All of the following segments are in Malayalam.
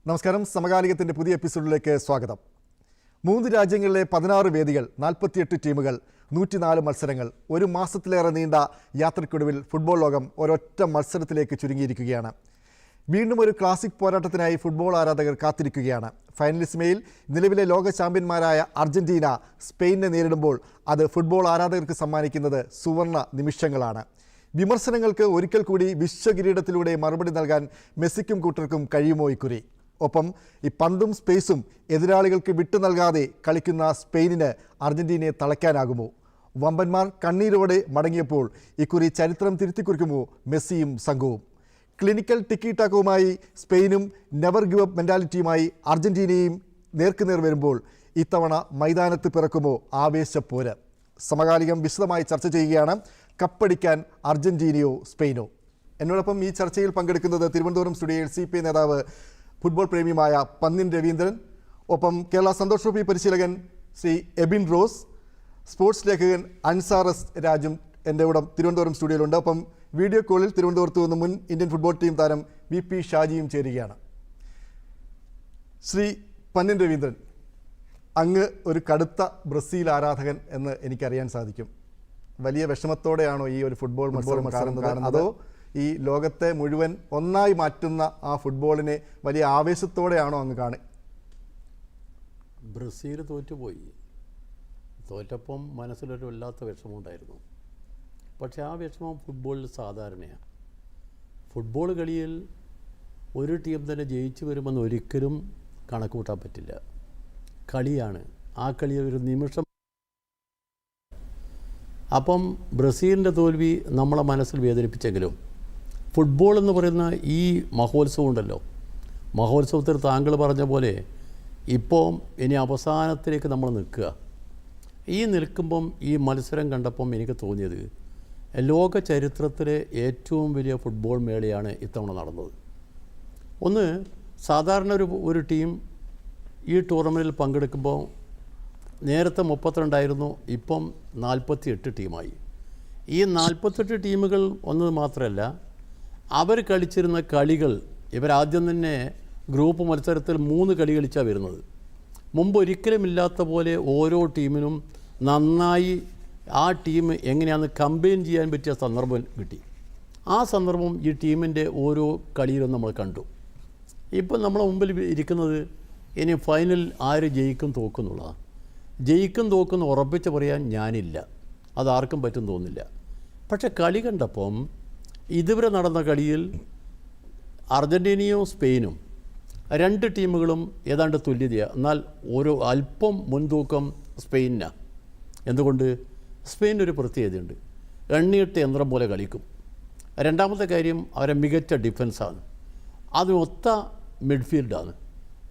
നമസ്കാരം. സമകാലികത്തിൻ്റെ പുതിയ എപ്പിസോഡിലേക്ക് സ്വാഗതം. 3 രാജ്യങ്ങളിലെ 16 വേദികൾ, 48 ടീമുകൾ, 104 മത്സരങ്ങൾ, ഒരു മാസത്തിലേറെ നീണ്ട യാത്രയ്ക്കൊടുവിൽ ഫുട്ബോൾ ലോകം ഒരൊറ്റ മത്സരത്തിലേക്ക് ചുരുങ്ങിയിരിക്കുകയാണ്. വീണ്ടും ഒരു ക്ലാസിക് പോരാട്ടത്തിനായി ഫുട്ബോൾ ആരാധകർ കാത്തിരിക്കുകയാണ്. ഫൈനലിസ്മയിൽ നിലവിലെ ലോക ചാമ്പ്യന്മാരായ അർജന്റീന സ്പെയിനിനെ നേരിടുമ്പോൾ അത് ഫുട്ബോൾ ആരാധകർക്ക് സമ്മാനിക്കുന്നത് സുവർണ നിമിഷങ്ങളാണ്. വിമർശനങ്ങൾക്ക് ഒരിക്കൽ കൂടി വിശ്വകിരീടത്തിലൂടെ മറുപടി നൽകാൻ മെസ്സിക്കും കൂട്ടർക്കും കഴിയുമോ ഇക്കുറി? ഒപ്പം ഈ പന്തും സ്പേസും എതിരാളികൾക്ക് വിട്ടു നൽകാതെ കളിക്കുന്ന സ്പെയിനിന് അർജന്റീനയെ തളയ്ക്കാനാകുമോ? വമ്പന്മാർ കണ്ണീരോടെ മടങ്ങിയപ്പോൾ ഇക്കുറി ചരിത്രം തിരുത്തിക്കുറിക്കുമോ മെസ്സിയും സംഘവും? ക്ലിനിക്കൽ ടിക്കിടാക്കുമായി സ്പെയിനും നെവർ ഗിവ് അപ്പ് മെൻറ്റാലിറ്റിയുമായി അർജന്റീനയും നേർക്കുനേർ വരുമ്പോൾ ഇത്തവണ മൈതാനത്ത് പിറക്കുമോ ആവേശപ്പോര്? സമകാലികം വിശദമായി ചർച്ച ചെയ്യുകയാണ്. കപ്പടിക്കാൻ അർജന്റീനയോ സ്പെയിനോ? എന്നോടൊപ്പം ഈ ചർച്ചയിൽ പങ്കെടുക്കുന്നത് തിരുവനന്തപുരം സ്റ്റുഡിയോയിൽ CPI നേതാവ്, ഫുട്ബോൾ പ്രേമിയുമായ പന്നിൻ രവീന്ദ്രൻ, ഒപ്പം കേരള സന്തോഷ് ട്രോഫി പരിശീലകൻ ശ്രീ എബിൻ റോസ്, സ്പോർട്സ് ലേഖകൻ അൻസാർ എസ് രാജും എൻ്റെ കൂടെ തിരുവനന്തപുരം സ്റ്റുഡിയോയിലുണ്ട്. ഒപ്പം വീഡിയോ കോളിൽ തിരുവനന്തപുരത്ത് നിന്ന് മുൻ ഇന്ത്യൻ ഫുട്ബോൾ ടീം താരം VP ഷാജിയും ചേരുകയാണ്. ശ്രീ പന്നിൻ രവീന്ദ്രൻ, അങ്ങ് ഒരു കടുത്ത ബ്രസീൽ ആരാധകൻ എന്ന് എനിക്കറിയാൻ സാധിക്കും. വലിയ വിഷമത്തോടെയാണോ ഈ ഒരു ഫുട്ബോൾ മത്സരം കാണുന്നത്, അതോ ഈ ലോകത്തെ മുഴുവൻ ഒന്നായി മാറ്റുന്ന ആ ഫുട്ബോളിനെ വലിയ ആവേശത്തോടെയാണോ അങ്ങ് ബ്രസീൽ തോറ്റുപോയി. തോറ്റപ്പം മനസ്സിലൊരു വല്ലാത്ത വിഷമമുണ്ടായിരുന്നു. പക്ഷേ ആ വിഷമം ഫുട്ബോളിൽ സാധാരണയാണ്. ഫുട്ബോൾ കളിയിൽ ഒരു ടീം തന്നെ ജയിച്ചു വരുമെന്ന് ഒരിക്കലും കണക്ക് കൂട്ടാൻ പറ്റില്ല. കളിയാണ്. ആ കളി ഒരു നിമിഷം. അപ്പം ബ്രസീലിൻ്റെ തോൽവി നമ്മളെ മനസ്സിൽ വേദനിപ്പിച്ചെങ്കിലും ഫുട്ബോൾ എന്ന് പറയുന്ന ഈ മഹോത്സവം ഉണ്ടല്ലോ, മഹോത്സവത്തിൽ താങ്കൾ പറഞ്ഞ പോലെ ഇപ്പോൾ ഇനി അവസാനത്തിലേക്ക് നമ്മൾ നിൽക്കുക. ഈ നിൽക്കുമ്പം ഈ മത്സരം കണ്ടപ്പം എനിക്ക് തോന്നിയത് ലോക ചരിത്രത്തിലെ ഏറ്റവും വലിയ ഫുട്ബോൾ മേളയാണ് ഇത്തവണ നടന്നത്. ഒന്ന്, സാധാരണ ഒരു ടീം ഈ ടൂർണമെൻറ്റിൽ പങ്കെടുക്കുമ്പോൾ നേരത്തെ 32 ഇപ്പം 48 ടീമായി. ഈ 48 ടീമുകൾ ഒന്നത് മാത്രമല്ല, അവർ കളിച്ചിരുന്ന കളികൾ, ഇവരാദ്യം തന്നെ ഗ്രൂപ്പ് മത്സരത്തിൽ 3 കളി കളിച്ചാണ് വരുന്നത്. മുമ്പ് ഒരിക്കലും ഇല്ലാത്ത പോലെ ഓരോ ടീമിനും നന്നായി ആ ടീം എങ്ങനെയാണെന്ന് കമ്പയിൻ ചെയ്യാൻ പറ്റിയ സന്ദർഭം കിട്ടി. ആ സന്ദർഭം ഈ ടീമിൻ്റെ ഓരോ കളിയിലും നമ്മൾ കണ്ടു. ഇപ്പം നമ്മളെ മുമ്പിൽ ഇരിക്കുന്നത് ഇനി ഫൈനൽ ആര് ജയിക്കും തോക്കുന്നുള്ളതാണ്. ജയിക്കും തോക്കുന്ന് ഉറപ്പിച്ച് പറയാൻ ഞാനില്ല, അതാർക്കും പറ്റും തോന്നില്ല. പക്ഷെ കളി കണ്ടപ്പം ഇതുവരെ നടന്ന കളിയിൽ അർജൻറ്റീനയും സ്പെയിനും 2 ടീമുകളും ഏതാണ്ട് തുല്യതയാണ്. എന്നാൽ ഓരോ അല്പം മുൻതൂക്കം സ്പെയിനാണ്. എന്തുകൊണ്ട്? സ്പെയിനൊരു പ്രത്യേകതയുണ്ട്, എണ്ണിയിട്ട് യന്ത്രം പോലെ കളിക്കും. രണ്ടാമത്തെ കാര്യം, അവരെ മികച്ച ഡിഫൻസാണ്, അത് ഒത്ത മിഡ്ഫീൽഡാണ്.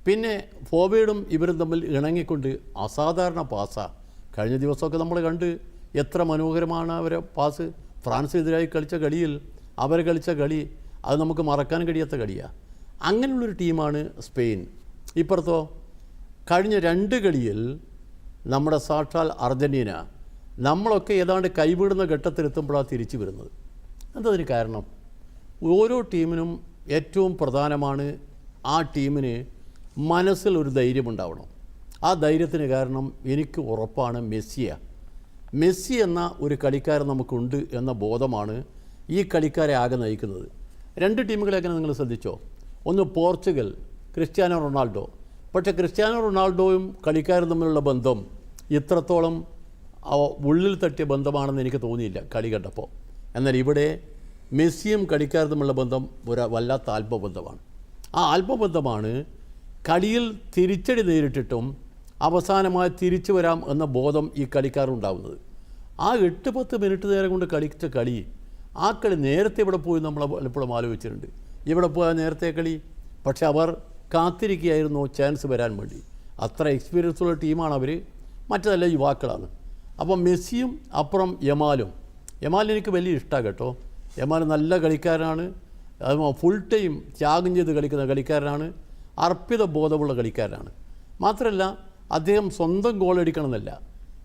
പിന്നെ ഫോർവേഡും ഇവരും തമ്മിൽ ഇണങ്ങിക്കൊണ്ട് അസാധാരണ പാസ്സാണ്. കഴിഞ്ഞ ദിവസമൊക്കെ നമ്മൾ കണ്ട് എത്ര മനോഹരമാണ് അവരെ പാസ്. ഫ്രാൻസിനെതിരായി കളിച്ച കളിയിൽ അവർ കളിച്ച കളി അത് നമുക്ക് മറക്കാൻ കഴിയാത്ത കളിയാണ്. അങ്ങനെയുള്ളൊരു ടീമാണ് സ്പെയിൻ. ഇപ്പുറത്തോ കഴിഞ്ഞ 2 കളിയിൽ നമ്മുടെ സാക്ഷാൽ അർജൻറ്റീന, നമ്മളൊക്കെ ഏതാണ്ട് കൈവിടുന്ന ഘട്ടത്തിലെത്തുമ്പോഴാണ് തിരിച്ചു വരുന്നത്. എന്തതിന് കാരണം? ഓരോ ടീമിനും ഏറ്റവും പ്രധാനമാണ് ആ ടീമിന് മനസ്സിൽ ഒരു ധൈര്യമുണ്ടാവണം. ആ ധൈര്യത്തിന് കാരണം എനിക്ക് ഉറപ്പാണ് മെസ്സിയാണ്. മെസ്സി എന്ന ഒരു കളിക്കാരൻ നമുക്കുണ്ട് എന്ന ബോധമാണ് ഈ കളിക്കാരെ ആകെ നയിക്കുന്നത്. 2 ടീമുകളെങ്ങനെ നിങ്ങൾ ശ്രദ്ധിച്ചോ? ഒന്ന് പോർച്ചുഗൽ, ക്രിസ്ത്യാനോ റൊണാൾഡോ. പക്ഷേ ക്രിസ്ത്യാനോ റൊണാൾഡോയും കളിക്കാരും തമ്മിലുള്ള ബന്ധം ഇത്രത്തോളം ഉള്ളിൽ തട്ടിയ ബന്ധമാണെന്ന് എനിക്ക് തോന്നിയില്ല കളി കണ്ടപ്പോൾ. എന്നാൽ ഇവിടെ മെസ്സിയും കളിക്കാരും തമ്മിലുള്ള ബന്ധം ഒരു വല്ലാത്ത ആത്മബന്ധമാണ്. ആ ആത്മബന്ധമാണ് കളിയിൽ തിരിച്ചടി നേരിട്ടിട്ടും അവസാനമായി തിരിച്ചു വരാം എന്ന ബോധം ഈ കളിക്കാരുണ്ടാവുന്നത്. ആ 8-10 മിനിറ്റ് നേരം കൊണ്ട് കളിച്ച കളി, ആ കളി നേരത്തെ ഇവിടെ പോയി നമ്മൾ പലപ്പോഴും ആലോചിച്ചിട്ടുണ്ട്. ഇവിടെ പോയാൽ നേരത്തെ കളി, പക്ഷെ അവർ കാത്തിരിക്കുകയായിരുന്നു ചാൻസ് വരാൻ വേണ്ടി. അത്ര എക്സ്പീരിയൻസ് ഉള്ള ടീമാണ് അവർ, മറ്റതല്ല യുവാക്കളാണ്. അപ്പം മെസ്സിയും അപ്പുറം യമാലിന് എനിക്ക് വലിയ ഇഷ്ടമാണ് കേട്ടോ. യമാൽ നല്ല കളിക്കാരനാണ്, അത് ഫുൾ ടൈം ത്യാഗം ചെയ്ത് കളിക്കുന്ന കളിക്കാരനാണ്, അർപ്പിത ബോധമുള്ള കളിക്കാരനാണ്. മാത്രമല്ല അദ്ദേഹം സ്വന്തം ഗോൾ അടിക്കണമെന്നല്ല.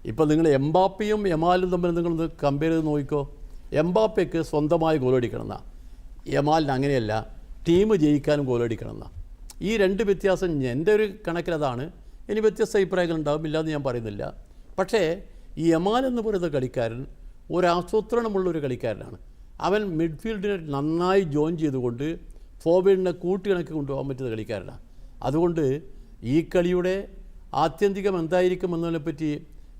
ഇപ്പോൾ നിങ്ങൾ എംബാപ്പയും യമാലും തമ്മിൽ നിങ്ങളൊന്ന് കമ്പയർ ചെയ്ത് നോക്കിക്കോ. എംബാപ്പയ്ക്ക് സ്വന്തമായി ഗോൾ അടിക്കണമെന്നാണ്, യമാലിന് അങ്ങനെയല്ല, ടീം ജയിക്കാനും ഗോൾ അടിക്കണമെന്നാണ്. ഈ രണ്ട് വ്യത്യാസം എൻ്റെ ഒരു കണക്കിലതാണ്. ഇനി വ്യത്യസ്ത അഭിപ്രായങ്ങൾ ഉണ്ടാകും, ഇല്ലയെന്ന് ഞാൻ പറയുന്നില്ല. പക്ഷേ ഈ യമാൽ എന്ന് പറയുന്ന കളിക്കാരൻ ഒരു ആസൂത്രണമുള്ളൊരു കളിക്കാരനാണ്. അവൻ മിഡ്ഫീൽഡിനെ നന്നായി ജോയിൻ ചെയ്തുകൊണ്ട് ഫോർവേഡിനെ കൂട്ടിയിണക്കി കൊണ്ടുപോകാൻ പറ്റുന്ന കളിക്കാരനാണ്. അതുകൊണ്ട് ഈ കളിയുടെ ആത്യന്തികം എന്തായിരിക്കും എന്നതിനെപ്പറ്റി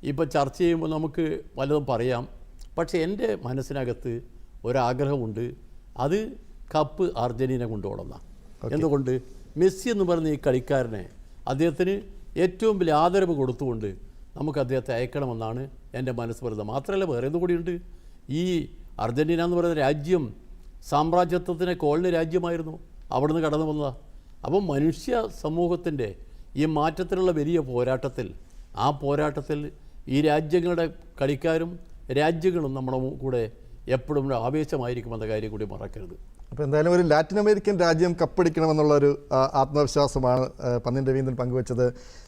ഇപ്പോൾ ചർച്ച ചെയ്യുമ്പോൾ നമുക്ക് വല്ലതും പറയാം. പക്ഷേ എൻ്റെ മനസ്സിനകത്ത് ഒരാഗ്രഹമുണ്ട്, അത് കപ്പ് അർജൻറ്റീന കൊണ്ടുപോകണമെന്നാണ്. എന്തുകൊണ്ട്? മെസ്സി എന്ന് പറയുന്ന ഈ കളിക്കാരനെ അദ്ദേഹത്തിന് ഏറ്റവും വലിയ ആദരവ് കൊടുത്തുകൊണ്ട് നമുക്ക് അദ്ദേഹത്തെ അയക്കണമെന്നാണ് എൻ്റെ മനസ്സ് പറയുന്നത്. മാത്രമല്ല വേറെ എന്തുകൂടിയുണ്ട്, ഈ അർജൻറ്റീന എന്ന് പറയുന്ന രാജ്യം സാമ്രാജ്യത്വത്തിൻ്റെ കോളനി രാജ്യമായിരുന്നു, അവിടുന്ന് കടന്നു വന്നതാണ്. അപ്പം മനുഷ്യ സമൂഹത്തിൻ്റെ ഈ മാറ്റത്തിലുള്ള വലിയ പോരാട്ടത്തിൽ, ആ പോരാട്ടത്തിൽ ഈ രാജ്യങ്ങളുടെ കളിക്കാരും രാജ്യങ്ങളും നമ്മുടെ കൂടെ എപ്പോഴും ആവേശമായിരിക്കുമെന്ന കാര്യം കൂടി മറക്കരുത്. അപ്പോൾ എന്തായാലും ഒരു ലാറ്റിൻ അമേരിക്കൻ രാജ്യം കപ്പടിക്കണമെന്നുള്ളൊരു ആത്മവിശ്വാസമാണ് പന്നിൻ രവീന്ദ്രൻ പങ്കുവച്ചത്.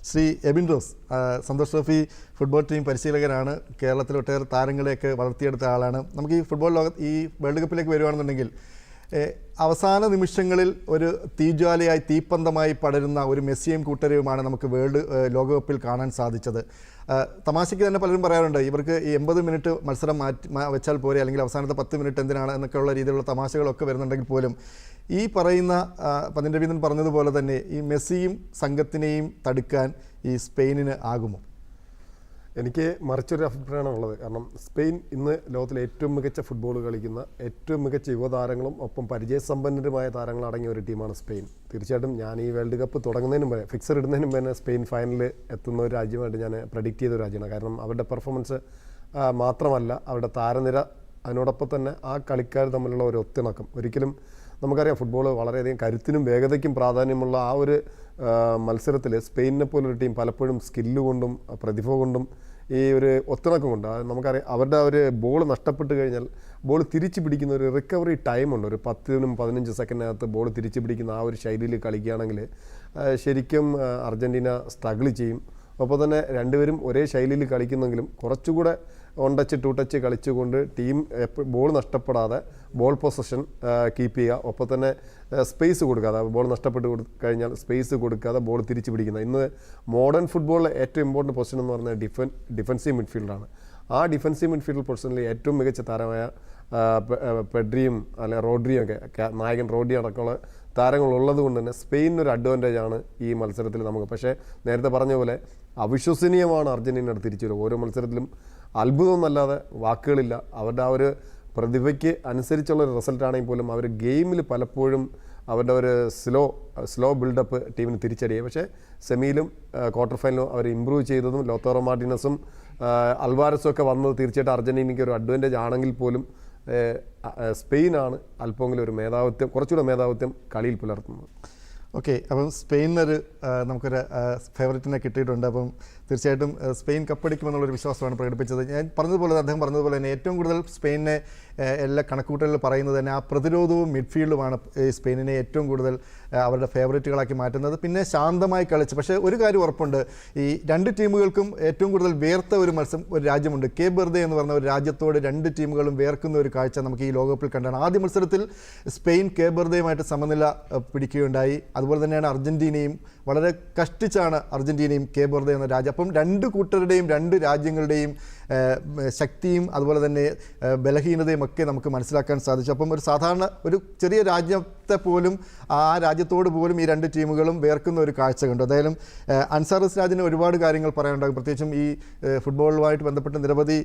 Shri Ebin Rose, Santosh trophy football team പരിശീലകനാണ്, കേരളത്തിൽ ഒട്ടേറെ താരങ്ങളെയൊക്കെ വളർത്തിയെടുത്ത ആളാണ്. നമുക്ക് ഈ ഫുട്ബോൾ ഈ വേൾഡ് കപ്പിലേക്ക് വരുവാണെന്നുണ്ടെങ്കിൽ അവസാന നിമിഷങ്ങളിൽ ഒരു തീജ്വാലയായി തീപ്പന്തമായി പടരുന്ന ഒരു മെസ്സിയും കൂട്ടരെയുമാണ് നമുക്ക് ലോകകപ്പിൽ കാണാൻ സാധിച്ചത്. തമാശയ്ക്ക് തന്നെ പലരും പറയാറുണ്ട്, ഇവർക്ക് ഈ 80 മിനിറ്റ് മത്സരം വെച്ചാൽ പോരെ, അല്ലെങ്കിൽ അവസാനത്തെ 10 മിനിറ്റ് എന്തിനാണ് എന്നൊക്കെയുള്ള രീതിയിലുള്ള തമാശകളൊക്കെ വരുന്നുണ്ടെങ്കിൽ പോലും ഈ പറയുന്ന പന്നിൻ രവീന്ദ്രൻ പറഞ്ഞതുപോലെ തന്നെ ഈ മെസ്സിയും സംഘത്തിനെയും തടുക്കാൻ ഈ സ്പെയിനിന് ആകുമോ? എനിക്ക് മറിച്ചൊരു അഭിപ്രായമാണ് ഉള്ളത്. കാരണം സ്പെയിൻ ഇന്ന് ലോകത്തിലെ ഏറ്റവും മികച്ച ഫുട്ബോൾ കളിക്കുന്ന ഏറ്റവും മികച്ച യുവതാരങ്ങളും ഒപ്പം പരിചയസമ്പന്നരുമായ താരങ്ങൾ അടങ്ങിയ ഒരു ടീമാണ് സ്പെയിൻ. തീർച്ചയായിട്ടും ഞാൻ ഈ വേൾഡ് കപ്പ് തുടങ്ങുന്നതിന് മുമ്പേ, ഫിക്സർ ഇടുന്നതിന് മുമ്പേ സ്പെയിൻ ഫൈനലിൽ എത്തുന്ന ഒരു രാജ്യമായിട്ട് ഞാൻ പ്രഡിക്റ്റ് ചെയ്ത ഒരു രാജ്യമാണ്. കാരണം അവരുടെ പെർഫോമൻസ് മാത്രമല്ല, അവരുടെ താരനിര, അതിനോടൊപ്പം തന്നെ ആ കളിക്കാർ തമ്മിലുള്ള ഒരു ഒത്തിണക്കം. ഒരിക്കലും നമുക്കറിയാം ഫുട്ബോൾ വളരെയധികം കരുത്തിനും വേഗതയ്ക്കും പ്രാധാന്യമുള്ള ആ ഒരു മത്സരത്തിൽ സ്പെയിനിനെ പോലൊരു ടീം പലപ്പോഴും സ്കില്ല് കൊണ്ടും പ്രതിഭ കൊണ്ടും ഈ ഒരു ഒത്തിണക്കം കൊണ്ട് നമുക്കറിയാം അവരുടെ ഒരു ബോൾ നഷ്ടപ്പെട്ട് കഴിഞ്ഞാൽ ബോൾ തിരിച്ചു പിടിക്കുന്ന ഒരു റിക്കവറി ടൈമുണ്ട്. ഒരു 10-15 സെക്കൻഡിനകത്ത് ബോൾ തിരിച്ചു പിടിക്കുന്ന ആ ഒരു ശൈലിയിൽ കളിക്കുകയാണെങ്കിൽ ശരിക്കും അർജൻറ്റീന സ്ട്രഗിൾ ചെയ്യും. ഒപ്പം തന്നെ രണ്ടുപേരും ഒരേ ശൈലിയിൽ കളിക്കുന്നെങ്കിലും കുറച്ചുകൂടെ ടു ടച്ച് കളിച്ചുകൊണ്ട് ടീം ബോൾ നഷ്ടപ്പെടാതെ ബോൾ പൊസഷൻ കീപ്പ് ചെയ്യുക, ഒപ്പം തന്നെ സ്പേസ് കൊടുക്കാതെ, ബോൾ നഷ്ടപ്പെട്ട് കഴിഞ്ഞാൽ സ്പേസ് കൊടുക്കാതെ ബോൾ തിരിച്ചു പിടിക്കുന്നത്. ഇന്ന് മോഡേൺ ഫുട്ബോളിലെ ഏറ്റവും ഇമ്പോർട്ടൻറ്റ് പൊസിഷൻ എന്ന് പറയുന്നത് ഡിഫൻസീവ് മിഡ്ഫീൽഡാണ്. ആ ഡിഫൻസീവ് മിഡ്ഫീൽഡ് പൊസിഷനിൽ ഏറ്റവും മികച്ച താരമായ പെഡ്രിയും അല്ലെ റോഡ്രിയും ഒക്കെ, നായകൻ റോഡ്രി അടക്കമുള്ള താരങ്ങളുള്ളത് കൊണ്ട് തന്നെ സ്പെയിനൊരു അഡ്വാൻറ്റേജ് ആണ് ഈ മത്സരത്തിൽ നമുക്ക്. പക്ഷേ നേരത്തെ പറഞ്ഞ പോലെ അവിശ്വസനീയമാണ് അർജൻറ്റീനയുടെ തിരിച്ചുവരവ്. ഓരോ മത്സരത്തിലും അത്ഭുതമൊന്നല്ലാതെ വാക്കുകളില്ല. അവരുടെ ആ ഒരു പ്രതിഭയ്ക്ക് അനുസരിച്ചുള്ളൊരു റിസൾട്ടാണെങ്കിൽ പോലും അവർ ഗെയിമിൽ പലപ്പോഴും അവരുടെ ഒരു സ്ലോ ബിൽഡപ്പ് ടീമിന് തിരിച്ചടിയായി. പക്ഷേ സെമിയിലും ക്വാർട്ടർ ഫൈനലും അവർ ഇമ്പ്രൂവ് ചെയ്തതും ലോത്തോറോ മാർട്ടിനസും അൽവാരസും ഒക്കെ വന്നത് തീർച്ചയായിട്ടും അർജൻറ്റീനയ്ക്ക് ഒരു അഡ്വാൻറ്റേജ് ആണെങ്കിൽ പോലും സ്പെയിനാണ് അല്പമെങ്കിലും ഒരു മേധാവിത്വം, കുറച്ചുകൂടെ മേധാവിത്വം കളിയിൽ പുലർത്തുന്നത്. ഓക്കെ, അപ്പം സ്പെയിനൊരു നമുക്കൊരു ഫേവറേറ്റിനെ കിട്ടിയിട്ടുണ്ട്. അപ്പം തീർച്ചയായിട്ടും സ്പെയിൻ കപ്പടിക്കുമെന്നുള്ളൊരു വിശ്വാസമാണ് പ്രകടിപ്പിച്ചത്. ഞാൻ പറഞ്ഞതുപോലെ അദ്ദേഹം പറഞ്ഞതുപോലെ തന്നെ ഏറ്റവും കൂടുതൽ സ്പെയിനിനെ എല്ലാ കണക്കൂട്ടലിൽ പറയുന്നത് തന്നെ ആ പ്രതിരോധവും മിഡ്ഫീൽഡുമാണ് സ്പെയിനിനെ ഏറ്റവും കൂടുതൽ അവരുടെ ഫേവറേറ്റുകളാക്കി മാറ്റുന്നത്. പിന്നെ ശാന്തമായി കളിച്ച്, പക്ഷേ ഒരു കാര്യം ഉറപ്പുണ്ട്, ഈ രണ്ട് ടീമുകൾക്കും ഏറ്റവും കൂടുതൽ വേർത്ത ഒരു രാജ്യമുണ്ട്. കേപ്പ് വെർദെ എന്ന് പറഞ്ഞ ഒരു രാജ്യത്തോട് രണ്ട് ടീമുകളും വേർക്കുന്ന ഒരു കാഴ്ച നമുക്ക് ഈ ലോകകപ്പിൽ കണ്ടാണ്. ആദ്യ മത്സരത്തിൽ സ്പെയിൻ കേപ്പ് വെർദെയുമായിട്ട് സമനില പിടിക്കുകയുണ്ടായി. അതുപോലെ തന്നെയാണ് അർജൻറ്റീനയും, വളരെ കഷ്ടിച്ചാണ് അർജൻറ്റീനയും കേപ്പ് വെർദെ എന്ന രാജ്യം. അപ്പം രണ്ട് കൂട്ടരുടെയും രണ്ട് രാജ്യങ്ങളുടെയും ശക്തിയും അതുപോലെ തന്നെ ബലഹീനതയും ഒക്കെ നമുക്ക് മനസ്സിലാക്കാൻ സാധിച്ചു. അപ്പം ഒരു ചെറിയ രാജ്യത്തെ പോലും, ആ രാജ്യത്തോട് പോലും ഈ രണ്ട് ടീമുകളും വേർക്കുന്ന ഒരു കാഴ്ച കണ്ടു. എന്തായാലും അൻസാർ സിറാജിന് ഒരുപാട് കാര്യങ്ങൾ പറയാനുണ്ടാകും. പ്രത്യേകിച്ചും ഈ ഫുട്ബോളുമായിട്ട് ബന്ധപ്പെട്ട് നിരവധി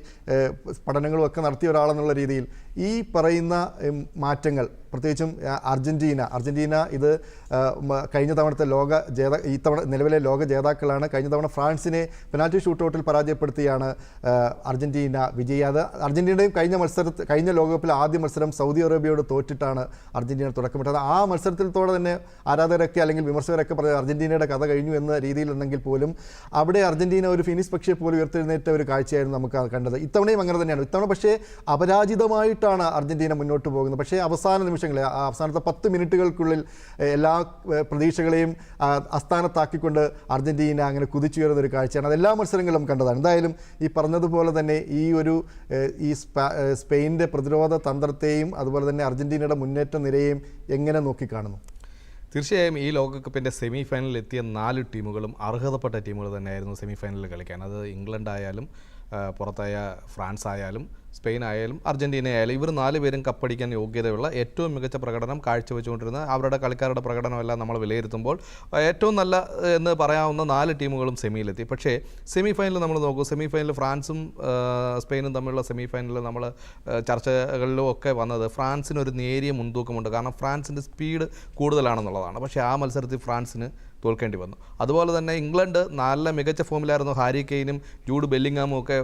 പഠനങ്ങളും ഒക്കെ നടത്തിയ ഒരാളെന്നുള്ള രീതിയിൽ ഈ പറയുന്ന മാറ്റങ്ങൾ, പ്രത്യേകിച്ചും അർജൻറ്റീന ഇത് കഴിഞ്ഞ തവണത്തെ ഇത്തവണ നിലവിലെ ലോക ജേതാക്കളാണ്. കഴിഞ്ഞ തവണ ഫ്രാൻസിനെ പെനാൽറ്റി ഷൂട്ടൗട്ടിൽ പരാജയപ്പെടുത്തിയാണ് അർജൻറ്റീന വിജയിയായത്. അർജൻറ്റീനയും കഴിഞ്ഞ ലോകകപ്പിൽ ആദ്യ മത്സരം സൗദി അറേബ്യയോട് തോറ്റിട്ടാണ് അർജൻറ്റീന തുടക്കമിട്ടത്. ആ മത്സരത്തിലൂടെ തന്നെ ആരാധകരൊക്കെ അല്ലെങ്കിൽ വിമർശകരൊക്കെ പറഞ്ഞത് അർജൻറ്റീനയുടെ കഥ കഴിഞ്ഞു എന്ന രീതിയിലുണ്ടെങ്കിൽ പോലും അവിടെ അർജൻറ്റീന ഒരു ഫിനിഷ് പക്ഷിയെ പോലും ഉയർത്തെഴുന്നേറ്റ ഒരു കാഴ്ചയായിരുന്നു നമുക്ക് കണ്ടത്. ഇത്തവണയും അങ്ങനെ തന്നെയാണ്. ഇത്തവണ പക്ഷേ അപരാജിതമായിട്ടാണ് അർജൻറ്റീന മുന്നോട്ട് പോകുന്നത്. പക്ഷേ അവസാന നിമിഷങ്ങളിൽ, അവസാനത്തെ 10 മിനിറ്റുകൾക്കുള്ളിൽ എല്ലാ പ്രതീക്ഷകളെയും അസ്ഥാനത്താക്കിക്കൊണ്ട് അർജൻറ്റീന അങ്ങനെ കുതിച്ചുയരുന്ന ഒരു കാഴ്ചയാണ്. അതെല്ലാ മത്സരങ്ങളും കണ്ടതാണ്. എന്തായാലും ഈ പറഞ്ഞതുപോലെ തന്നെ ഈ സ്പെയിനിൻ്റെ പ്രതിരോധ തന്ത്രത്തെയും അതുപോലെ തന്നെ അർജൻറ്റീനയുടെ മുന്നേറ്റ നിരയെയും എങ്ങനെ നോക്കിക്കാണുന്നു? തീർച്ചയായും ഈ ലോകകപ്പിൻ്റെ സെമി ഫൈനലിൽ എത്തിയ 4 ടീമുകളും അർഹതപ്പെട്ട ടീമുകൾ തന്നെയായിരുന്നു സെമി ഫൈനലിൽ കളിക്കാൻ. അത് ഇംഗ്ലണ്ട് ആയാലും പുറത്തായ ഫ്രാൻസ് ആയാലും സ്പെയിൻ ആയാലും അർജൻറ്റീന ആയാലും ഇവർ 4 പേരും കപ്പടിക്കാൻ യോഗ്യതയുള്ള ഏറ്റവും മികച്ച പ്രകടനം കാഴ്ചവെച്ചുകൊണ്ടിരുന്ന അവരുടെ കളിക്കാരുടെ പ്രകടനമെല്ലാം നമ്മൾ വിലയിരുത്തുമ്പോൾ ഏറ്റവും നല്ല എന്ന് പറയാവുന്ന 4 ടീമുകളും സെമിയിലെത്തി. പക്ഷേ സെമി ഫൈനൽ നമ്മൾ നോക്കൂ, സെമി ഫൈനലിൽ ഫ്രാൻസും സ്പെയിനും തമ്മിലുള്ള സെമി ഫൈനലിൽ നമ്മൾ ചർച്ചകളിലും ഒക്കെ വന്നത് ഫ്രാൻസിനൊരു നേരിയ മുൻതൂക്കമുണ്ട്. കാരണം ഫ്രാൻസിൻ്റെ സ്പീഡ് കൂടുതലാണെന്നുള്ളതാണ്. പക്ഷേ ആ മത്സരത്തിൽ ഫ്രാൻസിന് തോൽക്കേണ്ടി വന്നു. അതുപോലെ തന്നെ ഇംഗ്ലണ്ട് നല്ല മികച്ച ഫോമിലായിരുന്നു. ഹാരി കെയ്നും ജൂഡ് ബെല്ലിംഗാമും ഒക്കെ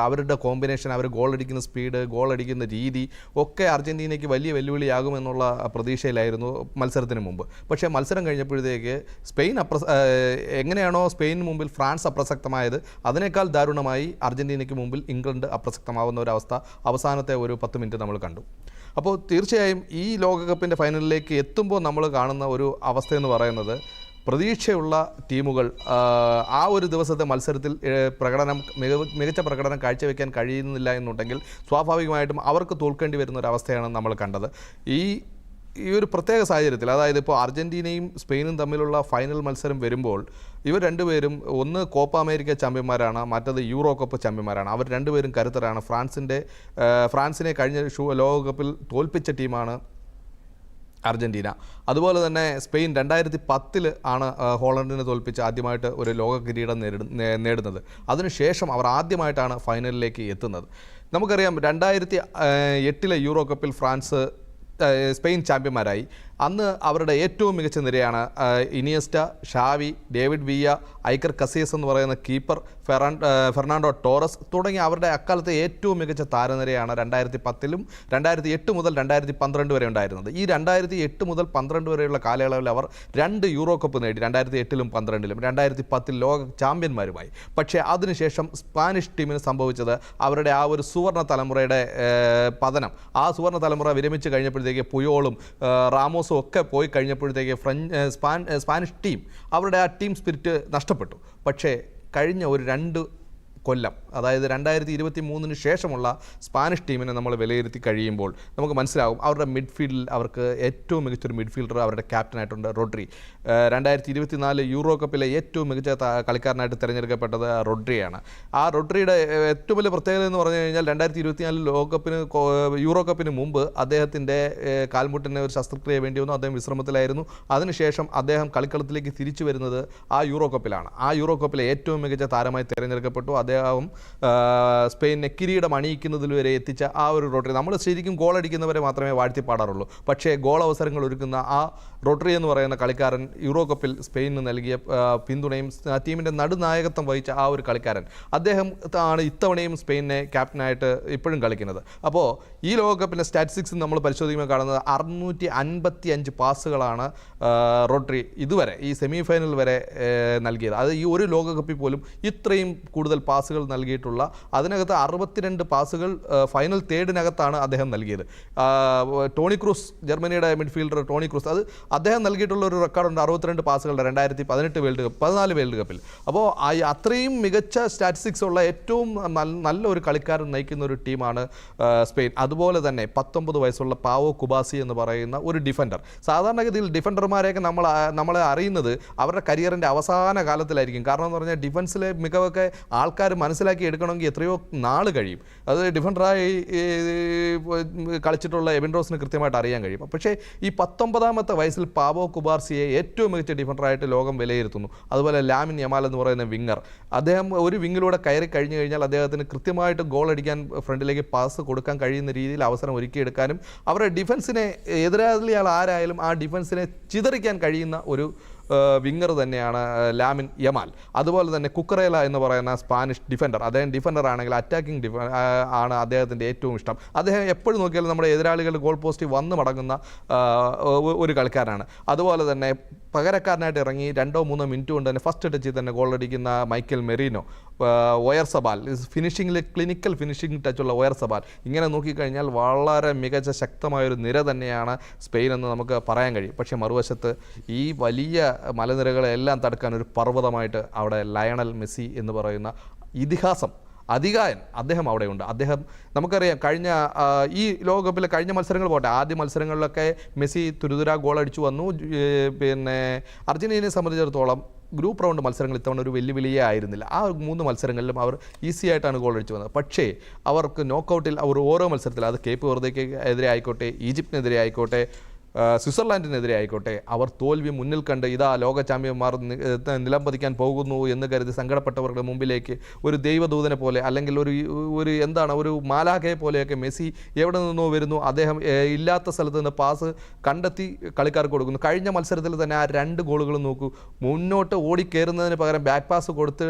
അവരുടെ കോമ്പിനേഷൻ, അവർ ഗോൾ അടിക്കുന്ന സ്പീഡ്, ഗോൾ അടിക്കുന്ന രീതി ഒക്കെ അർജൻറ്റീനയ്ക്ക് വലിയ വെല്ലുവിളിയാകുമെന്നുള്ള പ്രതീക്ഷയിലായിരുന്നു മത്സരത്തിന് മുമ്പ്. പക്ഷേ മത്സരം കഴിഞ്ഞപ്പോഴത്തേക്ക് എങ്ങനെയാണോ സ്പെയിനിന് മുമ്പിൽ ഫ്രാൻസ് അപ്രസക്തമായത് അതിനേക്കാൾ ദാരുണമായി അർജൻറ്റീനയ്ക്ക് മുമ്പിൽ ഇംഗ്ലണ്ട് അപ്രസക്തമാവുന്ന ഒരവസ്ഥ അവസാനത്തെ ഒരു 10 മിനിറ്റ് നമ്മൾ കണ്ടു. അപ്പോൾ തീർച്ചയായും ഈ ലോകകപ്പിൻ്റെ ഫൈനലിലേക്ക് എത്തുമ്പോൾ നമ്മൾ കാണുന്ന ഒരു അവസ്ഥയെന്ന് പറയുന്നത് പ്രതീക്ഷയുള്ള ടീമുകൾ ആ ഒരു ദിവസത്തെ മത്സരത്തിൽ മികച്ച പ്രകടനം കാഴ്ചവെക്കാൻ കഴിയുന്നില്ല എന്നുണ്ടെങ്കിൽ സ്വാഭാവികമായിട്ടും അവർക്ക് തോൽക്കേണ്ടി വരുന്ന ഒരു അവസ്ഥയാണ് നമ്മൾ കണ്ടത്. ഈ ഒരു പ്രത്യേക സാഹചര്യത്തിൽ, അതായത് ഇപ്പോൾ അർജൻറ്റീനയും സ്പെയിനും തമ്മിലുള്ള ഫൈനൽ മത്സരം വരുമ്പോൾ ഇവർ രണ്ടുപേരും ഒന്ന് കോപ്പ അമേരിക്ക ചാമ്പ്യന്മാരാണ്, മറ്റത് യൂറോ കപ്പ് ചാമ്പ്യന്മാരാണ്. അവർ രണ്ടുപേരും കരുത്തരാണ്. ഫ്രാൻസിനെ കഴിഞ്ഞ ലോകകപ്പിൽ തോൽപ്പിച്ച ടീമാണ് അർജൻറ്റീന. അതുപോലെ തന്നെ സ്പെയിൻ 2010 ആണ് ഹോളണ്ടിനെ തോൽപ്പിച്ച് ആദ്യമായിട്ട് ഒരു ലോക കിരീടം നേടുന്നത്. അതിനുശേഷം അവർ ആദ്യമായിട്ടാണ് ഫൈനലിലേക്ക് എത്തുന്നത്. നമുക്കറിയാം 2008 യൂറോ കപ്പിൽ സ്പെയിൻ ചാമ്പ്യന്മാരായി. അന്ന് അവരുടെ ഏറ്റവും മികച്ച നിരയാണ് Iniesta, Xavi, David via, Iker Casillas എന്ന് പറയുന്ന കീപ്പർ, ഫെർണാണ്ടോ ടോറസ് തുടങ്ങിയ അവരുടെ അക്കാലത്തെ ഏറ്റവും മികച്ച താരനിരയാണ് 2010 2008 മുതൽ 2012 വരെ ഉണ്ടായിരുന്നത്. ഈ 2008 മുതൽ 12 വരെയുള്ള കാലയളവിൽ അവർ 2 യൂറോ കപ്പ് നേടി. 2008 12 2010 ലോക ചാമ്പ്യന്മാരുമായി. പക്ഷേ അതിനുശേഷം സ്പാനിഷ് ടീമിന് സംഭവിച്ചത് അവരുടെ ആ ഒരു സുവർണ്ണ തലമുറയുടെ പതനം. ആ സുവർണ്ണ തലമുറ വിരമിച്ച് കഴിഞ്ഞപ്പോഴത്തേക്ക് പുയോളും റാമോസും ഒക്കെ പോയി കഴിഞ്ഞപ്പോഴത്തേക്ക് സ്പാനിഷ് ടീം അവരുടെ ആ ടീം സ്പിരിറ്റ് നഷ്ടപ്പെട്ടു. പക്ഷേ കഴിഞ്ഞ ഒരു 2 കൊല്ലം, അതായത് 2023 ശേഷമുള്ള സ്പാനിഷ് ടീമിനെ നമ്മൾ വിലയിരുത്തി കഴിയുമ്പോൾ നമുക്ക് മനസ്സിലാകും അവരുടെ മിഡ്ഫീൽഡിൽ അവർക്ക് ഏറ്റവും മികച്ചൊരു മിഡ്ഫീൽഡർ അവരുടെ ക്യാപ്റ്റനായിട്ടുണ്ട് റോഡ്രി. 2024 യൂറോ കപ്പിലെ ഏറ്റവും മികച്ച കളിക്കാരനായിട്ട് തിരഞ്ഞെടുക്കപ്പെട്ടത് റോഡ്രിയാണ്. ആ റോഡ്രിയുടെ ഏറ്റവും വലിയ പ്രത്യേകത എന്ന് പറഞ്ഞു കഴിഞ്ഞാൽ 2024 യൂറോ കപ്പിന് മുമ്പ് അദ്ദേഹത്തിൻ്റെ കാൽമുട്ടിന് ഒരു ശസ്ത്രക്രിയ വേണ്ടി വന്നു. അദ്ദേഹം വിശ്രമത്തിലായിരുന്നു. അതിനുശേഷം അദ്ദേഹം കളിക്കളത്തിലേക്ക് തിരിച്ചു വരുന്നത് ആ യൂറോ കപ്പിലാണ്. ആ യൂറോ കപ്പിലെ ഏറ്റവും മികച്ച താരമായി തിരഞ്ഞെടുക്കപ്പെട്ടു. അദ്ദേഹം സ്പെയിനെ കിരീടം അണിയിക്കുന്നതിൽ വരെ എത്തിച്ച ആ ഒരു റോഡ്രി. നമ്മൾ ശരിക്കും ഗോൾ അടിക്കുന്നവരെ മാത്രമേ വാഴ്ത്തിപ്പാടാറുള്ളൂ. പക്ഷേ ഗോൾ അവസരങ്ങൾ ഒരുക്കുന്ന ആ റോഡ്രി എന്ന് പറയുന്ന കളിക്കാരൻ യൂറോ കപ്പിൽ സ്പെയിനിന് നൽകിയ പിന്തുണയും ടീമിൻ്റെ നടുനായകത്വം വഹിച്ച ആ ഒരു കളിക്കാരൻ അദ്ദേഹം ആണ് ഇത്തവണയും സ്പെയിനെ ക്യാപ്റ്റനായിട്ട് ഇപ്പോഴും കളിക്കുന്നത്. അപ്പോൾ ഈ ലോകകപ്പിൻ്റെ സ്റ്റാറ്റിസ്റ്റിക്സ് നമ്മൾ പരിശോധിക്കുമ്പോൾ കാണുന്നത് 655 പാസുകളാണ് റോഡ്രി ഇതുവരെ ഈ സെമി ഫൈനൽ വരെ നൽകിയത്. അത് ഈ ഒരു ലോകകപ്പിൽ പോലും ഇത്രയും കൂടുതൽ പാസുകൾ നൽകിയിട്ടുള്ള, അതിനകത്ത് 62 പാസുകൾ ഫൈനൽ തേർഡിനകത്താണ് അദ്ദേഹം നൽകിയത്. ടോണി ക്രൂസ്, ജർമ്മനിയുടെ മിഡ്ഫീൽഡർ ടോണി ക്രൂസ്, അത് അദ്ദേഹം നൽകിയിട്ടുള്ള ഒരു റെക്കോർഡുണ്ട് 62 പാസുകളുടെ 2018 വേൾഡ് കപ്പ് 14 വേൾഡ് കപ്പിൽ. അപ്പോൾ അത്രയും മികച്ച സ്റ്റാറ്റിസ്റ്റിക്സ് ഉള്ള ഏറ്റവും നല്ല ഒരു കളിക്കാരൻ നയിക്കുന്ന ഒരു ടീമാണ് സ്പെയിൻ. അതുപോലെ തന്നെ 19 വയസ്സുള്ള പാവോ കുബാസി എന്ന് പറയുന്ന ഒരു ഡിഫൻഡർ. സാധാരണഗതിയിൽ ഡിഫൻഡർമാരെയൊക്കെ നമ്മളെ അറിയുന്നത് അവരുടെ കരിയറിൻ്റെ അവസാന കാലത്തിലായിരിക്കും. കാരണം എന്ന് പറഞ്ഞാൽ ഡിഫൻസിലെ മികവൊക്കെ ആൾക്കാർ മനസ്സിലാക്കി എടുക്കണമെങ്കിൽ എത്രയോ നാൾ കഴിയും. അത് ഡിഫൻഡറായി കളിച്ചിട്ടുള്ള എബിൻ റോസിന് കൃത്യമായിട്ട് അറിയാൻ കഴിയും. പക്ഷേ ഈ 19ാമത്തെ വയസ്സിൽ പാവോ കുബാർസിയെ ഏറ്റവും മികച്ച ഡിഫൻഡറായിട്ട് ലോകം വിലയിരുത്തുന്നു. അതുപോലെ ലാമിൻ യമാൽ എന്ന് പറയുന്ന വിങ്ങർ, അദ്ദേഹം ഒരു വിങ്ങിലൂടെ കയറി കഴിഞ്ഞു കഴിഞ്ഞാൽ അദ്ദേഹത്തിന് കൃത്യമായിട്ട് ഗോൾ അടിക്കാൻ, ഫ്രണ്ടിലേക്ക് പാസ് കൊടുക്കാൻ കഴിയുന്ന രീതിയിൽ അവസരം ഒരുക്കിയെടുക്കാനും അവരുടെ ഡിഫൻസിനെ, എതിരാളിയാൾ ആരായാലും ആ ഡിഫൻസിനെ ചിതറിക്കാൻ കഴിയുന്ന ഒരു വിങ്ങർ തന്നെയാണ് ലാമിൻ യമാൽ. അതുപോലെ തന്നെ കുക്കറേല എന്ന് പറയുന്ന സ്പാനിഷ് ഡിഫൻഡർ, അദ്ദേഹം ഡിഫൻഡർ ആണെങ്കിൽ അറ്റാക്കിംഗ് ആണ് അദ്ദേഹത്തിൻ്റെ ഏറ്റവും ഇഷ്ടം. അദ്ദേഹം എപ്പോഴും നോക്കിയാലും നമ്മുടെ എതിരാളികളുടെ ഗോൾ പോസ്റ്റിൽ വന്ന് മടങ്ങുന്ന ഒരു കളിക്കാരനാണ്. അതുപോലെ തന്നെ പകരക്കാരനായിട്ട് ഇറങ്ങി 2-3 മിനിറ്റ് കൊണ്ട് തന്നെ ഫസ്റ്റ് ടച്ചിൽ തന്നെ ഗോൾ അടിക്കുന്ന മൈക്കൽ മെറീനോ, ഒയർസബാൽ, ഫിനിഷിങ്ങിൽ ക്ലിനിക്കൽ ഫിനിഷിംഗ് ടച്ചുള്ള ഒയർസബാൽ. ഇങ്ങനെ നോക്കിക്കഴിഞ്ഞാൽ വളരെ മികച്ച ശക്തമായൊരു നിര തന്നെയാണ് സ്പെയിൻ എന്ന് നമുക്ക് പറയാൻ കഴിയും. പക്ഷേ മറുവശത്ത് ഈ വലിയ മലനിരകളെല്ലാം തടുക്കാൻ ഒരു പർവ്വതമായിട്ട് അവിടെ ലയണൽ മെസ്സി എന്ന് പറയുന്ന ഇതിഹാസം അധികായൻ അദ്ദേഹം അവിടെയുണ്ട്. അദ്ദേഹം നമുക്കറിയാം കഴിഞ്ഞ ഈ ലോകകപ്പിലെ കഴിഞ്ഞ മത്സരങ്ങൾ പോട്ടെ, ആദ്യ മത്സരങ്ങളിലൊക്കെ മെസ്സി തുരുതുരാ ഗോൾ അടിച്ചു വന്നു. പിന്നെ അർജന്റീനയെ സംബന്ധിച്ചിടത്തോളം ഗ്രൂപ്പ് റൗണ്ട് മത്സരങ്ങൾ ഇത്തവണ ഒരു വെല്ലുവിളിയേ ആയിരുന്നില്ല. ആ 3 മത്സരങ്ങളിലും അവർ ഈസി ആയിട്ടാണ് ഗോൾ അടിച്ചു വന്നത്. പക്ഷേ അവർക്ക് നോക്കൗട്ടിൽ അവർ ഓരോ മത്സരത്തിൽ, അത് കേപ്പ് വെറുതെക്ക് എതിരെ ആയിക്കോട്ടെ, ഈജിപ്തിനെതിരെ ആയിക്കോട്ടെ, സ്വിറ്റ്സർലാൻഡിനെതിരെ ആയിക്കോട്ടെ, അവർ തോൽവി മുന്നിൽ കണ്ട് ഇതാ ലോക ചാമ്പ്യന്മാർ നിലംപതിക്കാൻ പോകുന്നു എന്ന് കരുതി സങ്കടപ്പെട്ടവരുടെ മുമ്പിലേക്ക് ഒരു ദൈവദൂതനെ പോലെ അല്ലെങ്കിൽ ഒരു എന്താണ് ഒരു മാലാഖയെ പോലെയൊക്കെ മെസ്സി എവിടെ നിന്നോ വരുന്നു, അദ്ദേഹം ഇല്ലാത്ത സ്ഥലത്ത് നിന്ന് പാസ് കണ്ടെത്തി കളിക്കാർക്ക് കൊടുക്കുന്നു. കഴിഞ്ഞ മത്സരത്തിൽ തന്നെ ആ 2 ഗോളുകളും നോക്കൂ, മുന്നോട്ട് ഓടിക്കയറുന്നതിന് പകരം ബാക്ക് പാസ്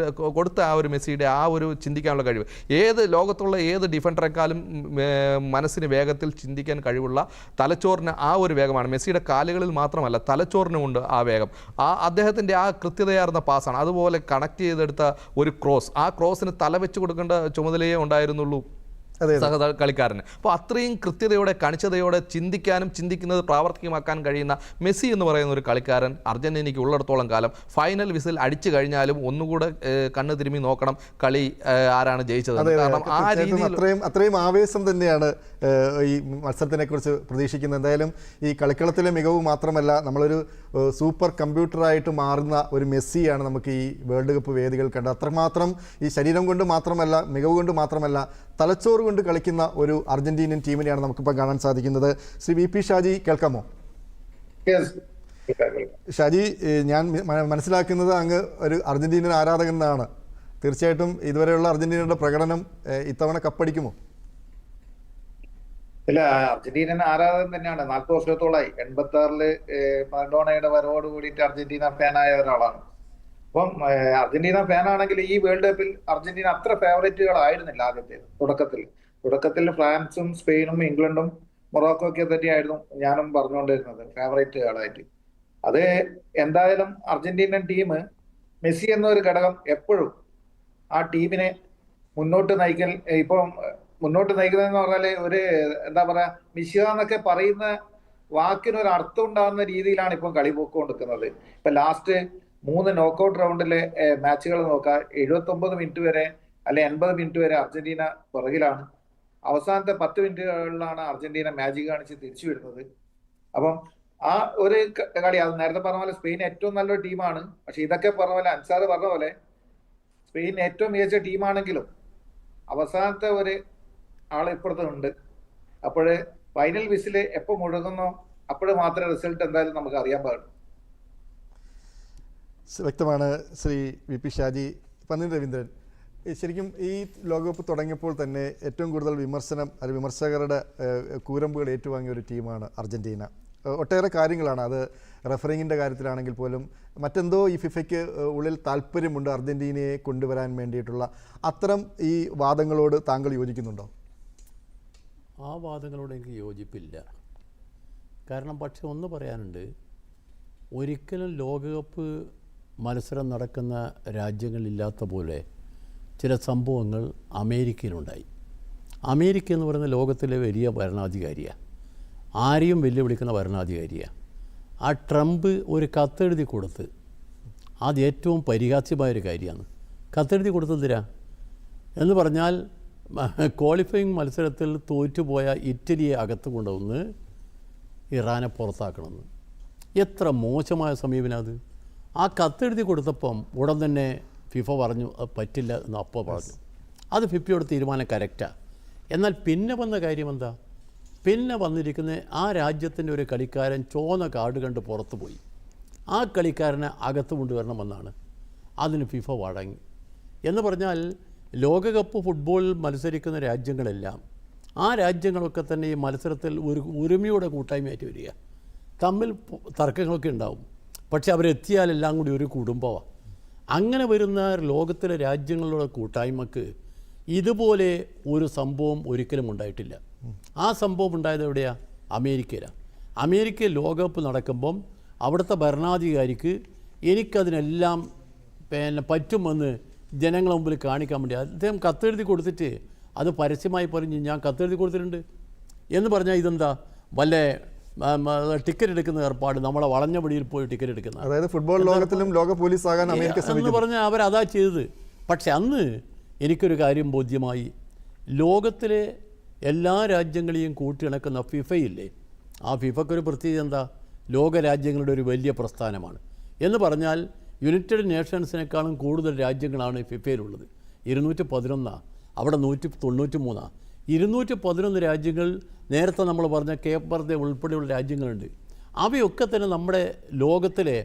കൊടുത്ത ആ ഒരു മെസ്സിയുടെ ആ ഒരു ചിന്തിക്കാനുള്ള കഴിവ്, ലോകത്തുള്ള ഏത് ഡിഫൻഡറെക്കാളും മനസ്സിന് വേഗത്തിൽ ചിന്തിക്കാൻ കഴിവുള്ള തലച്ചോറിന് ആ ഒരു വേഗമാണ്. മെസ്സിയുടെ കാലുകളിൽ മാത്രമല്ല തലച്ചോറിനുമുണ്ട് ആ വേഗം. അദ്ദേഹത്തിൻ്റെ ആ കൃത്യതയാർന്ന പാസ്സാണ്. അതുപോലെ കണക്ട് ചെയ്തെടുത്ത ഒരു ക്രോസ്, ആ ക്രോസിന് തല വെച്ച് കൊടുക്കേണ്ട ചുമതലയേ ഉണ്ടായിരുന്നുള്ളൂ കളിക്കാരന്. അപ്പോൾ അത്രയും കൃത്യതയോടെ കണിച്ചതയോടെ ചിന്തിക്കാനും ചിന്തിക്കുന്നത് പ്രാവർത്തികമാക്കാൻ കഴിയുന്ന മെസ്സി എന്ന് പറയുന്ന ഒരു കളിക്കാരൻ അർജന്റീനയ്ക്ക് ഉള്ളിടത്തോളം കാലം ഫൈനൽ വിസിൽ അടിച്ചു കഴിഞ്ഞാലും ഒന്നുകൂടെ കണ്ണ് തിരുമ്മി നോക്കണം കളി ആരാണ് ജയിച്ചത്. കാരണം ആ രീതിയിൽ അത്രയും ആവേശം തന്നെയാണ് ഈ മത്സരത്തിനെ കുറിച്ച് പ്രതീക്ഷിക്കുന്നത്. എന്തായാലും ഈ കളിക്കളത്തിലെ മികവ് മാത്രമല്ല, നമ്മളൊരു സൂപ്പർ കമ്പ്യൂട്ടറായിട്ട് മാറുന്ന ഒരു മെസ്സിയാണ് നമുക്ക് ഈ വേൾഡ് കപ്പ് വേദികൾ കണ്ടത്. അത്രമാത്രം ഈ ശരീരം കൊണ്ട് മാത്രമല്ല, മികവ് കൊണ്ട് മാത്രമല്ല, തലച്ചോറ് കൊണ്ട് കളിക്കുന്ന ഒരു അർജന്റീനിയൻ ടീമിനെയാണ് നമുക്കിപ്പോൾ കാണാൻ സാധിക്കുന്നത്. ശ്രീ വി പി ഷാജി, കേൾക്കാമോ? ഷാജി, ഞാൻ മനസ്സിലാക്കുന്നത് അങ്ങ് ഒരു അർജന്റീനൻ ആരാധകൻ എന്നാണ്. തീർച്ചയായിട്ടും ഇതുവരെയുള്ള അർജന്റീനയുടെ പ്രകടനം ഇത്തവണ കപ്പടിക്കുമോ? ഇല്ല, അർജന്റീനൻ ആരാധകൻ തന്നെയാണ്. 40 വർഷത്തോളായി. 86-ല് മറഡോണയുടെ വരവോട് കൂടിയിട്ട് അർജന്റീന ഫാനായ ഒരാളാണ്. അപ്പം അർജന്റീന ഫാനാണെങ്കിൽ ഈ വേൾഡ് കപ്പിൽ അർജന്റീന അത്ര ഫേവറേറ്റുകളായിരുന്നില്ല തുടക്കത്തിൽ ഫ്രാൻസും സ്പെയിനും ഇംഗ്ലണ്ടും മൊറോക്കോ ഒക്കെ തന്നെയായിരുന്നു ഞാനും പറഞ്ഞുകൊണ്ടിരുന്നത് ഫേവറേറ്റുകളായിട്ട്. അത് എന്തായാലും അർജന്റീനൻ ടീം, മെസ്സി എന്നൊരു ഘടകം എപ്പോഴും ആ ടീമിനെ മുന്നോട്ട് നയിക്കൽ, ഇപ്പം മുന്നോട്ട് നയിക്കുന്നതെന്ന് പറഞ്ഞാല് ഒരു എന്താ പറയാ, മിശിഹ എന്നൊക്കെ പറയുന്ന വാക്കിനൊരു അർത്ഥം ഉണ്ടാകുന്ന രീതിയിലാണ് ഇപ്പം കളി പോയിക്കൊണ്ടിരിക്കുന്നത്. ഇപ്പൊ ലാസ്റ്റ് 3 നോക്കൌട്ട് റൗണ്ടിലെ മാച്ചുകൾ നോക്കാം, 79 മിനിറ്റ് വരെ അല്ലെ 80 മിനിറ്റ് വരെ അർജന്റീന പുറകിലാണ്. അവസാനത്തെ 10 മിനിറ്റുകളിലാണ് അർജന്റീന മാജിക് കാണിച്ച് തിരിച്ചു വരുന്നത്. അപ്പം ആ ഒരു കളി, അത് നേരത്തെ പറഞ്ഞ പോലെ സ്പെയിൻ ഏറ്റവും നല്ലൊരു ടീമാണ്. പക്ഷെ ഇതൊക്കെ പറഞ്ഞ പോലെ, അൻസാർ പറഞ്ഞ പോലെ സ്പെയിൻ ഏറ്റവും മികച്ച ടീമാണെങ്കിലും അവസാനത്തെ ഒരു ആൾ ഇപ്പുറത്തുണ്ട്. അപ്പോഴ് ഫൈനൽ വിസില് എപ്പോൾ മുഴുകുന്നോ അപ്പോഴ് മാത്രമേ റിസൾട്ട് എന്തായാലും നമുക്ക് അറിയാൻ പാടുള്ളൂ. വ്യക്തമാണ് ശ്രീ വി പി ഷാജി. പന്നിൻ രവീന്ദ്രൻ, ശരിക്കും ഈ ലോകകപ്പ് തുടങ്ങിയപ്പോൾ തന്നെ ഏറ്റവും കൂടുതൽ വിമർശകരുടെ കൂരമ്പുകൾ ഏറ്റുവാങ്ങിയ ഒരു ടീമാണ് അർജന്റീന. ഒട്ടേറെ കാര്യങ്ങളാണ്, അത് റെഫറിങ്ങിൻ്റെ കാര്യത്തിലാണെങ്കിൽ പോലും മറ്റെന്തോ ഈ ഫിഫയ്ക്ക് ഉള്ളിൽ താല്പര്യമുണ്ട് അർജന്റീനയെ കൊണ്ടുവരാൻ വേണ്ടിയിട്ടുള്ള. അത്തരം ഈ വാദങ്ങളോട് താങ്കൾ യോജിക്കുന്നുണ്ടോ? ആ വാദങ്ങളോട് എനിക്ക് യോജിപ്പില്ല. കാരണം പക്ഷെ ഒന്ന് പറയാനുണ്ട്, ഒരിക്കലും ലോകകപ്പ് മത്സരം നടക്കുന്ന രാജ്യങ്ങളില്ലാത്ത പോലെ ചില സംഭവങ്ങൾ അമേരിക്കയിലുണ്ടായി. അമേരിക്ക എന്ന് പറയുന്ന ലോകത്തിലെ വലിയ ഭരണാധികാരിയാണ്, ആരെയും വെല്ലുവിളിക്കുന്ന ഭരണാധികാരിയാണ്. ആ ട്രംപ് ഒരു കത്തെഴുതി കൊടുത്ത്, അത് ഏറ്റവും പരിഹാസ്യമായൊരു കാര്യമാണ്. കത്തെഴുതി കൊടുത്തതിരാ എന്ന് പറഞ്ഞാൽ ക്വാളിഫയിങ് മത്സരത്തിൽ തോറ്റുപോയ ഇറ്റലിയെ അകത്ത് കൊണ്ടുവന്ന് ഇറാനെ പുറത്താക്കണമെന്ന്. എത്ര മോശമായ സമീപനം അത്! ആ കത്തെഴുതി കൊടുത്തപ്പം ഉടൻ തന്നെ ഫിഫ പറഞ്ഞു അത് പറ്റില്ല എന്ന് അപ്പോൾ പറഞ്ഞു. അത് ഫിഫയോട് തീരുമാനം കറക്റ്റാണ്. എന്നാൽ പിന്നെ വന്ന കാര്യം എന്താ? പിന്നെ വന്നിരിക്കുന്ന ആ രാജ്യത്തിൻ്റെ ഒരു കളിക്കാരൻ ചുവന്ന കാർഡ് കണ്ട് പുറത്തു പോയി. ആ കളിക്കാരനെ അകത്ത് കൊണ്ടുവരണമെന്നാണ്. അതിന് ഫിഫ വഴങ്ങി. എന്ന് പറഞ്ഞാൽ ലോകകപ്പ് ഫുട്ബോൾ മത്സരിക്കുന്ന രാജ്യങ്ങളെല്ലാം, ആ രാജ്യങ്ങളൊക്കെ തന്നെ ഈ മത്സരത്തിൽ ഒരു ഒരുമയോടെ കൂട്ടായ്മയായിട്ട് വരിക. തമ്മിൽ തർക്കങ്ങളൊക്കെ ഉണ്ടാവും, പക്ഷെ അവരെത്തിയാലെല്ലാം കൂടി ഒരു കുടുംബമാണ്. അങ്ങനെ വരുന്ന ലോകത്തിലെ രാജ്യങ്ങളുടെ കൂട്ടായ്മക്ക് ഇതുപോലെ ഒരു സംഭവം ഒരിക്കലും ഉണ്ടായിട്ടില്ല. ആ സംഭവം ഉണ്ടായത് എവിടെയാണ്? അമേരിക്കയിലാണ്. അമേരിക്കയിൽ ലോകകപ്പ് നടക്കുമ്പം അവിടുത്തെ ഭരണാധികാരിക്ക് എനിക്കതിനെല്ലാം പറ്റുമെന്ന് ജനങ്ങളുടെ മുമ്പിൽ കാണിക്കാൻ വേണ്ടി അദ്ദേഹം കത്തെഴുതി കൊടുത്തിട്ട് അത് പരസ്യമായി പറഞ്ഞ് ഞാൻ കത്തെഴുതി കൊടുത്തിട്ടുണ്ട് എന്ന് പറഞ്ഞാൽ ഇതെന്താ വല്ല ടിക്കറ്റ് എടുക്കുന്ന ഏർപ്പാട്, നമ്മളെ വളഞ്ഞ വഴിയിൽ പോയി ടിക്കറ്റ് എടുക്കുന്ന, അതായത് ഫുട്ബോൾ ലോകത്തിലും ലോക പോലീസ് ആകാൻ അമേരിക്ക എന്ന് പറഞ്ഞാൽ അവരതാ ചെയ്തത്. പക്ഷെ അന്ന് എനിക്കൊരു കാര്യം ബോധ്യമായി. ലോകത്തിലെ എല്ലാ രാജ്യങ്ങളെയും കൂട്ടിയിണക്കുന്ന ഫിഫയില്ലേ, ആ ഫിഫയ്ക്കൊരു പ്രത്യേകത എന്താ? ലോകരാജ്യങ്ങളുടെ ഒരു വലിയ പ്രസ്ഥാനമാണ്. എന്ന് പറഞ്ഞാൽ യുണൈറ്റഡ് നേഷൻസിനേക്കാളും കൂടുതൽ രാജ്യങ്ങളാണ് ഫിഫയിലുള്ളത്. 211, അവിടെ 193. 211 രാജ്യങ്ങൾ, നേരത്തെ നമ്മൾ പറഞ്ഞ കേപ്പ് വെർദെ ഉൾപ്പെടെയുള്ള രാജ്യങ്ങളുണ്ട്. അവയൊക്കെ തന്നെ നമ്മുടെ ലോകത്തിലെ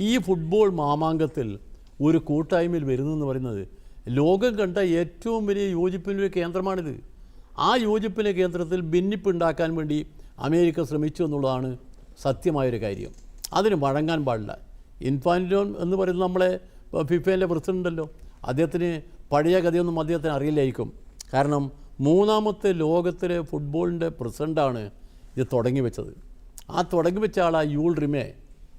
ഈ ഫുട്ബോൾ മാമാങ്കത്തിൽ ഒരു കൂട്ടായ്മയിൽ വരുന്നതെന്ന് പറയുന്നത് ലോകം കണ്ട ഏറ്റവും വലിയ യോജിപ്പിൻ്റെ ഒരു കേന്ദ്രമാണിത്. ആ യോജിപ്പിൻ്റെ കേന്ദ്രത്തിൽ ഭിന്നിപ്പുണ്ടാക്കാൻ വേണ്ടി അമേരിക്ക ശ്രമിച്ചു എന്നുള്ളതാണ് സത്യമായൊരു കാര്യം. അതിന് വഴങ്ങാൻ പാടില്ല. ഇൻഫാന്റിനോ എന്ന് പറയുന്നത് നമ്മളെ ഫിഫയിലെ പ്രസിഡൻ്റല്ലോ, അദ്ദേഹത്തിന് പഴയ കഥയൊന്നും അദ്ദേഹത്തിന് അറിയില്ലായിരിക്കും. കാരണം 3ാമത്തെ ലോകത്തിലെ ഫുട്ബോളിൻ്റെ പ്രസിഡൻ്റാണ് ഇത് തുടങ്ങി വെച്ചത്. ആ തുടങ്ങി വെച്ച ആളാണ് യൂൾ റിമേ.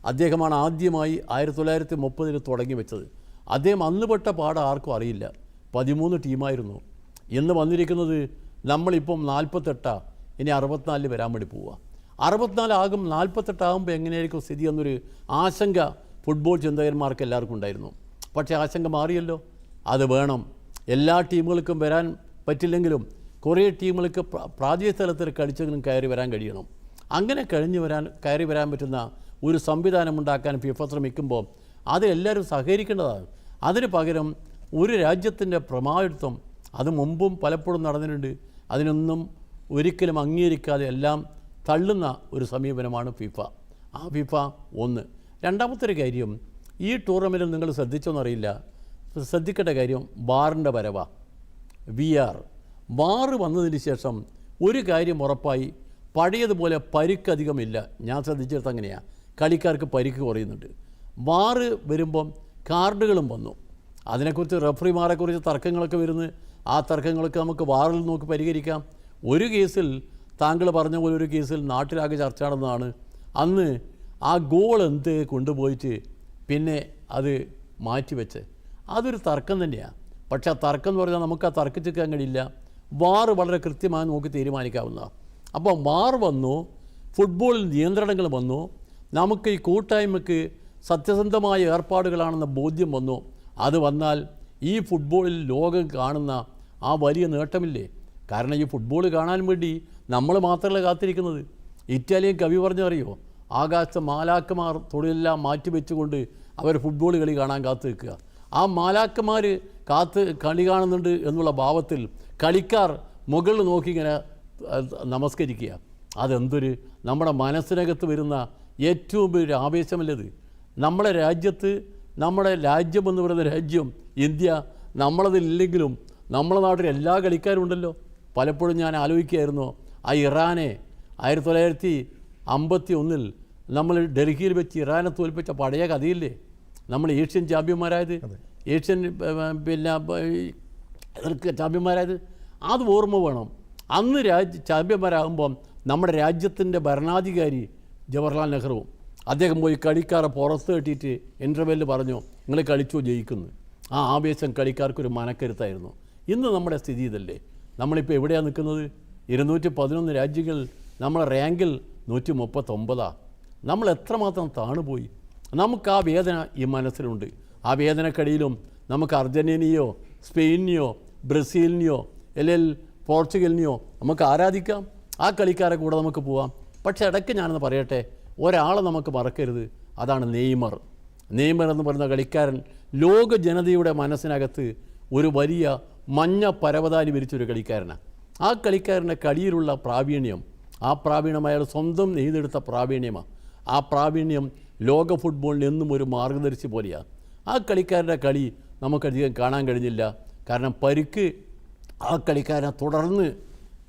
അദ്ദേഹമാണ് ആദ്യമായി 1930 തുടങ്ങി വെച്ചത്. അദ്ദേഹം അന്ന് പെട്ട പാഠം ആർക്കും അറിയില്ല. 13 ടീമായിരുന്നു. ഇന്ന് വന്നിരിക്കുന്നത് നമ്മളിപ്പം 48, ഇനി 64 വരാൻ വേണ്ടി പോവുക. 64 ആകും, 48 ആകുമ്പോൾ എങ്ങനെയായിരിക്കും സ്ഥിതി എന്നൊരു ആശങ്ക ഫുട്ബോൾ ചിന്തകന്മാർക്ക് എല്ലാവർക്കും ഉണ്ടായിരുന്നു. പക്ഷേ ആശങ്ക മാറിയല്ലോ. അത് വേണം. എല്ലാ ടീമുകൾക്കും വരാൻ പറ്റില്ലെങ്കിലും കുറേ ടീമുകൾക്ക് പ്രാദേശിക തലത്തിൽ കളിച്ചെങ്കിലും കയറി വരാൻ കഴിയണം. അങ്ങനെ കയറി വരാൻ പറ്റുന്ന ഒരു സംവിധാനം ഉണ്ടാക്കാൻ ഫിഫ ശ്രമിക്കുമ്പോൾ അത് എല്ലാവരും സഹകരിക്കേണ്ടതാണ്. അതിന് പകരം ഒരു രാജ്യത്തിൻ്റെ പ്രമാണിത്വം അത് മുമ്പും പലപ്പോഴും നടന്നിട്ടുണ്ട്. അതിനൊന്നും ഒരിക്കലും അംഗീകരിക്കാതെ എല്ലാം തള്ളുന്ന ഒരു സമീപനമാണ് ഫിഫ. ആ ഫിഫ ഒന്ന്. രണ്ടാമത്തെ ഒരു കാര്യം, ഈ ടൂർണമെൻറ്റിൽ നിങ്ങൾ ശ്രദ്ധിച്ചോന്നറിയില്ല, ശ്രദ്ധിക്കേണ്ട കാര്യം വാറിൻ്റെ വരവാ. വാറ് വന്നതിന് ശേഷം ഒരു കാര്യം ഉറപ്പായി, പഴയതുപോലെ പരിക്കധികമില്ല. ഞാൻ ശ്രദ്ധിച്ചിടത്ത് അങ്ങനെയാണ്, കളിക്കാർക്ക് പരിക്ക് കുറയുന്നുണ്ട്. വാറ് വരുമ്പം കാർഡുകളും വന്നു. അതിനെക്കുറിച്ച് റഫറിമാരെക്കുറിച്ച് തർക്കങ്ങളൊക്കെ വരുന്നു. ആ തർക്കങ്ങളൊക്കെ നമുക്ക് വാറിൽ നോക്കി പരിഹരിക്കാം. ഒരു കേസിൽ താങ്കൾ പറഞ്ഞ പോലെ ഒരു കേസിൽ നാട്ടിലാകെ ചർച്ച നടന്നതാണ്. അന്ന് ആ ഗോൾ എന്ത് കൊണ്ടുപോയിട്ട് പിന്നെ അത് മാറ്റിവെച്ച്, അതൊരു തർക്കം തന്നെയാണ്. പക്ഷേ ആ തർക്കം എന്ന് പറഞ്ഞാൽ നമുക്ക് ആ തർക്കിച്ചെടുക്കാൻ കഴിയില്ല. വാർ വളരെ കൃത്യമായി നോക്കി തീരുമാനിക്കാവുന്നതാണ്. അപ്പോൾ വാർ വന്നു, ഫുട്ബോളിൽ നിയന്ത്രണങ്ങൾ വന്നു, നമുക്ക് ഈ കൂട്ടായ്മയ്ക്ക് സത്യസന്ധമായ ഏർപ്പാടുകളാണെന്ന ബോധ്യം വന്നു. അത് വന്നാൽ ഈ ഫുട്ബോളിൽ ലോകം കാണുന്ന ആ വലിയ നേട്ടമില്ലേ? കാരണം ഈ ഫുട്ബോൾ കാണാൻ വേണ്ടി നമ്മൾ മാത്രമല്ല കാത്തിരിക്കുന്നത്. ഇറ്റാലിയൻ കവി പറഞ്ഞറിയോ, ആകാശ മാലാക്കമാർ തൊഴിലെല്ലാം മാറ്റിവെച്ചുകൊണ്ട് അവർ ഫുട്ബോൾ കളി കാണാൻ കാത്തു നിൽക്കുക. ആ മാലാക്കന്മാർ കളി കാണുന്നുണ്ട് എന്നുള്ള ഭാവത്തിൽ കളിക്കാർ മുകളിൽ നോക്കി ഇങ്ങനെ നമസ്കരിക്കുക. അതെന്തൊരു നമ്മുടെ മനസ്സിനകത്ത് വരുന്ന ഏറ്റവും വലിയൊരു ആവേശമല്ലത്. നമ്മുടെ രാജ്യത്ത്, നമ്മുടെ രാജ്യമെന്ന് പറയുന്ന രാജ്യം ഇന്ത്യ, നമ്മളതില്ലെങ്കിലും നമ്മളെ നാട്ടിൽ എല്ലാ കളിക്കാരും ഉണ്ടല്ലോ. പലപ്പോഴും ഞാൻ ആലോചിക്കുകയായിരുന്നു, ആ ഇറാനെ 1951 നമ്മൾ ഡൽഹിയിൽ വെച്ച് ഇറാനെ തോൽപ്പിച്ച പഴയ കഥയില്ലേ, നമ്മൾ ഏഷ്യൻ ചാമ്പ്യന്മാരായത്, ഏഷ്യൻ പിന്നെ ചാമ്പ്യന്മാരായത്, അത് ഓർമ്മ വേണം. അന്ന് ചാമ്പ്യന്മാരാകുമ്പം നമ്മുടെ രാജ്യത്തിൻ്റെ ഭരണാധികാരി ജവഹർലാൽ നെഹ്റു, അദ്ദേഹം പോയി കളിക്കാരെ പുറത്ത് കെട്ടിയിട്ട് ഇൻ്റർവെല്ലിൽ പറഞ്ഞു, നിങ്ങൾ കളിച്ചോ ജയിക്കുന്നു. ആ ആവേശം കളിക്കാർക്കൊരു മനക്കരുത്തായിരുന്നു. ഇന്ന് നമ്മുടെ സ്ഥിതി ഇതല്ലേ? നമ്മളിപ്പോൾ എവിടെയാണ് നിൽക്കുന്നത്? 211 രാജ്യങ്ങൾ, നമ്മളെ റാങ്കിൽ 139. നമ്മൾ എത്രമാത്രം താണുപോയി. നമുക്ക് ആ വേദന ഈ മനസ്സിലുണ്ട്. ആ വേദനക്കടിയിലും നമുക്ക് അർജൻറ്റീനയോ സ്പെയിനിനെയോ ബ്രസീലിനെയോ അല്ലെങ്കിൽ പോർച്ചുഗലിനെയോ നമുക്ക് ആരാധിക്കാം. ആ കളിക്കാരെ കൂടെ നമുക്ക് പോവാം. പക്ഷേ ഇടയ്ക്ക് ഞാനെന്ന് പറയട്ടെ, ഒരാളെ നമുക്ക് മറക്കരുത്. അതാണ് നെയ്മർ എന്ന് പറയുന്ന കളിക്കാരൻ. ലോക ജനതയുടെ മനസ്സിനകത്ത് ഒരു വലിയ മഞ്ഞ പരവതാനി വിരിച്ചൊരു കളിക്കാരനാണ്. ആ കളിക്കാരൻ്റെ കളിയിലുള്ള പ്രാവീണ്യം, ആ പ്രാവീണ്യം അയാൾ സ്വന്തം നെയ്തെടുത്ത പ്രാവീണ്യമാണ്. ആ പ്രാവീണ്യം ലോക ഫുട്ബോളിന് എന്നും ഒരു മാർഗദർശി പോലെയാണ്. ആ കളിക്കാരൻ്റെ കളി നമുക്കധികം കാണാൻ കഴിഞ്ഞില്ല. കാരണം പരിക്ക് ആ കളിക്കാരനെ തുടർന്ന്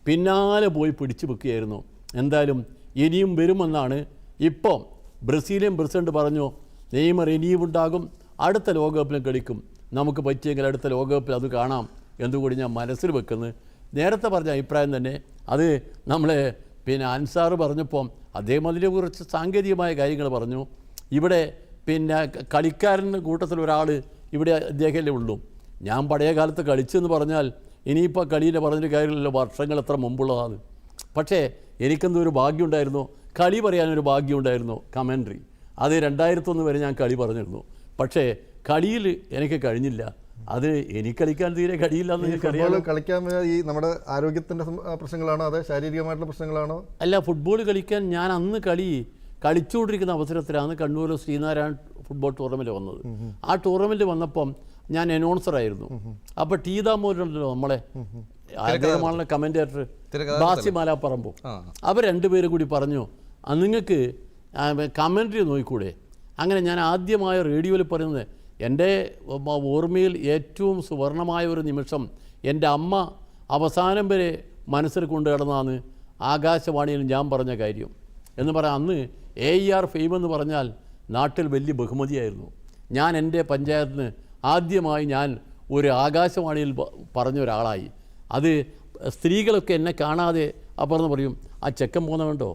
പിന്നാലെ പോയി പിടിച്ചു വെക്കുകയായിരുന്നു. എന്തായാലും ഇനിയും വരുമെന്നാണ് ഇപ്പം ബ്രസീലിയൻ പ്രസിഡന്റ് പറഞ്ഞു, നെയ്മർ ഇനിയും ഉണ്ടാകും, അടുത്ത ലോകകപ്പിലും കളിക്കും, നമുക്ക് പറ്റിയെങ്കിൽ അടുത്ത ലോകകപ്പിൽ അത് കാണാം എന്നുകൂടി ഞാൻ മനസ്സിൽ വെക്കുന്നത്. നേരത്തെ പറഞ്ഞ അഭിപ്രായം തന്നെ അത് നമ്മളെ പിന്നെ അൻസാർ പറഞ്ഞപ്പം അദ്ദേഹം അതിനെ കുറിച്ച് സാങ്കേതികമായ കാര്യങ്ങൾ പറഞ്ഞു. ഇവിടെ പിന്നെ കളിക്കാരൻ്റെ കൂട്ടത്തിൽ ഒരാൾ ഇവിടെ അദ്ദേഹമല്ലേ ഉള്ളൂ. ഞാൻ പഴയ കാലത്ത് കളിച്ചെന്ന് പറഞ്ഞാൽ ഇനിയിപ്പോൾ കളിയിലെ പറഞ്ഞൊരു കാര്യമില്ലല്ലോ, വർഷങ്ങൾ എത്ര മുമ്പുള്ളതാണ്. പക്ഷേ എനിക്കെന്തോ ഒരു ഭാഗ്യമുണ്ടായിരുന്നു, കളി പറയാനൊരു ഭാഗ്യമുണ്ടായിരുന്നു. കമൻട്രി അത് 2001 വരെ ഞാൻ കളി പറഞ്ഞിരുന്നു. പക്ഷേ കളിയിൽ എനിക്ക് കഴിഞ്ഞില്ല. അത് എനിക്ക് കളിക്കാൻ തീരെ കഴിയില്ല എന്ന് എനിക്കറിയാം. ഫുട്ബോൾ കളിക്കാൻ ഈ നമ്മുടെ ആരോഗ്യത്തിൻ്റെ പ്രശ്നങ്ങളാണോ അതോ ശാരീരികമായിട്ടുള്ള പ്രശ്നങ്ങളാണോ? അല്ല, ഫുട്ബോൾ കളിക്കാൻ ഞാൻ അന്ന് കളിച്ചുകൊണ്ടിരിക്കുന്ന അവസരത്തിലാണ് കണ്ണൂർ ശ്രീനാരായണ ഫുട്ബോൾ ടൂർണമെൻറ്റ് വന്നത്. ആ ടൂർണമെൻറ്റ് വന്നപ്പം ഞാൻ അനൗൺസറായിരുന്നു. അപ്പോൾ ടി ദാമോദരനുണ്ടല്ലോ നമ്മളെ അദ്ദേഹമാണല്ലോ കമൻറ്റേറ്റർ, ബാസി മാലാപ്പറമ്പും, അവർ രണ്ടുപേരും കൂടി പറഞ്ഞു നിങ്ങൾക്ക് കമൻട്രി നോക്കിക്കൂടെ. അങ്ങനെ ഞാൻ ആദ്യമായ റേഡിയോയിൽ പറയുന്നത് എൻ്റെ ഓർമ്മയിൽ ഏറ്റവും സുവർണമായ ഒരു നിമിഷം എൻ്റെ അമ്മ അവസാനം വരെ മനസ്സിൽ കൊണ്ടു കിടന്നാണ് ആകാശവാണിയിൽ ഞാൻ പറഞ്ഞ കാര്യം എന്ന് പറയാം. അന്ന് AER ഫെയിം എന്ന് പറഞ്ഞാൽ നാട്ടിൽ വലിയ ബഹുമതിയായിരുന്നു. ഞാൻ എൻ്റെ പഞ്ചായത്തിന് ആദ്യമായി ഞാൻ ഒരു ആകാശവാണിയിൽ പറഞ്ഞ ഒരാളായി. അത് സ്ത്രീകളൊക്കെ എന്നെ കാണാതെ അപ്പുറന്ന് പറയും ആ ചെക്കൻ പോകുന്നതുണ്ടോ,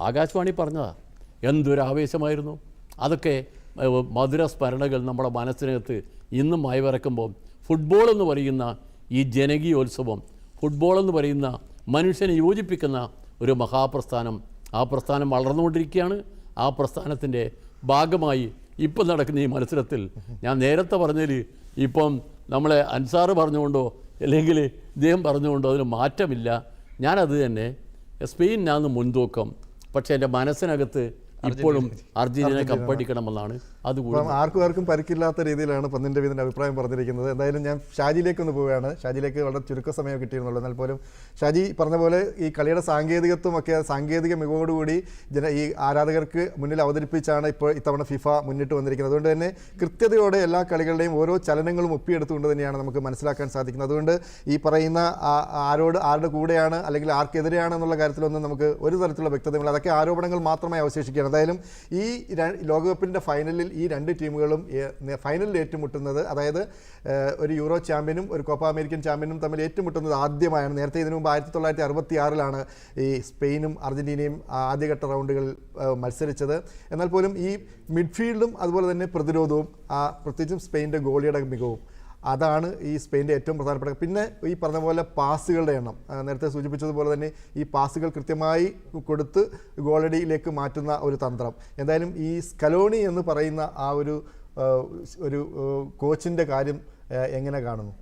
ആകാശവാണി പറഞ്ഞതാ. എന്തൊരു ആവേശമായിരുന്നു. അതൊക്കെ മധുര സ്മരണകൾ നമ്മുടെ മനസ്സിനകത്ത് ഇന്നും അയവിറക്കുമ്പോൾ ഫുട്ബോൾ എന്ന് പറയുന്ന ഈ ജനകീയോത്സവം, ഫുട്ബോൾ എന്ന് പറയുന്ന മനുഷ്യനെ യോജിപ്പിക്കുന്ന ഒരു മഹാപ്രസ്ഥാനം, ആ പ്രസ്ഥാനം വളർന്നുകൊണ്ടിരിക്കുകയാണ്. ആ പ്രസ്ഥാനത്തിൻ്റെ ഭാഗമായി ഇപ്പം നടക്കുന്ന ഈ മത്സരത്തിൽ ഞാൻ നേരത്തെ പറഞ്ഞതിൽ ഇപ്പം നമ്മളെ അൻസാർ പറഞ്ഞുകൊണ്ടോ അല്ലെങ്കിൽ ഇദ്ദേഹം പറഞ്ഞുകൊണ്ടോ അതിന് മാറ്റമില്ല. ഞാനത് തന്നെ സ്പെയിനാണ് മുൻതൂക്കം. പക്ഷേ എൻ്റെ മനസ്സിനകത്ത് ഇപ്പോഴും അർജന്റീന കപ്പടിക്കണമെന്നാണ്. അതുകൂടി ആർക്കും പരിക്കില്ലാത്ത രീതിയിലാണ് പന്നിൻ്റെ വീതിൻ്റെ അഭിപ്രായം പറഞ്ഞിരിക്കുന്നത്. എന്തായാലും ഞാൻ ഷാജിയിലേക്കൊന്ന് പോവുകയാണ്. ഷാജിയിലേക്ക് വളരെ ചുരുക്ക സമയം കിട്ടിയിരുന്നുള്ളൂ. എന്നാൽ പോലും ഷാജി പറഞ്ഞ പോലെ ഈ കളിയുടെ സാങ്കേതികത്വമൊക്കെ സാങ്കേതിക മികവോടുകൂടി ഈ ആരാധകർക്ക് മുന്നിൽ അവതരിപ്പിച്ചാണ് ഇപ്പോൾ ഇത്തവണ ഫിഫ മുന്നിട്ട് വന്നിരിക്കുന്നത്. അതുകൊണ്ട് തന്നെ കൃത്യതയോടെ എല്ലാ കളികളുടെയും ഓരോ ചലനങ്ങളും ഒപ്പിയെടുത്തുകൊണ്ട് തന്നെയാണ് നമുക്ക് മനസ്സിലാക്കാൻ സാധിക്കുന്നത്. അതുകൊണ്ട് ഈ പറയുന്ന ആരുടെ കൂടെയാണ് അല്ലെങ്കിൽ ആർക്കെതിരെയാണെന്നുള്ള കാര്യത്തിലൊന്നും നമുക്ക് ഒരു തരത്തിലുള്ള വ്യക്തതയില്ല. അതൊക്കെ ആരോപണങ്ങൾ മാത്രമായി അവശേഷിക്കുകയാണ്. എന്തായാലും ഈ ലോകകപ്പിൻ്റെ ഫൈനലിൽ ഈ രണ്ട് ടീമുകളും ഫൈനലിൽ ഏറ്റുമുട്ടുന്നത്, അതായത് ഒരു യൂറോ ചാമ്പ്യനും ഒരു കോപ്പ അമേരിക്കൻ ചാമ്പ്യനും തമ്മിൽ ഏറ്റുമുട്ടുന്നത് ആദ്യമായാണ്. നേരത്തെ ഇതിനു മുമ്പ് 1966 ഈ സ്പെയിനും അർജന്റീനയും ആദ്യഘട്ട റൗണ്ടുകളിൽ മത്സരിച്ചത്. എന്നാൽ പോലും ഈ മിഡ്ഫീൽഡും അതുപോലെ തന്നെ പ്രതിരോധവും പ്രത്യേകിച്ചും സ്പെയിൻ്റെ ഗോളിയുടെ മികവും അതാണ് ഈ സ്പെയിൻ്റെ ഏറ്റവും പ്രധാനപ്പെട്ട. പിന്നെ ഈ പറഞ്ഞ പോലെ പാസുകളുടെ എണ്ണം, നേരത്തെ സൂചിപ്പിച്ചതുപോലെ തന്നെ ഈ പാസുകൾ കൃത്യമായി കൊടുത്ത് ഗോളടിയിലേക്ക് മാറ്റുന്ന ഒരു തന്ത്രം. എന്തായാലും ഈ സ്കലോണി എന്ന് പറയുന്ന ആ ഒരു കോച്ചിൻ്റെ കാര്യം എങ്ങനെ കാണുന്നു?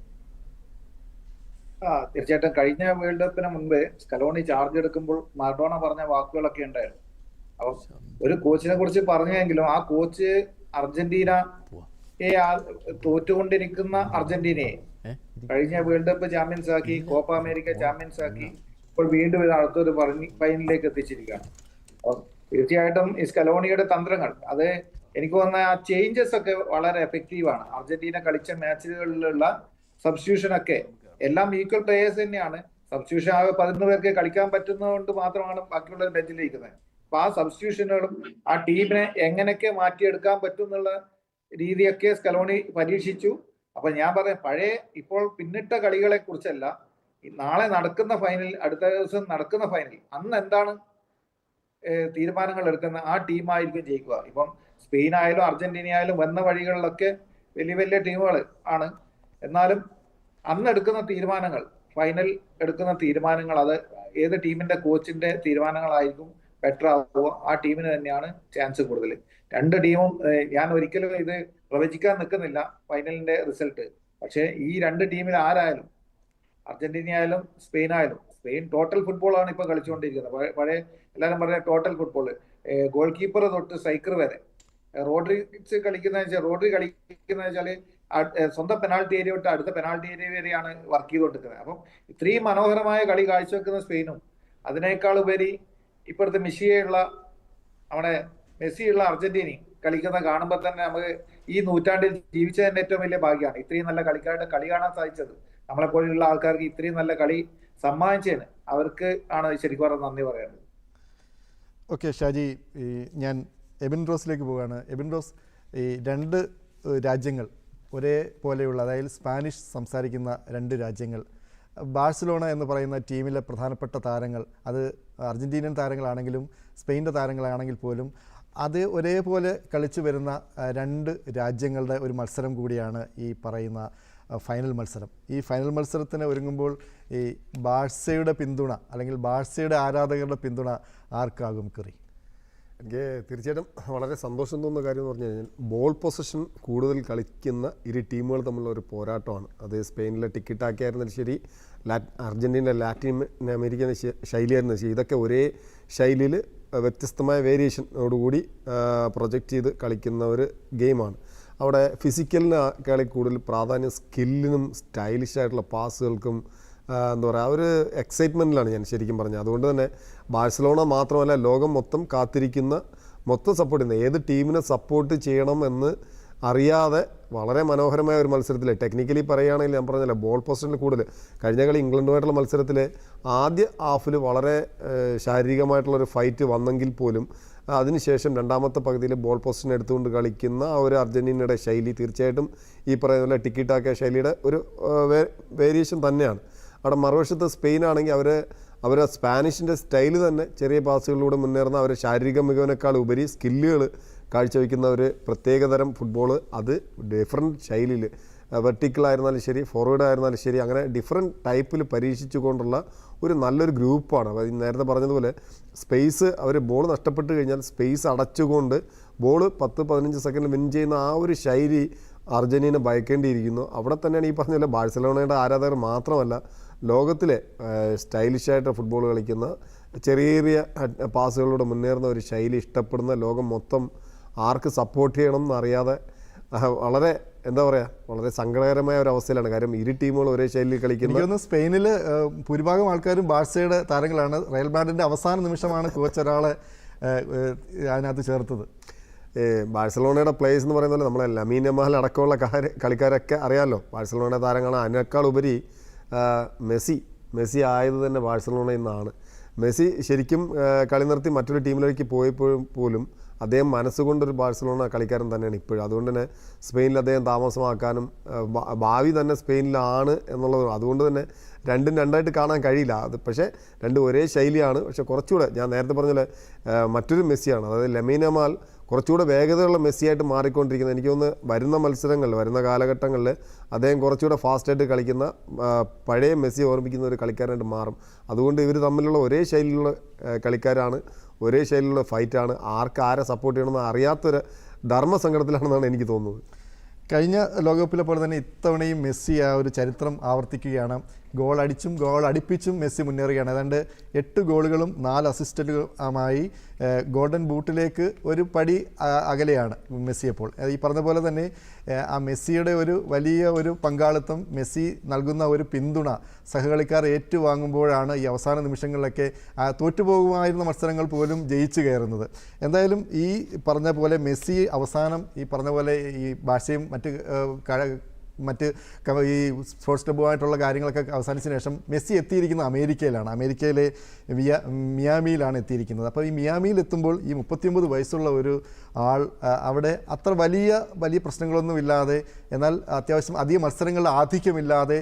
തീർച്ചയായിട്ടും കഴിഞ്ഞ വേൾഡ് കപ്പിന് മുൻപ് സ്കലോണി ചാർജ് എടുക്കുമ്പോൾ മറഡോണ പറഞ്ഞ വാക്കുകളൊക്കെ ഉണ്ടായിരുന്നു. അപ്പം ഒരു കോച്ചിനെ കുറിച്ച് പറഞ്ഞെങ്കിലും ആ കോച്ച് അർജന്റീന തോറ്റുകൊണ്ടിരിക്കുന്ന അർജന്റീനയെ കഴിഞ്ഞ വേൾഡ് കപ്പ് ചാമ്പ്യൻസ് ആക്കി, കോപ്പ അമേരിക്ക ചാമ്പ്യൻസ് ആക്കി, ഇപ്പോൾ വീണ്ടും അടുത്തൊരു ഫൈനലിലേക്ക് എത്തിച്ചിരിക്കുകയാണ്. അപ്പം തീർച്ചയായിട്ടും ഈ സ്കലോണിയുടെ തന്ത്രങ്ങൾ, അത് എനിക്ക് തോന്നുന്ന ആ ചേഞ്ചസ് ഒക്കെ വളരെ എഫക്റ്റീവാണ്. അർജന്റീന കളിച്ച മാച്ചുകളിലുള്ള സബ്സ്റ്റിറ്റ്യൂഷൻ ഒക്കെ എല്ലാം ഈക്വൽ പ്ലേയേഴ്സ് തന്നെയാണ്. സബ്സ്റ്റിറ്റ്യൂഷൻ ആകെ 11 പേർക്ക് കളിക്കാൻ പറ്റുന്നതുകൊണ്ട് മാത്രമാണ് ബാക്കിയുള്ളവർ ബെഞ്ചിലിരിക്കുന്നത്. അപ്പൊ ആ സബ്സ്റ്റിറ്റ്യൂഷനുകളും ആ ടീമിനെ എങ്ങനെയൊക്കെ മാറ്റിയെടുക്കാൻ പറ്റും എന്നുള്ള രീതിയൊക്കെ സ്കലോണി പരീക്ഷിച്ചു. അപ്പൊ ഞാൻ പറയാം, ഇപ്പോൾ പിന്നിട്ട കളികളെ കുറിച്ചല്ല, നാളെ നടക്കുന്ന ഫൈനൽ, അടുത്ത ദിവസം നടക്കുന്ന ഫൈനൽ, അന്ന് എന്താണ് തീരുമാനങ്ങൾ എടുക്കുന്ന ആ ടീമായിരിക്കും ജയിക്കുക. ഇപ്പം സ്പെയിൻ ആയാലും അർജന്റീന ആയാലും വന്ന വഴികളിലൊക്കെ വലിയ വലിയ ടീമുകൾ ആണ്. എന്നാലും അന്ന് എടുക്കുന്ന തീരുമാനങ്ങൾ, ഫൈനൽ എടുക്കുന്ന തീരുമാനങ്ങൾ, അത് ഏത് ടീമിന്റെ കോച്ചിന്റെ തീരുമാനങ്ങളായിരിക്കും ബെറ്റർ ആവുക, ആ ടീമിന് തന്നെയാണ് ചാൻസ് കൂടുതൽ. രണ്ട് ടീമും ഞാൻ ഒരിക്കലും ഇത് പ്രവചിക്കാൻ നിൽക്കുന്നില്ല ഫൈനലിന്റെ റിസൾട്ട്. പക്ഷേ ഈ രണ്ട് ടീമിൽ ആരായാലും, അർജന്റീന ആയാലും സ്പെയിൻ ആയാലും, സ്പെയിൻ ടോട്ടൽ ഫുട്ബോളാണ് ഇപ്പൊ കളിച്ചുകൊണ്ടിരിക്കുന്നത്. പഴയ എല്ലാവരും പറഞ്ഞ ടോട്ടൽ ഫുട്ബോൾ, ഗോൾ കീപ്പർ തൊട്ട് സ്ട്രൈക്കർ വരെ. റോഡ്രി കളിക്കുന്ന വെച്ചാല് സ്വന്തം പെനാൾട്ടി ഏരിയ തൊട്ട് അടുത്ത പെനാൾട്ടി ഏരിയ വരെയാണ് വർക്ക് ചെയ്തുകൊണ്ടിരിക്കുന്നത്. അപ്പം ഇത്രയും മനോഹരമായ കളി കാഴ്ചവെക്കുന്ന സ്പെയിനും അതിനേക്കാൾ ഉപരി ഇപ്പോഴത്തെ നമ്മുടെ മെസ്സിയുള്ള അർജന്റീനയും കളിക്കുന്ന കാണുമ്പോൾ തന്നെ നമുക്ക് ഈ നൂറ്റാണ്ടിൽ ജീവിച്ചതിന്റെ ഏറ്റവും വലിയ ഭാഗ്യമാണ്. ഇത്രയും നല്ല കളിക്കാരുടെ കളി കാണാൻ സാധിച്ചത്. നമ്മളെപ്പോലുള്ള ആൾക്കാർക്ക് ഇത്രയും നല്ല കളി സമ്മാനിച്ചതിന് അവർക്ക് ആണ് ശരിക്കും പറഞ്ഞാൽ നന്ദി പറയുന്നത്. ഓക്കെ ഷാജി, ഞാൻ എബിൻ റോസിലേക്ക് പോവുകയാണ്. എബിൻ റോസ്, ഈ രണ്ട് രാജ്യങ്ങൾ ഒരേപോലെയുള്ള, അതായത് സ്പാനിഷ് സംസാരിക്കുന്ന രണ്ട് രാജ്യങ്ങൾ, ബാഴ്സലോണ എന്ന് പറയുന്ന ടീമിലെ പ്രധാനപ്പെട്ട താരങ്ങൾ, അത് അർജന്റീനിയൻ താരങ്ങളാണെങ്കിലും സ്പെയിൻ്റെ താരങ്ങളാണെങ്കിൽ പോലും അത് ഒരേപോലെ കളിച്ചു വരുന്ന രണ്ട് രാജ്യങ്ങളുടെ ഒരു മത്സരം കൂടിയാണ് ഈ പറയുന്ന ഫൈനൽ മത്സരം. ഈ ഫൈനൽ മത്സരത്തിന് ഒരുങ്ങുമ്പോൾ ഈ ബാഴ്സയുടെ പിന്തുണ അല്ലെങ്കിൽ ബാഴ്സയുടെ ആരാധകരുടെ പിന്തുണ ആർക്കാകും കറി? എനിക്ക് തീർച്ചയായിട്ടും വളരെ സന്തോഷം തോന്നുന്ന കാര്യം എന്ന് പറഞ്ഞു കഴിഞ്ഞാൽ ബോൾ പൊസഷൻ കൂടുതൽ കളിക്കുന്ന ഇരു ടീമുകൾ തമ്മിലുള്ള ഒരു പോരാട്ടമാണ്. അത് സ്പെയിനിലെ ടിക്കിട്ടാക്കി ആയിരുന്നാലും ശരി, അർജൻറ്റീന ലാറ്റിൻ അമേരിക്കൻ ശൈലിയായിരുന്നു ശരി, ഇതൊക്കെ ഒരേ ശൈലിയിൽ വ്യത്യസ്തമായ വേരിയേഷനോടുകൂടി പ്രൊജക്റ്റ് ചെയ്ത് കളിക്കുന്ന ഒരു ഗെയിമാണ്. അവിടെ ഫിസിക്കലിനേക്കാൾ കൂടുതൽ പ്രാധാന്യം സ്കില്ലിനും സ്റ്റൈലിഷ് ആയിട്ടുള്ള പാസുകൾക്കും എന്താ പറയുക, ഒരു എക്സൈറ്റ്മെൻറ്റിലാണ് ഞാൻ ശരിക്കും പറഞ്ഞത്. അതുകൊണ്ട് തന്നെ ബാഴ്സലോണ മാത്രമല്ല, ലോകം മൊത്തം കാത്തിരിക്കുന്ന, മൊത്തം സപ്പോർട്ട് ചെയ്യുന്ന, ഏത് ടീമിനെ സപ്പോർട്ട് ചെയ്യണം എന്ന് അറിയാതെ വളരെ മനോഹരമായ ഒരു മത്സരത്തിൽ, ടെക്നിക്കലി പറയുകയാണെങ്കിൽ ഞാൻ പറഞ്ഞല്ലോ ബോൾ പൊസിഷനിൽ കൂടുതൽ, കഴിഞ്ഞ കളി ഇംഗ്ലണ്ടുമായിട്ടുള്ള മത്സരത്തിൽ ആദ്യ ഹാഫിൽ വളരെ ശാരീരികമായിട്ടുള്ളൊരു ഫൈറ്റ് വന്നെങ്കിൽ പോലും അതിനുശേഷം രണ്ടാമത്തെ പകുതിയിൽ ബോൾ പൊസിഷൻ എടുത്തുകൊണ്ട് കളിക്കുന്ന ആ ഒരു അർജൻറ്റീനയുടെ ശൈലി തീർച്ചയായിട്ടും ഈ പറയുന്ന പോലെ ടിക്കിട്ടാക്കിയ ശൈലിയുടെ ഒരു വേരിയേഷൻ തന്നെയാണ്. അവിടെ മറുവശത്ത് സ്പെയിനാണെങ്കിൽ അവർ സ്പാനിഷിൻ്റെ സ്റ്റൈൽ തന്നെ, ചെറിയ പാസുകളിലൂടെ മുന്നേറുന്ന അവരെ ശാരീരിക മികവിനേക്കാൾ ഉപരി സ്കില്ലുകൾ കാഴ്ചവെക്കുന്ന ഒരു പ്രത്യേകതരം ഫുട്ബോൾ. അത് ഡിഫറെൻറ്റ് ശൈലിയിൽ, വെർട്ടിക്കലായിരുന്നാലും ശരി, ഫോർവേഡ് ആയിരുന്നാലും ശരി, അങ്ങനെ ഡിഫറെൻറ്റ് ടൈപ്പിൽ പരീക്ഷിച്ചുകൊണ്ടുള്ള ഒരു നല്ലൊരു ഗ്രൂപ്പാണ്. അതായത് നേരത്തെ പറഞ്ഞതുപോലെ സ്പേസ്, അവർ ബോൾ നഷ്ടപ്പെട്ട് കഴിഞ്ഞാൽ സ്പേസ് അടച്ചുകൊണ്ട് ബോൾ 10-15 സെക്കൻഡ് വിൻ ചെയ്യുന്ന ആ ഒരു ശൈലി അർജൻറ്റീന ഭയക്കേണ്ടിയിരിക്കുന്നു. അവിടെ തന്നെയാണ് ഈ പറഞ്ഞ പോലെ ബാഴ്സലോണയുടെ ആരാധകർ മാത്രമല്ല, ലോകത്തിലെ സ്റ്റൈലിഷായിട്ട് ഫുട്ബോൾ കളിക്കുന്ന, ചെറിയ ചെറിയ പാസുകളിലൂടെ മുന്നേറുന്ന ഒരു ശൈലി ഇഷ്ടപ്പെടുന്ന ലോകം മൊത്തം ആർക്ക് സപ്പോർട്ട് ചെയ്യണം എന്നറിയാതെ വളരെ എന്താ പറയുക, വളരെ സങ്കടകരമായ ഒരു അവസ്ഥയിലാണ്. കാര്യം ഇരു ടീമുകളും ഒരേ ശൈലിയിൽ കളിക്കുന്നത്. എനിക്കൊന്ന് സ്പെയിനിൽ ഭൂരിഭാഗം ആൾക്കാരും ബാഴ്സയുടെ താരങ്ങളാണ്. റയൽ മാഡ്രിഡിൻ്റെ അവസാന നിമിഷമാണ് കോച്ച് ഒരാളെ അതിനകത്ത് ചേർത്തത്. ബാഴ്സലോണയുടെ പ്ലേയേഴ്സ് എന്ന് പറയുന്നത് നമ്മളെ ലമീൻ യമാൽ അടക്കമുള്ള കളിക്കാരൊക്കെ അറിയാമല്ലോ, ബാഴ്സലോണയുടെ താരങ്ങളാണ്. അതിനേക്കാൾ ഉപരി മെസ്സി ആയത് തന്നെ ബാഴ്സലോണയിൽ നിന്നാണ്. മെസ്സി ശരിക്കും കളി നിർത്തി മറ്റൊരു ടീമിലേക്ക് പോയപ്പോഴും പോലും അദ്ദേഹം മനസ്സുകൊണ്ടൊരു ബാഴ്സലോണ കളിക്കാരൻ തന്നെയാണ് ഇപ്പോഴും. അതുകൊണ്ട് തന്നെ സ്പെയിനിൽ അദ്ദേഹം താമസമാക്കാനും ഭാവി തന്നെ സ്പെയിനിലാണ് എന്നുള്ളത്. അതുകൊണ്ട് തന്നെ രണ്ടും രണ്ടായിട്ട് കാണാൻ കഴിയില്ല. അത് പക്ഷേ രണ്ടും ഒരേ ശൈലിയാണ്. പക്ഷേ കുറച്ചുകൂടെ ഞാൻ നേരത്തെ പറഞ്ഞ മറ്റൊരു മെസ്സിയാണ്, അതായത് ലമീൻ യമാൽ കുറച്ചുകൂടെ വേഗതയുള്ള മെസ്സിയായിട്ട് മാറിക്കൊണ്ടിരിക്കുന്നത്. എനിക്ക് തോന്നുന്നു വരുന്ന മത്സരങ്ങളിൽ, വരുന്ന കാലഘട്ടങ്ങളിൽ അദ്ദേഹം കുറച്ചുകൂടെ ഫാസ്റ്റായിട്ട് കളിക്കുന്ന, പഴയ മെസ്സി ഓർമ്മിക്കുന്ന ഒരു കളിക്കാരായിട്ട് മാറും. അതുകൊണ്ട് ഇവർ തമ്മിലുള്ള ഒരേ ശൈലിയിലുള്ള കളിക്കാരാണ്, ഒരേ ശൈലിയിലുള്ള ഫൈറ്റാണ്. ആരെ സപ്പോർട്ട് ചെയ്യണമെന്ന് അറിയാത്തൊരു ധർമ്മസങ്കടത്തിലാണെന്നാണ് എനിക്ക് തോന്നുന്നത്. കഴിഞ്ഞ ലോകകപ്പിലെ പോലെ തന്നെ ഇത്തവണയും മെസ്സി ആ ഒരു ചരിത്രം ആവർത്തിക്കുകയാണ്. ഗോൾ അടിച്ചും ഗോൾ അടിപ്പിച്ചും മെസ്സി മുന്നേറുകയാണ്. ഏതാണ്ട് 8 ഗോളുകളും 4 അസിസ്റ്റുകളുമായി ഗോൾഡൻ ബൂട്ടിലേക്ക് ഒരു പടി അകലെയാണ് മെസ്സി. അപ്പോൾ ഈ പറഞ്ഞ പോലെ തന്നെ ആ മെസ്സിയുടെ ഒരു വലിയ ഒരു പങ്കാളിത്തം, മെസ്സി നൽകുന്ന ഒരു പിന്തുണ സഹകളിക്കാർ ഏറ്റുവാങ്ങുമ്പോഴാണ് ഈ അവസാന നിമിഷങ്ങളിലൊക്കെ തോറ്റുപോകുമായിരുന്ന മത്സരങ്ങൾ പോലും ജയിച്ചു കയറുന്നത്. എന്തായാലും ഈ പറഞ്ഞ പോലെ മെസ്സി അവസാനം ഈ പറഞ്ഞ പോലെ ഈ ഭാഷയും മറ്റ് ഈ സ്പോർട്സ് ക്ലബ്ബുമായിട്ടുള്ള കാര്യങ്ങളൊക്കെ അവസാനിച്ചതിന് ശേഷം മെസ്സി എത്തിയിരിക്കുന്നത് അമേരിക്കയിലാണ്. അമേരിക്കയിലെ മിയാമിയിലാണ് എത്തിയിരിക്കുന്നത്. അപ്പോൾ ഈ മിയാമിയിൽ എത്തുമ്പോൾ ഈ 39 വയസ്സുള്ള ഒരു ആൾ അവിടെ അത്ര വലിയ പ്രശ്നങ്ങളൊന്നുമില്ലാതെ, എന്നാൽ അത്യാവശ്യം അധികം മത്സരങ്ങളിൽ ആധിക്യമില്ലാതെ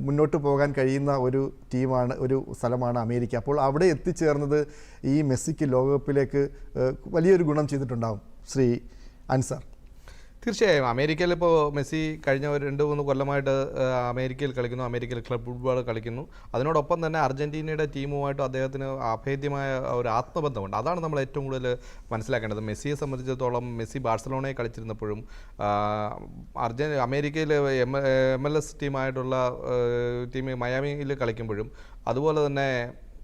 മുന്നോട്ട് പോകാൻ കഴിയുന്ന ഒരു ടീമാണ്, ഒരു സ്ഥലമാണ് അമേരിക്ക. അപ്പോൾ അവിടെ എത്തിച്ചേർന്നത് ഈ മെസ്സിക്ക് ലോകകപ്പിലേക്ക് വലിയൊരു ഗുണം ചെയ്തിട്ടുണ്ടാകും. ശ്രീ അൻസാർ. തീർച്ചയായും അമേരിക്കയിൽ ഇപ്പോൾ മെസ്സി കഴിഞ്ഞ ഒരു 2-3 കൊല്ലമായിട്ട് അമേരിക്കയിൽ കളിക്കുന്നു, അമേരിക്കയിൽ ക്ലബ് ഫുട്ബോൾ കളിക്കുന്നു. അതിനോടൊപ്പം തന്നെ അർജൻറ്റീനയുടെ ടീമുമായിട്ട് അദ്ദേഹത്തിന് അഭേദ്യമായ ഒരു ആത്മബന്ധമുണ്ട്. അതാണ് നമ്മൾ ഏറ്റവും കൂടുതൽ മനസ്സിലാക്കേണ്ടത്. മെസ്സിയെ സംബന്ധിച്ചിടത്തോളം മെസ്സി ബാഴ്സലോണയിൽ കളിച്ചിരുന്നപ്പോഴും അമേരിക്കയിൽ MLS ടീമായിട്ടുള്ള ടീം മയാമിയിൽ കളിക്കുമ്പോഴും അതുപോലെ തന്നെ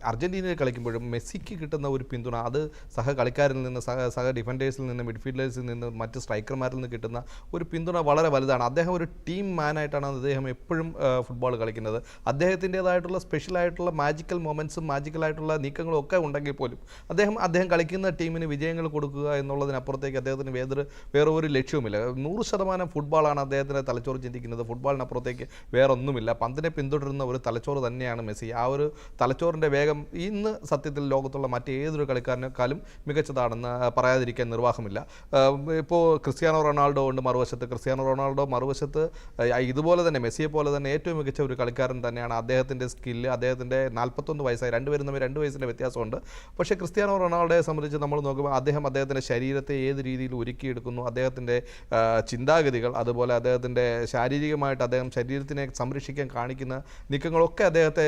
അർജൻറ്റീനയിൽ കളിക്കുമ്പോഴും മെസ്സിക്ക് കിട്ടുന്ന ഒരു പിന്തുണ, അത് സഹ കളിക്കാരിൽ നിന്ന്, സഹ ഡിഫൻഡേഴ്സിൽ നിന്ന്, മിഡ്ഫീൽഡേഴ്സിൽ നിന്ന്, മറ്റ് സ്ട്രൈക്കർമാരിൽ നിന്ന് കിട്ടുന്ന ഒരു പിന്തുണ വളരെ വലുതാണ്. അദ്ദേഹം ഒരു ടീം മാനായിട്ടാണ് അദ്ദേഹം എപ്പോഴും ഫുട്ബോൾ കളിക്കുന്നത്. അദ്ദേഹത്തിൻ്റേതായിട്ടുള്ള സ്പെഷ്യലായിട്ടുള്ള മാജിക്കൽ മൊമെൻറ്റ്സും മാജിക്കലായിട്ടുള്ള നീക്കങ്ങളും ഒക്കെ ഉണ്ടെങ്കിൽ പോലും അദ്ദേഹം കളിക്കുന്ന ടീമിന് വിജയങ്ങൾ കൊടുക്കുക എന്നുള്ളതിനപ്പുറത്തേക്ക് അദ്ദേഹത്തിന് വേറെ ഒരു ലക്ഷ്യവുമില്ല. 100% ഫുട്ബോളാണ് അദ്ദേഹത്തിൻ്റെ തലച്ചോറ് ചിന്തിക്കുന്നത്. ഫുട്ബോളിനപ്പുറത്തേക്ക് വേറൊന്നുമില്ല. പന്തിനെ പിന്തുടരുന്ന ഒരു തലച്ചോറ് തന്നെയാണ് മെസ്സി. ആ ഒരു തലച്ചോറിൻ്റെ വേഗം ഇന്ന് സത്യത്തിൽ ലോകത്തുള്ള മറ്റേതൊരു കളിക്കാരനേക്കാളും മികച്ചതാണെന്ന് പറയാതിരിക്കാൻ നിർവാഹമില്ല. ഇപ്പോൾ ക്രിസ്ത്യാനോ റൊണാൾഡോ ഉണ്ട് മറുവശത്ത് ഇതുപോലെ തന്നെ മെസ്സിയെ പോലെ തന്നെ ഏറ്റവും മികച്ച ഒരു കളിക്കാരൻ തന്നെയാണ്. അദ്ദേഹത്തിൻ്റെ സ്കില്ല്, അദ്ദേഹത്തിൻ്റെ 41 വയസ്സായി, 2 പേരും തമ്മിൽ 2 വയസ്സിൻ്റെ വ്യത്യാസമുണ്ട്. പക്ഷേ ക്രിസ്ത്യാനോ റൊണാൾഡോയെ സംബന്ധിച്ച് നമ്മൾ നോക്കുമ്പോൾ അദ്ദേഹത്തിൻ്റെ ശരീരത്തെ ഏത് രീതിയിൽ ഒരുക്കിയെടുക്കുന്നു, അദ്ദേഹത്തിൻ്റെ ചിന്താഗതികൾ, അതുപോലെ അദ്ദേഹത്തിൻ്റെ ശാരീരികമായിട്ട് അദ്ദേഹം ശരീരത്തിനെ സംരക്ഷിക്കാൻ കാണിക്കുന്ന നീക്കങ്ങളൊക്കെ അദ്ദേഹത്തെ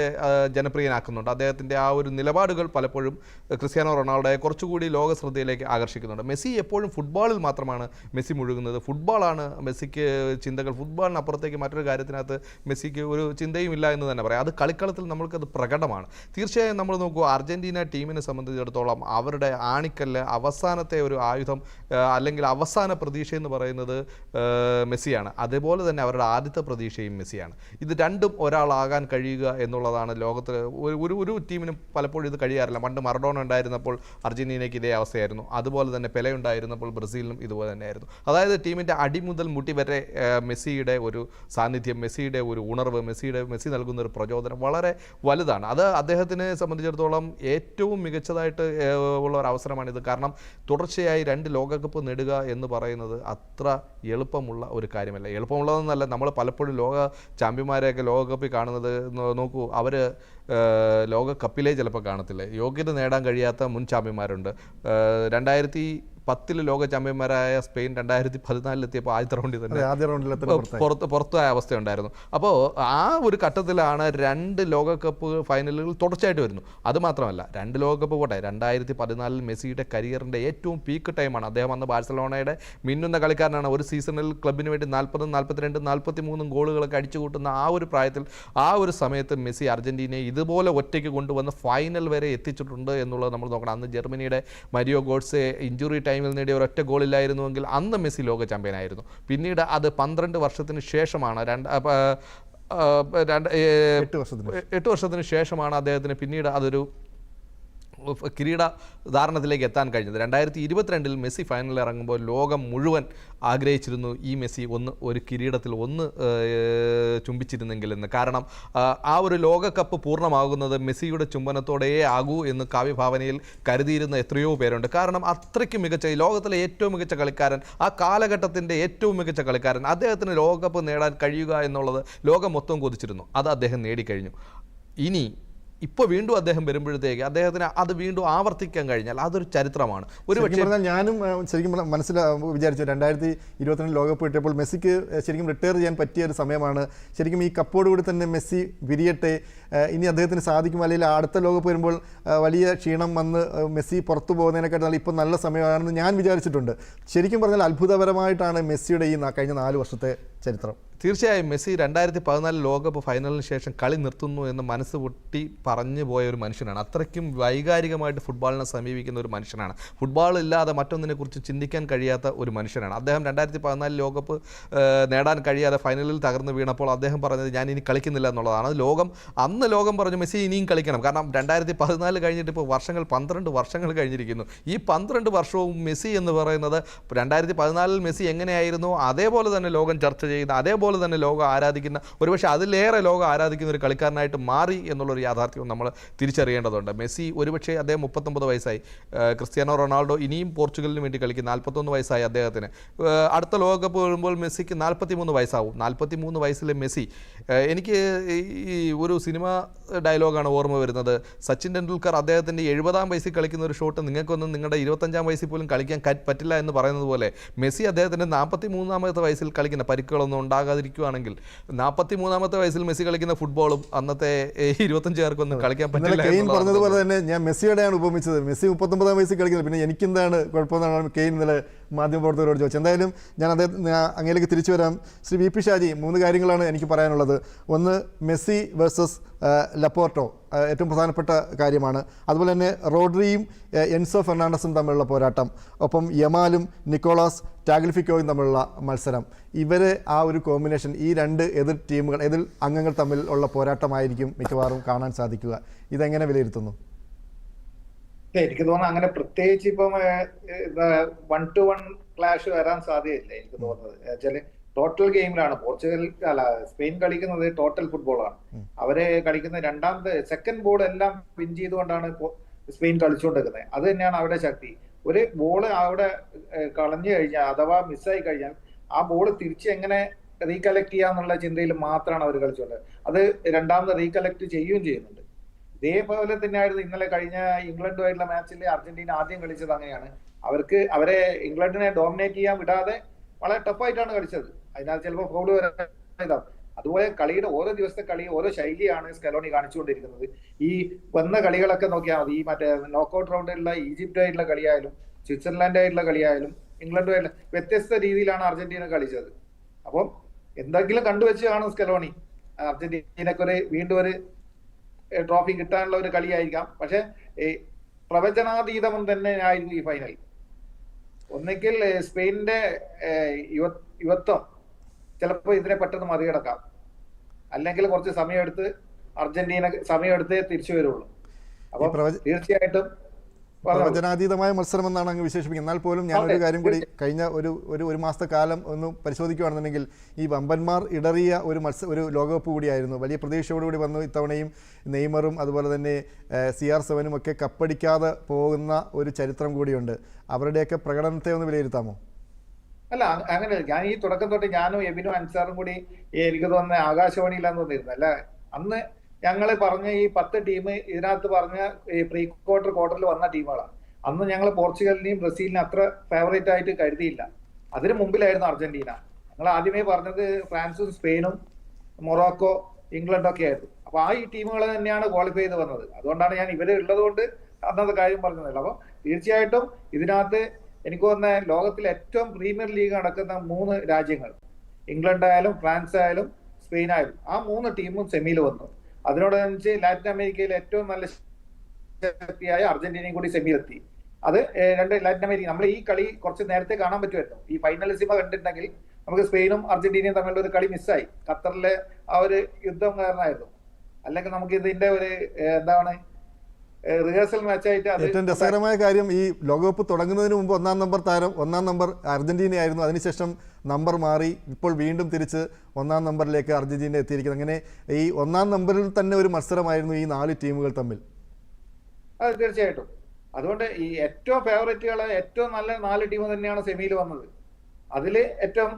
ജനപ്രിയനാക്കുന്നുണ്ട്. അദ്ദേഹത്തിൻ്റെ അദ്ദേഹത്തിൻ്റെ ആ ഒരു നിലപാടുകൾ പലപ്പോഴും ക്രിസ്ത്യാനോ റൊണാൾഡോയെ കുറച്ചുകൂടി ലോക ശ്രദ്ധയിലേക്ക് ആകർഷിക്കുന്നുണ്ട്. മെസ്സി എപ്പോഴും ഫുട്ബോളിൽ മാത്രമാണ് മെസ്സി മുഴുകുന്നത്. ഫുട്ബോളാണ് മെസ്സിക്ക് ചിന്തകൾ. ഫുട്ബോളിനപ്പുറത്തേക്ക് മറ്റൊരു കാര്യത്തിനകത്ത് മെസ്സിക്ക് ഒരു ചിന്തയും ഇല്ല എന്ന് തന്നെ പറയാം. അത് കളിക്കളത്തിൽ നമ്മൾക്കത് പ്രകടമാണ്. തീർച്ചയായും നമ്മൾ നോക്കൂ, അർജൻറ്റീന ടീമിനെ സംബന്ധിച്ചിടത്തോളം അവരുടെ ആണിക്കല്ല്, അവസാനത്തെ ഒരു ആയുധം അല്ലെങ്കിൽ അവസാന പ്രതീക്ഷ എന്ന് പറയുന്നത് മെസ്സിയാണ്. അതേപോലെ തന്നെ അവരുടെ ആദ്യത്തെ പ്രതീക്ഷയും മെസ്സിയാണ്. ഇത് രണ്ടും ഒരാളാകാൻ കഴിയുക എന്നുള്ളതാണ് ലോകത്തിൽ ഒരു ടീമിനും പലപ്പോഴും ഇത് കഴിയാറില്ല. പണ്ട് മറഡോണ ഉണ്ടായിരുന്നപ്പോൾ അർജൻറ്റീനയ്ക്ക് ഇതേ അവസ്ഥയായിരുന്നു. അതുപോലെ തന്നെ പെലെ ഉണ്ടായിരുന്നപ്പോൾ ബ്രസീലിനും ഇതുപോലെ തന്നെയായിരുന്നു. അതായത് ടീമിൻ്റെ അടി മുതൽ മുട്ടി വരെ മെസ്സിയുടെ ഒരു സാന്നിധ്യം, മെസ്സിയുടെ ഒരു ഉണർവ്, മെസ്സി നൽകുന്ന ഒരു പ്രചോദനം വളരെ വലുതാണ്. അത് അദ്ദേഹത്തിനെ സംബന്ധിച്ചിടത്തോളം ഏറ്റവും മികച്ചതായിട്ട് ഉള്ള ഒരു അവസരമാണിത്. കാരണം തുടർച്ചയായി 2 ലോകകപ്പ് നേടുക എന്ന് പറയുന്നത് അത്ര എളുപ്പമുള്ള ഒരു കാര്യമല്ല. എളുപ്പമുള്ളതെന്നല്ല, നമ്മൾ പലപ്പോഴും ലോക ചാമ്പ്യന്മാരെയൊക്കെ ലോകകപ്പിൽ കാണുന്നത് നോക്കൂ, അവർ ലോകകപ്പിലേ ചിലപ്പോൾ കാണത്തില്ല. യോഗ്യത നേടാൻ കഴിയാത്ത മുൻ ചാമ്പ്യന്മാരുണ്ട്. 2010 ലോക ചാമ്പ്യന്മാരായ സ്പെയിൻ 2014 ആദ്യത്തെ റൗണ്ടിൽ തന്നെ പുറത്തായ അവസ്ഥയുണ്ടായിരുന്നു. അപ്പോൾ ആ ഒരു ഘട്ടത്തിലാണ് 2 ലോകകപ്പ് ഫൈനലുകൾ തുടർച്ചയായിട്ട് വരുന്നു. അതുമാത്രമല്ല, 2 ലോകകപ്പ് പോട്ടെ, 2014 മെസ്സിയുടെ കരിയറിൻ്റെ ഏറ്റവും പീക്ക് ടൈമാണ്. അദ്ദേഹം അന്ന് ബാഴ്സലോണയുടെ മിന്നുന്ന കളിക്കാരനാണ്. ഒരു സീസണിൽ ക്ലബിന് വേണ്ടി 40, 42, 43 ഗോളുകളൊക്കെ അടിച്ചു കൂട്ടുന്ന ആ ഒരു പ്രായത്തിൽ, ആ ഒരു സമയത്ത് മെസ്സി അർജൻറ്റീനയെ ഇതുപോലെ ഒറ്റയ്ക്ക് കൊണ്ടുവന്ന് ഫൈനൽ വരെ എത്തിച്ചിട്ടുണ്ട് എന്നുള്ളത് നമ്മൾ നോക്കണം. അന്ന് ജർമ്മനിയുടെ മരിയോ ഗോഡ്സെ ഇഞ്ചുറി ടൈമിൽ നേടിയ ഒരൊറ്റ ഗോളില്ലായിരുന്നുവെങ്കിൽ അന്ന് മെസ്സി ലോക ചാമ്പ്യനായിരുന്നു. പിന്നീട് അത് 12 വർഷത്തിന് ശേഷമാണ് 8 വർഷത്തിന് ശേഷമാണ് അദ്ദേഹത്തിന് പിന്നീട് അതൊരു കിരീട ധാരണത്തിലേക്ക് എത്താൻ കഴിഞ്ഞത്. 2022 മെസ്സി ഫൈനലിൽ ഇറങ്ങുമ്പോൾ ലോകം മുഴുവൻ ആഗ്രഹിച്ചിരുന്നു ഈ മെസ്സി ഒരു കിരീടത്തിൽ ചുംബിച്ചിരുന്നെങ്കിൽ എന്ന്. കാരണം ആ ഒരു ലോകകപ്പ് പൂർണ്ണമാകുന്നത് മെസ്സിയുടെ ചുംബനത്തോടെയേ ആകൂ എന്ന് കാവ്യഭാവനയിൽ കരുതിയിരുന്ന എത്രയോ പേരുണ്ട്. കാരണം അത്രയ്ക്ക് മികച്ച, ലോകത്തിലെ ഏറ്റവും മികച്ച കളിക്കാരൻ, ആ കാലഘട്ടത്തിൻ്റെ ഏറ്റവും മികച്ച കളിക്കാരൻ, അദ്ദേഹത്തിന് ലോകകപ്പ് നേടാൻ കഴിയുക എന്നുള്ളത് ലോകം മൊത്തം കൊതിച്ചിരുന്നു. അത് അദ്ദേഹം നേടിക്കഴിഞ്ഞു. ഇപ്പോൾ വീണ്ടും അദ്ദേഹം വരുമ്പോഴത്തേക്ക് അദ്ദേഹത്തിന് അത് വീണ്ടും ആവർത്തിക്കാൻ കഴിഞ്ഞാൽ അതൊരു ചരിത്രമാണ്. ഒരുപക്ഷെ ഞാനും ശരിക്കും വിചാരിച്ചു 2022 ലോകകപ്പ് കിട്ടിയപ്പോൾ മെസ്സിക്ക് ശരിക്കും റിട്ടയർ ചെയ്യാൻ പറ്റിയ ഒരു സമയമാണ്. ശരിക്കും ഈ കപ്പോടുകൂടി തന്നെ മെസ്സി വിരിയട്ടെ, ഇനി അദ്ദേഹത്തിന് സാധിക്കും, അല്ലെങ്കിൽ അടുത്ത ലോകകപ്പ് വരുമ്പോൾ വലിയ ക്ഷീണം വന്ന് മെസ്സി പുറത്തു പോകുന്നതിനെക്കാൾ ഇപ്പോൾ നല്ല സമയമാണെന്ന് ഞാൻ വിചാരിച്ചിട്ടുണ്ട്. ശരിക്കും പറഞ്ഞാൽ അത്ഭുതപരമായിട്ടാണ് മെസ്സിയുടെ ഈ കഴിഞ്ഞ 4 വർഷത്തെ ചരിത്രം. തീർച്ചയായും മെസ്സി 2014 ലോകകപ്പ് ഫൈനലിന് ശേഷം കളി നിർത്തുന്നു എന്ന് മനസ്സ് പൊട്ടി പറഞ്ഞു പോയ ഒരു മനുഷ്യനാണ്. അത്രയ്ക്കും വൈകാരികമായിട്ട് ഫുട്ബോളിനെ സമീപിക്കുന്ന ഒരു മനുഷ്യനാണ്. ഫുട്ബോൾ ഇല്ലാതെ മറ്റൊന്നിനെക്കുറിച്ച് ചിന്തിക്കാൻ കഴിയാത്ത ഒരു മനുഷ്യനാണ്. അദ്ദേഹം 2014 ലോകകപ്പ് നേടാൻ കഴിയാതെ ഫൈനലിൽ തകർന്നു വീണപ്പോൾ അദ്ദേഹം പറഞ്ഞത് ഞാൻ ഇനി കളിക്കുന്നില്ല എന്നുള്ളതാണ്. അന്ന് ലോകം പറഞ്ഞു മെസ്സി ഇനിയും കളിക്കണം. കാരണം 2014 കഴിഞ്ഞിട്ട് ഇപ്പോൾ 12 വർഷങ്ങൾ കഴിഞ്ഞിരിക്കുന്നു. ഈ 12 വർഷവും മെസ്സി എന്ന് പറയുന്നത് 2014 മെസ്സി എങ്ങനെയായിരുന്നു അതേപോലെ തന്നെ ലോകം ചർച്ച ചെയ്യുന്ന, അതേപോലെ തന്നെ ലോകം ആരാധിക്കുന്ന, ഒരുപക്ഷെ അതിലേറെ ലോകം ആരാധിക്കുന്ന ഒരു കളിക്കാരനായിട്ട് മാറി എന്നുള്ളൊരു യാഥാർത്ഥ്യവും നമ്മൾ തിരിച്ചറിയേണ്ടതുണ്ട്. മെസ്സി ഒരുപക്ഷെ അദ്ദേഹം 39 വയസ്സായി. ക്രിസ്ത്യാനോ റൊണാൾഡോ ഇനിയും പോർച്ചുഗലിന് വേണ്ടി കളിക്കും. 41 വയസ്സായി അദ്ദേഹത്തിന്. അടുത്ത ലോകകപ്പ് വരുമ്പോൾ മെസ്സിക്ക് 43 വയസ്സാവും. 43 വയസ്സിലെ മെസ്സി, എനിക്ക് ഈ ഒരു സിനിമ ഡയലോഗാണ് ഓർമ്മ വരുന്നത്. സച്ചിൻ ടെണ്ടുൽക്കർ അദ്ദേഹത്തിൻ്റെ 70-ാം വയസ്സിൽ കളിക്കുന്ന ഒരു ഷോട്ട് നിങ്ങൾക്കൊന്നും നിങ്ങളുടെ 25-ാം വയസ്സിൽ പോലും കളിക്കാൻ പറ്റില്ല എന്ന് പറയുന്നത് പോലെ മെസ്സി അദ്ദേഹത്തിൻ്റെ 43-ാമത്തെ വയസ്സിൽ കളിക്കുന്ന, പരിക്കുകളൊന്നും ഉണ്ടാകാതിരിക്കുകയാണെങ്കിൽ 43-ാമത്തെ വയസ്സിൽ മെസ്സി കളിക്കുന്ന ഫുട്ബോളും അന്നത്തെ 25-കാർക്കൊന്നും കളിക്കാൻ പറ്റില്ല. പറഞ്ഞതുപോലെ തന്നെ ഞാൻ മെസ്സിയോടെയാണ് ഉപമിച്ചത്. മെസ്സി 39-ാം വയസ്സിൽ കളിക്കുന്നത്, പിന്നെ എനിക്കെന്താണ് കുഴപ്പമെന്നാണ് കെയ്ൻ ഇന്നലെ മാധ്യമപ്രവർത്തകരോട് ചോദിച്ചത്. എന്തായാലും ഞാൻ അങ്ങയിലേക്ക് തിരിച്ചു വരാം. ശ്രീ വി പി ഷാജി, 3 കാര്യങ്ങളാണ് എനിക്ക് പറയാനുള്ളത്. ഒന്ന്, മെസ്സി വേഴ്സസ് ലപ്പോർട്ടോ ഏറ്റവും പ്രധാനപ്പെട്ട കാര്യമാണ്. അതുപോലെ തന്നെ റോഡ്രിയും എൻസോ ഫെർണാണ്ടസും തമ്മിലുള്ള പോരാട്ടം, ഒപ്പം യമാലും നിക്കോളാസ് ടാഗ്ലിഫിക്കോയും തമ്മിലുള്ള മത്സരം. ഇവരെ ആ ഒരു കോമ്പിനേഷൻ, ഈ 2 എതിർ അംഗങ്ങൾ തമ്മിൽ ഉള്ള പോരാട്ടമായിരിക്കും മിക്കവാറും കാണാൻ സാധിക്കുക. ഇതെങ്ങനെ വിലയിരുത്തുന്നു? എനിക്ക് തോന്നുന്നു അങ്ങനെ പ്രത്യേകിച്ച് ഇപ്പം 1-to-1 ക്ലാഷ് വരാൻ സാധ്യതയില്ല. എനിക്ക് തോന്നുന്നത് വെച്ചാല് ടോട്ടൽ ഗെയിമിലാണ് സ്പെയിൻ കളിക്കുന്നത്. ടോട്ടൽ ഫുട്ബോളാണ് അവരെ കളിക്കുന്ന. സെക്കൻഡ് ബോൾ എല്ലാം വിൻ ചെയ്തുകൊണ്ടാണ് സ്പെയിൻ കളിച്ചുകൊണ്ടിരിക്കുന്നത്. അത് തന്നെയാണ് അവരുടെ ശക്തി. ഒരു ബോള് അവിടെ കളഞ്ഞു കഴിഞ്ഞാൽ അഥവാ മിസ്സായി കഴിഞ്ഞാൽ ആ ബോള് തിരിച്ച് എങ്ങനെ റീകലക്ട് ചെയ്യാന്നുള്ള ചിന്തയിൽ മാത്രമാണ് അവർ കളിച്ചുകൊണ്ട്. അത് രണ്ടാമത് റീകലക്ട് ചെയ്യുകയും ചെയ്യുന്നുണ്ട്. ഇതേപോലെ തന്നെയായിരുന്നു ഇന്നലെ കഴിഞ്ഞ ഇംഗ്ലണ്ടുമായിട്ടുള്ള മാച്ചിൽ അർജന്റീന ആദ്യം കളിച്ചത്. അങ്ങനെയാണ് അവരെ ഇംഗ്ലണ്ടിനെ ഡോമിനേറ്റ് ചെയ്യാൻ വിടാതെ വളരെ ടഫായിട്ടാണ് കളിച്ചത്. അതിനകത്ത് ചിലപ്പോൾ ഫൗള് വരാം. അതുപോലെ കളിയുടെ ഓരോ ദിവസത്തെ കളി ഓരോ ശൈലിയാണ് സ്കലോണി കാണിച്ചുകൊണ്ടിരിക്കുന്നത്. ഈ വന്ന കളികളൊക്കെ നോക്കിയാൽ മതി. ഈ മറ്റേ നോക്കൌട്ട് റൗണ്ടിലുള്ള ഈജിപ്റ്റായിട്ടുള്ള കളിയായാലും സ്വിറ്റ്സർലാൻഡായിട്ടുള്ള കളിയായാലും ഇംഗ്ലണ്ടുമായിട്ടുള്ള വ്യത്യസ്ത രീതിയിലാണ് അർജന്റീന കളിച്ചത്. അപ്പം എന്തെങ്കിലും കണ്ടുവച്ച് കാണും സ്കലോണി. അർജന്റീനക്കൊരു വീണ്ടും ഒരു ട്രോഫി കിട്ടാനുള്ള ഒരു കളിയായിരിക്കാം. പക്ഷെ പ്രവചനാതീതം തന്നെ ആയിരുന്നു ഈ ഫൈനൽ. ഒന്നെങ്കിൽ സ്പെയിനിന്റെ യുവത്വം ചിലപ്പോൾ ഇതിനെ പെട്ടെന്ന് മറികടക്കാം, അല്ലെങ്കിൽ കുറച്ച് സമയമെടുത്ത് അർജന്റീന സമയമെടുത്തേ തിരിച്ചു വരുള്ളൂ. അപ്പൊ തീർച്ചയായിട്ടും പ്രവചനാതീതമായ മത്സരം എന്നാണ് അങ്ങ് വിശേഷിപ്പിക്കുന്നത്. എന്നാൽ പോലും ഞാനൊരു കാര്യം കൂടി കഴിഞ്ഞ ഒരു മാസത്തെ കാലം ഒന്ന് പരിശോധിക്കുകയാണെന്നുണ്ടെങ്കിൽ ഈ വമ്പന്മാർ ഇടറിയ ഒരു ലോകകപ്പ് കൂടിയായിരുന്നു. വലിയ പ്രതീക്ഷയോടുകൂടി വന്നു. ഇത്തവണയും നെയ്മറും അതുപോലെ തന്നെ CR7 ഒക്കെ കപ്പടിക്കാതെ പോകുന്ന ഒരു ചരിത്രം കൂടിയുണ്ട്. അവരുടെയൊക്കെ പ്രകടനത്തെ ഒന്ന് വിലയിരുത്താമോ? അല്ല, അങ്ങനെ ഞാൻ ഈ തുടക്കം തൊട്ട് ഞാനും എബിനും അൻസാറും കൂടി എനിക്ക് തോന്നുന്ന ആകാശവാണിയിലാന്ന് തോന്നിയിരുന്നു. അല്ല, അന്ന് ഞങ്ങൾ പറഞ്ഞ ഈ 10 ടീം ഇതിനകത്ത് പറഞ്ഞ ഈ പ്രീ ക്വാർട്ടറിൽ വന്ന ടീമുകളാണ്. അന്ന് ഞങ്ങൾ പോർച്ചുഗലിനെയും ബ്രസീലിനെയും അത്ര ഫേവറേറ്റ് ആയിട്ട് കരുതിയില്ല. അതിന് മുമ്പിലായിരുന്നു അർജന്റീന. ഞങ്ങൾ ആദ്യമേ പറഞ്ഞത് ഫ്രാൻസും സ്പെയിനും മൊറോക്കോ ഇംഗ്ലണ്ടും ഒക്കെ ആയിരുന്നു. അപ്പൊ ഈ ടീമുകൾ തന്നെയാണ് ക്വാളിഫൈ ചെയ്ത് വന്നത്. അതുകൊണ്ടാണ് ഞാൻ ഇവര് ഉള്ളത് കൊണ്ട് അന്നത്തെ കാര്യം പറഞ്ഞതല്ല. അപ്പൊ തീർച്ചയായിട്ടും ഇതിനകത്ത് എനിക്ക് തോന്നുന്ന ലോകത്തിൽ ഏറ്റവും പ്രീമിയർ ലീഗ് നടക്കുന്ന 3 രാജ്യങ്ങൾ, ഇംഗ്ലണ്ട് ആയാലും ഫ്രാൻസ് ആയാലും സ്പെയിൻ ആയാലും, ആ 3 ടീമും സെമിയിൽ വന്നു. അതിനോടനുസരിച്ച് ലാറ്റിൻ അമേരിക്കയിലെ ഏറ്റവും നല്ല ശക്തിയായ അർജന്റീനയും കൂടി സെമിയിലെത്തി. അത് 2 ലാറ്റിൻ അമേരിക്ക. നമ്മൾ ഈ കളി കുറച്ച് നേരത്തെ കാണാൻ പറ്റുമായിരുന്നു. ഈ ഫൈനലിസിമ കണ്ടിട്ടുണ്ടെങ്കിൽ നമുക്ക് സ്പെയിനും അർജന്റീനയും തമ്മിലുള്ള ഒരു കളി മിസ്സായി. ഖത്തറിലെ ആ ഒരു യുദ്ധം കാരണമായിരുന്നു. അല്ലെങ്കിൽ നമുക്ക് ഇതിന്റെ ഒരു എന്താണ് റിഹേഴ്സൽ മാച്ചായിട്ട് ഏറ്റവും രസകരമായ കാര്യം, ഈ ലോകകപ്പ് തുടങ്ങുന്നതിന് മുമ്പ് ഒന്നാം നമ്പർ അർജന്റീനയായിരുന്നു. അതിനുശേഷം നമ്പർ മാറി ഇപ്പോൾ വീണ്ടും തിരിച്ച് 1-ാം നമ്പറിലേക്ക് അർജന്റീന എത്തിയിരിക്കുന്നത്. അങ്ങനെ ഈ 1-ാം നമ്പറിൽ തന്നെ ഒരു മത്സരമായിരുന്നു ഈ 4 ടീമുകൾ തമ്മിൽ. അത് തീർച്ചയായിട്ടും. അതുകൊണ്ട് ഈ ഏറ്റവും ഫേവറേറ്റുകളെ ഏറ്റവും നല്ല 4 ടീം തന്നെയാണ് സെമിയിൽ വന്നത്. അതില് ഏറ്റവും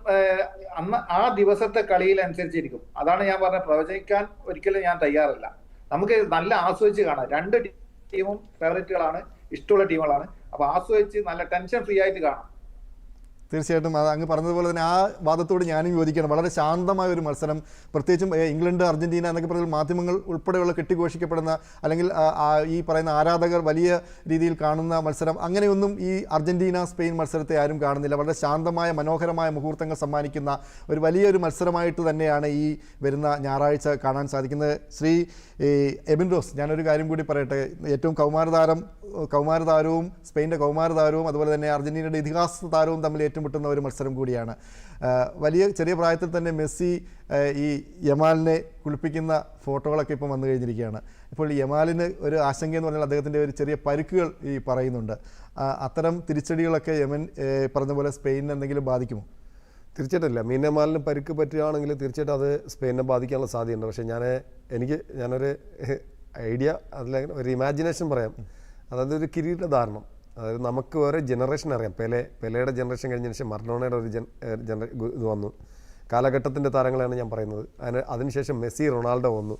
അന്ന് ആ ദിവസത്തെ കളിയിൽ അനുസരിച്ചിരിക്കും. അതാണ് ഞാൻ പറഞ്ഞ, പ്രവചിക്കാൻ ഒരിക്കലും ഞാൻ തയ്യാറല്ല. നമുക്ക് നല്ല ആസ്വദിച്ച് കാണാം. 2 ടീമും ഫേവറേറ്റുകളാണ്, ഇഷ്ടമുള്ള ടീമുകളാണ്. അപ്പൊ ആസ്വദിച്ച് നല്ല ടെൻഷൻ ഫ്രീ ആയിട്ട് കാണാം. തീർച്ചയായിട്ടും അത് അങ്ങ് പറഞ്ഞതുപോലെ തന്നെ ആ വാദത്തോട് ഞാനും യോജിക്കണം. വളരെ ശാന്തമായ ഒരു മത്സരം, പ്രത്യേകിച്ചും ഇംഗ്ലണ്ട് അർജന്റീന എന്നൊക്കെ പറഞ്ഞാൽ മാധ്യമങ്ങൾ ഉൾപ്പെടെയുള്ള കെട്ടിഘോഷിക്കപ്പെടുന്ന അല്ലെങ്കിൽ ഈ പറയുന്ന ആരാധകർ വലിയ രീതിയിൽ കാണുന്ന മത്സരം, അങ്ങനെയൊന്നും ഈ അർജന്റീന സ്പെയിൻ മത്സരത്തെ ആരും കാണുന്നില്ല. വളരെ ശാന്തമായ മനോഹരമായ മുഹൂർത്തങ്ങൾ സമ്മാനിക്കുന്ന ഒരു വലിയൊരു മത്സരമായിട്ട് തന്നെയാണ് ഈ വരുന്ന ഞായറാഴ്ച കാണാൻ സാധിക്കുന്നത്. ശ്രീ എബിൻ റോസ്, ഞാനൊരു കാര്യം കൂടി പറയട്ടെ. ഏറ്റവും കൗമാരതാരവും സ്പെയിൻ്റെ കൗമാരതാരവും അതുപോലെ തന്നെ അർജന്റീനയുടെ ഇതിഹാസ താരവും തമ്മിൽ ഏറ്റുമുട്ടുന്ന ഒരു മത്സരം കൂടിയാണ്. ചെറിയ പ്രായത്തിൽ തന്നെ മെസ്സി ഈ യമാലിനെ കുളിപ്പിക്കുന്ന ഫോട്ടോകളൊക്കെ ഇപ്പം വന്നു കഴിഞ്ഞിരിക്കുകയാണ്. ഇപ്പോൾ യമാലിന് ഒരു ആശങ്കയെന്ന് പറഞ്ഞാൽ അദ്ദേഹത്തിൻ്റെ ഒരു ചെറിയ പരുക്കുകൾ ഈ പറയുന്നുണ്ട്. അത്തരം തിരിച്ചടികളൊക്കെ പറഞ്ഞ പോലെ സ്പെയിനിനെ എന്തെങ്കിലും ബാധിക്കുമോ? തീർച്ചയായിട്ടും ഇല്ല. യമാലിന് പരിക്ക് പറ്റുകയാണെങ്കിൽ തീർച്ചയായിട്ടും അത് സ്പെയിനെ ബാധിക്കാനുള്ള സാധ്യതയുണ്ട്. പക്ഷേ ഞാനൊരു ഐഡിയ, അതിൽ ഒരു ഇമാജിനേഷൻ പറയാം. അതായത് ഒരു കിരീടധാരണം. അതായത് നമുക്ക് വേറെ ജനറേഷൻ അറിയാം. പെലെയുടെ ജനറേഷൻ കഴിഞ്ഞതിന് ശേഷം മറഡോണയുടെ ഒരു ഇത് വന്നു. കാലഘട്ടത്തിൻ്റെ താരങ്ങളാണ് ഞാൻ പറയുന്നത്. അതിനുശേഷം മെസ്സി റൊണാൾഡോ വന്നു.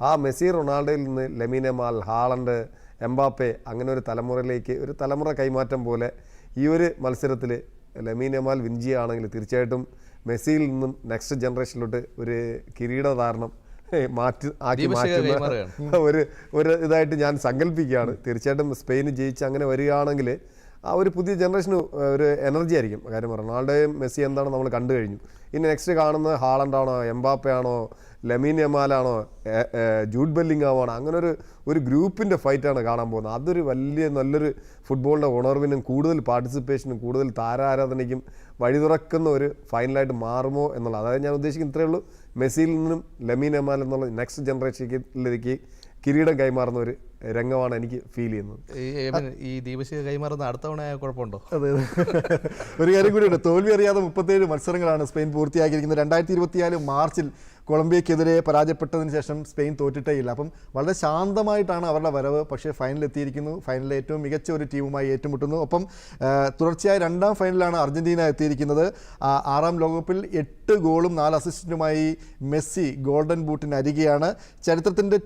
ആ മെസ്സി റൊണാൾഡോയിൽ നിന്ന് ലെമിൻ യമാൽ, ഹാളണ്ട്, എംബാപ്പെ, അങ്ങനെ ഒരു തലമുറയിലേക്ക് ഒരു തലമുറ കൈമാറ്റം പോലെ ഈ ഒരു മത്സരത്തിൽ ലെമിൻ യമാൽ വിൻ ചെയ്യുകയാണെങ്കിൽ തീർച്ചയായിട്ടും മെസ്സിയിൽ നിന്നും നെക്സ്റ്റ് ജനറേഷനിലോട്ട് ഒരു കിരീടധാരണം മാറ്റുന്ന ഒരു ഇതായിട്ട് ഞാൻ സങ്കല്പിക്കുകയാണ്. തീർച്ചയായിട്ടും സ്പെയിന് ജയിച്ച് അങ്ങനെ വരികയാണെങ്കിൽ ആ ഒരു പുതിയ ജനറേഷന് ഒരു എനർജി ആയിരിക്കും. കാര്യം റൊണാൾഡോയും മെസ്സി എന്താണോ നമ്മൾ കണ്ടു കഴിഞ്ഞു. ഇനി നെക്സ്റ്റ് കാണുന്നത് ഹാളണ്ടാണോ, എംബാപ്പെ ആണോ, ലെമിൻ യമാലാണോ, ജൂഡ് ബെല്ലിംഗാം ആണോ, അങ്ങനെ ഒരു ഗ്രൂപ്പിൻ്റെ ഫൈറ്റാണ് കാണാൻ പോകുന്നത്. അതൊരു നല്ലൊരു ഫുട്ബോളിൻ്റെ ഉണർവിനും കൂടുതൽ പാർട്ടിസിപ്പേഷനും കൂടുതൽ താരാരാധനയ്ക്കും വഴി തുറക്കുന്ന ഒരു ഫൈനലായിട്ട് മാറുമോ എന്നുള്ളത്. അതായത് ഞാൻ ഉദ്ദേശിക്കുന്നത് ഇത്രയേ ഉള്ളൂ. മെസ്സിയിൽ നിന്നും ലെമിൻ യമാൽ എന്നുള്ള നെക്സ്റ്റ് ജനറേഷനിലേക്ക് കിരീടം കൈമാറുന്ന ഒരു രംഗമാണ് എനിക്ക് ഫീൽ ചെയ്യുന്നത്. ഈ ദീപശിഖ കൈമാറുന്ന അടുത്ത തവണ കുഴപ്പമുണ്ടോ? അതെ, ഒരു കാര്യം കൂടിയുണ്ട്. തോൽവി അറിയാതെ 37 മത്സരങ്ങളാണ് സ്പെയിൻ പൂർത്തിയാക്കിയിരിക്കുന്നത്. 2024 മാർച്ചിൽ കൊളംബിയക്കെതിരെ പരാജയപ്പെട്ടതിന് ശേഷം സ്പെയിൻ തോറ്റിട്ടേ ഇല്ല. അപ്പം വളരെ ശാന്തമായിട്ടാണ് അവരുടെ വരവ്. പക്ഷേ ഫൈനലെത്തിയിരിക്കുന്നു. ഫൈനലിൽ ഏറ്റവും മികച്ച ഒരു ടീമുമായി ഏറ്റുമുട്ടുന്നു. ഒപ്പം തുടർച്ചയായ 2ാം ഫൈനലിലാണ് അർജന്റീന എത്തിയിരിക്കുന്നത്. 6ാം ലോകകപ്പിൽ 8 ഗോളും 4 അസിസ്റ്റുമായി മെസ്സി ഗോൾഡൻ ബൂട്ടിന് അരികെയാണ്. ചരിത്രത്തിൻ്റെ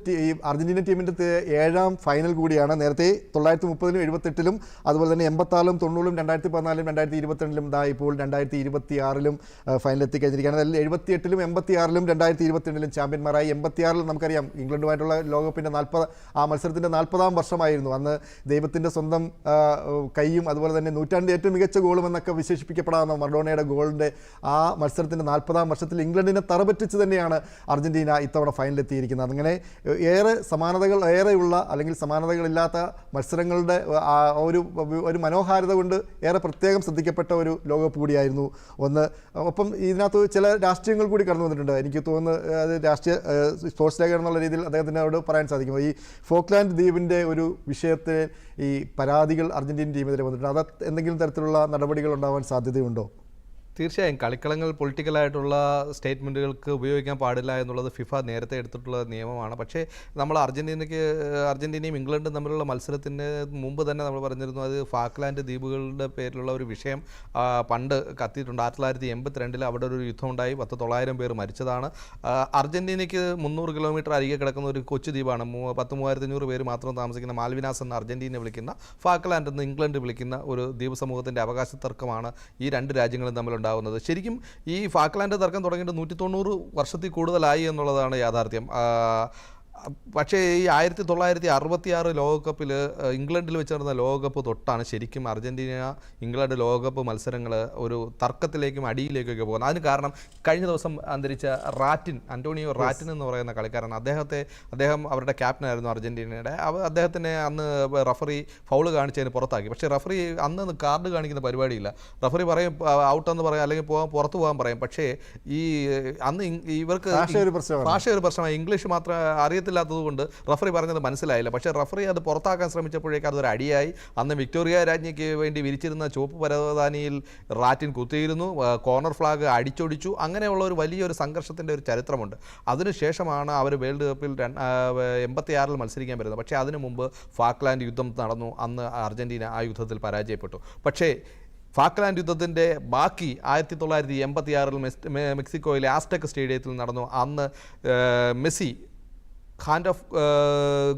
അർജന്റീന ടീമിൻ്റെ 7ാം ഫൈനൽ കൂടിയാണ്. നേരത്തെ 1930-ലും 78-ലും അതുപോലെ തന്നെ 86-ലും 90-ലും 2014-ലും 2022-ലും ഇപ്പോൾ 2026-ലും ഫൈനലെത്തി കഴിഞ്ഞിരിക്കുകയാണ്. അതിൽ 78-ലും 86-ലും 2022 ചാമ്പ്യന്മാരായി. 86 നമുക്കറിയാം ഇംഗ്ലണ്ടുമായിട്ടുള്ള ലോകകപ്പിൻ്റെ ആ മത്സരത്തിൻ്റെ 40-ാം വർഷമായിരുന്നു. അന്ന് ദൈവത്തിൻ്റെ സ്വന്തം കൈയും അതുപോലെ തന്നെ നൂറ്റാണ്ടിൻ്റെ ഏറ്റവും മികച്ച ഗോളും എന്നൊക്കെ വിശേഷിപ്പിക്കപ്പെടാവുന്ന മറഡോണയുടെ ഗോളിൻ്റെ ആ മത്സരത്തിൻ്റെ 40-ാം വർഷത്തിൽ ഇംഗ്ലണ്ടിനെ തറപറ്റിച്ച് തന്നെയാണ് അർജന്റീന ഇത്തവണ ഫൈനലെത്തിയിരിക്കുന്നത്. അങ്ങനെ ഏറെയുള്ള അല്ലെങ്കിൽ സമാനതകളില്ലാത്ത മത്സരങ്ങളുടെ ഒരു മനോഹാരിത കൊണ്ട് ഏറെ പ്രത്യേകം ശ്രദ്ധിക്കപ്പെട്ട ഒരു ലോകകപ്പ് കൂടിയായിരുന്നു ഒന്ന്. ഒപ്പം ഇതിനകത്ത് ചില രാഷ്ട്രീയങ്ങൾ കൂടി കടന്നു വന്നിട്ടുണ്ട്. എനിക്ക് തോന്നുന്നു അത് രാഷ്ട്രീയ സ്പോർട്സ് ലേഖകൻ എന്നുള്ള രീതിയിൽ അദ്ദേഹത്തിനോട് പറയാൻ സാധിക്കും. ഈ ഫോക്ലാൻഡ് ദ്വീപിൻ്റെ ഒരു വിഷയത്തിൽ ഈ പരാതികൾ അർജന്റീൻ ടീമിനെതിരെ വന്നിട്ടുണ്ട്. അത് എന്തെങ്കിലും തരത്തിലുള്ള നടപടികൾ ഉണ്ടാവാൻ സാധ്യതയുണ്ടോ? തീർച്ചയായും കളിക്കളങ്ങൾ പൊളിറ്റിക്കലായിട്ടുള്ള സ്റ്റേറ്റ്മെൻറ്റുകൾക്ക് ഉപയോഗിക്കാൻ പാടില്ല എന്നുള്ളത് ഫിഫ നേരത്തെ എടുത്തിട്ടുള്ള നിയമമാണ്. പക്ഷേ നമ്മൾ അർജന്റീനയും ഇംഗ്ലണ്ടും തമ്മിലുള്ള മത്സരത്തിന് മുമ്പ് തന്നെ നമ്മൾ പറഞ്ഞിരുന്നു അത് ഫാക്ലാൻഡ് ദ്വീപുകളുടെ പേരിലുള്ള ഒരു വിഷയം പണ്ട് കത്തിയിട്ടുണ്ട്. 1982 അവിടെ ഒരു യുദ്ധമുണ്ടായി, 900 പേർ മരിച്ചതാണ്. അർജന്റീനയ്ക്ക് 300 കിലോമീറ്റർ അരികെ കിടക്കുന്ന ഒരു കൊച്ചു ദ്വീപാണ്. 10,500 പേര് മാത്രം താമസിക്കുന്ന മാൽവിനാസ് എന്ന് അർജന്റീന വിളിക്കുന്ന, ഫാക്ലാൻഡ് എന്ന് ഇംഗ്ലണ്ട് വിളിക്കുന്ന ഒരു ദ്വീപ് സമൂഹത്തിൻ്റെ അവകാശ തർക്കമാണ് ഈ രണ്ട് രാജ്യങ്ങളും തമ്മിൽ ഉണ്ടാകുന്നത്. ശരിക്കും ഈ ഫാക്ലാൻഡ് തർക്കം തുടങ്ങിയിട്ട് 190 വർഷത്തിൽ കൂടുതലായി എന്നുള്ളതാണ് യാഥാർത്ഥ്യം. പക്ഷേ ഈ 1966 ലോകകപ്പിൽ ഇംഗ്ലണ്ടിൽ വെച്ച് നടന്ന ലോകകപ്പ് തൊട്ടാണ് ശരിക്കും അർജന്റീന ഇംഗ്ലണ്ട് ലോകകപ്പ് മത്സരങ്ങൾ ഒരു തർക്കത്തിലേക്കും അടിയിലേക്കൊക്കെ പോകുന്നത്. അതിന് കാരണം കഴിഞ്ഞ ദിവസം അന്തരിച്ച അന്റോണിയോ റാറ്റിൻ എന്ന് പറയുന്ന കളിക്കാരൻ. അദ്ദേഹം അവരുടെ ക്യാപ്റ്റനായിരുന്നു അർജന്റീനയുടെ. അദ്ദേഹത്തിനെ അന്ന് റഫറി ഫൗള് കാണിച്ചതിന് പുറത്താക്കി. പക്ഷേ റഫറി അന്ന് കാർഡ് കാണിക്കുന്ന പരിപാടിയില്ല. റഫറി പറയും ഔട്ടെന്ന് പറയും, അല്ലെങ്കിൽ പുറത്തു പോകാൻ പറയും. പക്ഷേ ഈ അന്ന് ഇവർക്ക് ഭാഷ ഒരു പ്രശ്നമായി. ഇംഗ്ലീഷ് മാത്രം അറിയത്തില്ലാത്തതുകൊണ്ട് റഫറി പറഞ്ഞത് മനസ്സിലായില്ല. പക്ഷേ റഫറി അത് പുറത്താക്കാൻ ശ്രമിച്ചപ്പോഴേക്കും അതൊരു അടിയായി. അന്ന് വിക്ടോറിയ രാജ്ഞിക്ക് വേണ്ടി വിരിച്ചിരുന്ന ചുവപ്പ് പരവതാനിയിൽ റാറ്റിൻ കുത്തിയിരുന്നു, കോർണർ ഫ്ലാഗ് അടിച്ചൊടിച്ചു. അങ്ങനെയുള്ള ഒരു വലിയൊരു സംഘർഷത്തിൻ്റെ ഒരു ചരിത്രമുണ്ട്. അതിനുശേഷമാണ് അവർ വേൾഡ് കപ്പിൽ 86 മത്സരിക്കാൻ വരുന്നത്. പക്ഷേ അതിനു മുമ്പ് ഫാക്ലാൻഡ് യുദ്ധം നടന്നു. അന്ന് അർജന്റീന ആ യുദ്ധത്തിൽ പരാജയപ്പെട്ടു. പക്ഷേ ഫാക്ലാൻഡ് യുദ്ധത്തിൻ്റെ ബാക്കി 1986 മെക്സിക്കോയിലെ ആസ്ടെക് സ്റ്റേഡിയത്തിൽ നടന്നു. അന്ന് മെസ്സി ഹാൻഡ് ഓഫ്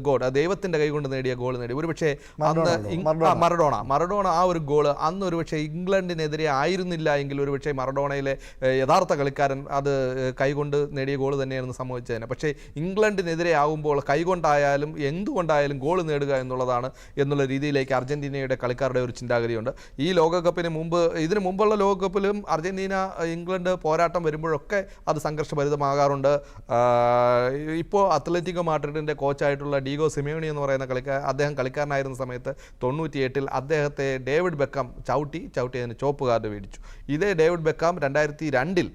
ഗോഡ്, ദൈവത്തിൻ്റെ കൈ കൊണ്ട് നേടിയ ഗോൾ നേടി. ഒരുപക്ഷെ അന്ന് മറഡോണ ആ ഒരു ഗോള് അന്ന് ഒരുപക്ഷെ ഇംഗ്ലണ്ടിനെതിരെ ആയിരുന്നില്ല എങ്കിൽ ഒരുപക്ഷെ മറഡോണയിലെ യഥാർത്ഥ കളിക്കാരൻ അത് കൈകൊണ്ട് നേടിയ ഗോൾ തന്നെയായിരുന്നു സംഭവിച്ചതിന്. പക്ഷേ ഇംഗ്ലണ്ടിനെതിരെ ആകുമ്പോൾ കൈകൊണ്ടായാലും എന്തുകൊണ്ടായാലും ഗോൾ നേടുക എന്നുള്ള രീതിയിലേക്ക് അർജന്റീനയുടെ കളിക്കാരുടെ ഒരു ചിന്താഗതിയുണ്ട്. ഈ ലോകകപ്പിന് മുമ്പ്, ഇതിനു മുമ്പുള്ള ലോകകപ്പിലും അർജന്റീന ഇംഗ്ലണ്ട് പോരാട്ടം വരുമ്പോഴൊക്കെ അത് സംഘർഷഭരിതമാകാറുണ്ട്. ഇപ്പോൾ അത്ലറ്റിക്കോ മാഡ്രിഡിൻ്റെ കോച്ചായിട്ടുള്ള ഡീഗോ സിമിയോണി എന്ന് പറയുന്ന അദ്ദേഹം കളിക്കാരനായിരുന്ന സമയത്ത് 98 അദ്ദേഹത്തെ ഡേവിഡ് ബെക്കാം ചവിട്ടി അതിന് ചുവപ്പ് കാർഡ് മേടിച്ചു. ഇതേ ഡേവിഡ് ബെക്കാം 2002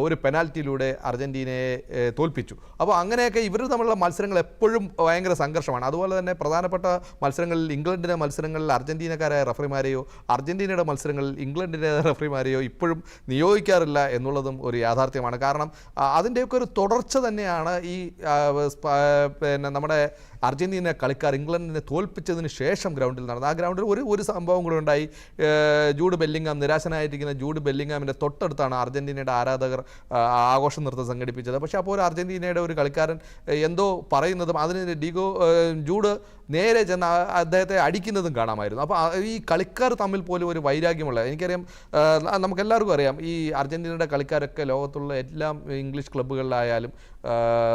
ഒരു പെനാൽറ്റിയിലൂടെ അർജന്റീനയെ തോൽപ്പിച്ചു. അപ്പോൾ അങ്ങനെയൊക്കെ ഇവർ തമ്മിലുള്ള മത്സരങ്ങൾ എപ്പോഴും ഭയങ്കര സംഘർഷമാണ്. അതുപോലെ തന്നെ പ്രധാനപ്പെട്ട മത്സരങ്ങളിൽ ഇംഗ്ലണ്ടിൻ്റെ മത്സരങ്ങളിൽ അർജന്റീനക്കാരായ റഫറിമാരെയോ അർജന്റീനയുടെ മത്സരങ്ങളിൽ ഇംഗ്ലണ്ടിൻ്റെ റഫറിമാരെയോ ഇപ്പോഴും നിയോഗിക്കാറില്ല എന്നുള്ളതും ഒരു യാഥാർത്ഥ്യമാണ്. കാരണം അതിൻ്റെയൊക്കെ ഒരു തുടർച്ച തന്നെയാണ് ഈ നമ്മുടെ അർജന്റീന കളിക്കാർ ഇംഗ്ലണ്ടിനെ തോൽപ്പിച്ചതിന് ശേഷം ഗ്രൗണ്ടിൽ നടന്നത്. ആ ഗ്രൗണ്ടിൽ ഒരു സംഭവം കൂടെ ഉണ്ടായി. നിരാശനായിരിക്കുന്ന ജൂഡ് ബെല്ലിംഗാമിൻ്റെ തൊട്ടടുത്താണ് അർജന്റീനയുടെ ആരാധകർ ആഘോഷ നൃത്തം സംഘടിപ്പിച്ചത്. പക്ഷേ അപ്പോൾ ഒരു അർജന്റീനയുടെ ഒരു കളിക്കാരൻ എന്തോ പറയുന്നതും അതിന് ജൂഡ് നേരെ ചെന്ന് അദ്ദേഹത്തെ അടിക്കുന്നതും കാണാമായിരുന്നു. അപ്പോൾ ഈ കളിക്കാർ തമ്മിൽ പോലും ഒരു വൈരാഗ്യമുള്ള, എനിക്കറിയാം, നമുക്കെല്ലാവർക്കും അറിയാം ഈ അർജന്റീനയുടെ കളിക്കാരൊക്കെ ലോകത്തുള്ള എല്ലാ ഇംഗ്ലീഷ് ക്ലബ്ബുകളിലായാലും